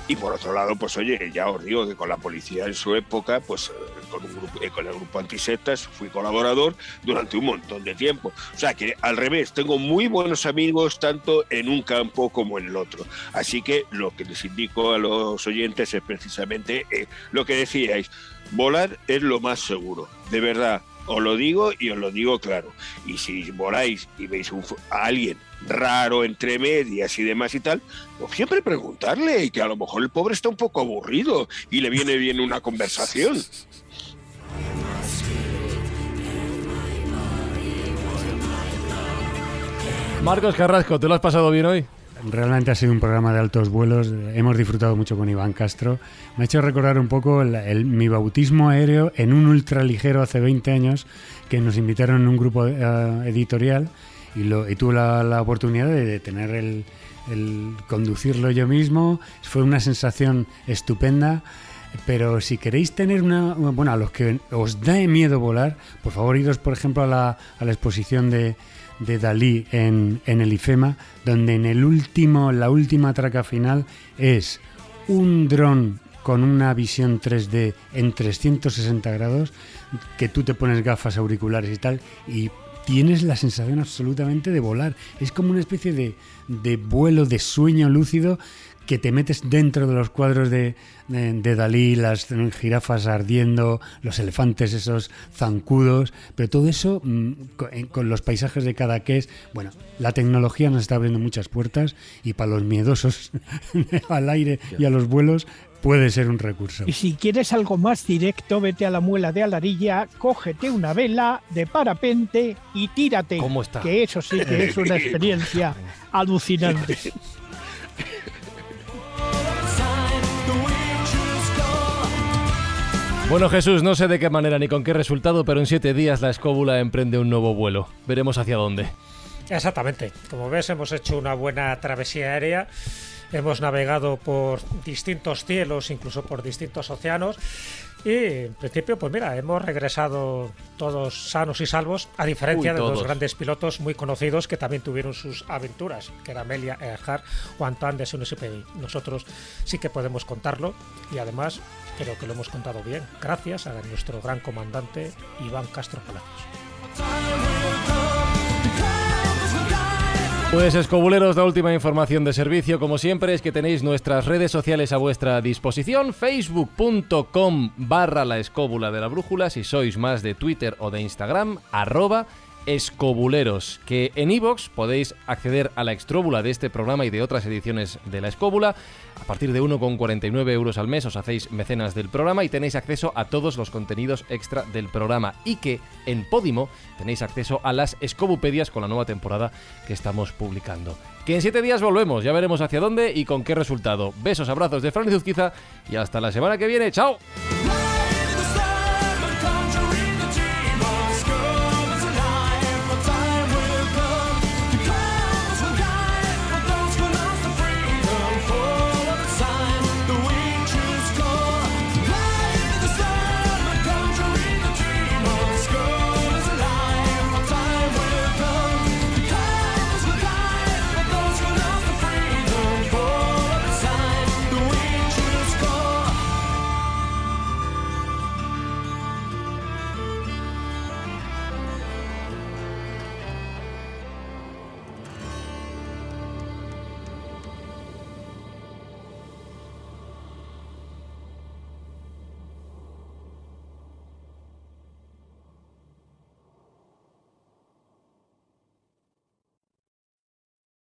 Y por otro lado, pues oye, ya os digo que con la policía en su época, pues con el grupo Antisectas fui colaborador durante un montón de tiempo. O sea que al revés, tengo muy buenos amigos tanto en un campo como en el otro. Así que lo que les indico a los oyentes es precisamente lo que decíais, volar es lo más seguro, de verdad. Os lo digo y os lo digo claro. Y si voláis y veis a alguien raro entre medias y demás y tal, pues siempre preguntarle, y que a lo mejor el pobre está un poco aburrido y le viene bien una conversación. Marcos Carrasco, ¿te lo has pasado bien hoy? Realmente ha sido un programa de altos vuelos, hemos disfrutado mucho con Iván Castro. Me ha hecho recordar un poco mi bautismo aéreo en un ultraligero hace 20 años, que nos invitaron en un grupo editorial y tuve la oportunidad de tener el conducirlo yo mismo. Fue una sensación estupenda. Pero si queréis tener a los que os da miedo volar, por favor iros por ejemplo a la exposición de Dalí en el IFEMA, donde en la última traca final es un dron con una visión 3D en 360 grados, que tú te pones gafas auriculares y tal, y tienes la sensación absolutamente de volar. Es como una especie de vuelo, de sueño lúcido, que te metes dentro de los cuadros de Dalí, las jirafas ardiendo, los elefantes esos zancudos, pero todo eso con los paisajes de Cadaqués. Bueno, la tecnología nos está abriendo muchas puertas y para los miedosos al aire y a los vuelos puede ser un recurso. Y si quieres algo más directo, vete a la Muela de Alarilla, cógete una vela de parapente y tírate. ¿Cómo está? Que eso sí que es una experiencia alucinante. Bueno, Jesús, no sé de qué manera ni con qué resultado, pero en 7 días la Escóbula emprende un nuevo vuelo. Veremos hacia dónde. Exactamente. Como ves, hemos hecho una buena travesía aérea. Hemos navegado por distintos cielos, incluso por distintos océanos. Y en principio, pues mira, hemos regresado todos sanos y salvos, a diferencia de dos grandes pilotos muy conocidos que también tuvieron sus aventuras, que era Amelia Earhart o Antoine de Saint-Exupéry. Nosotros sí que podemos contarlo y además creo que lo hemos contado bien, gracias a nuestro gran comandante Iván Castro Palacios. Pues escobuleros, la última información de servicio, como siempre, es que tenéis nuestras redes sociales a vuestra disposición, facebook.com/la escóbula de la brújula, si sois más de Twitter o de Instagram, @escobuleros, que en iVoox podéis acceder a la extróbula de este programa y de otras ediciones de la escóbula. A partir de 1,49 € al mes os hacéis mecenas del programa y tenéis acceso a todos los contenidos extra del programa, y que en Podimo tenéis acceso a las escobupedias con la nueva temporada que estamos publicando. Que en 7 días volvemos, ya veremos hacia dónde y con qué resultado. Besos, abrazos de Fran Izuzquiza y hasta la semana que viene. ¡Chao!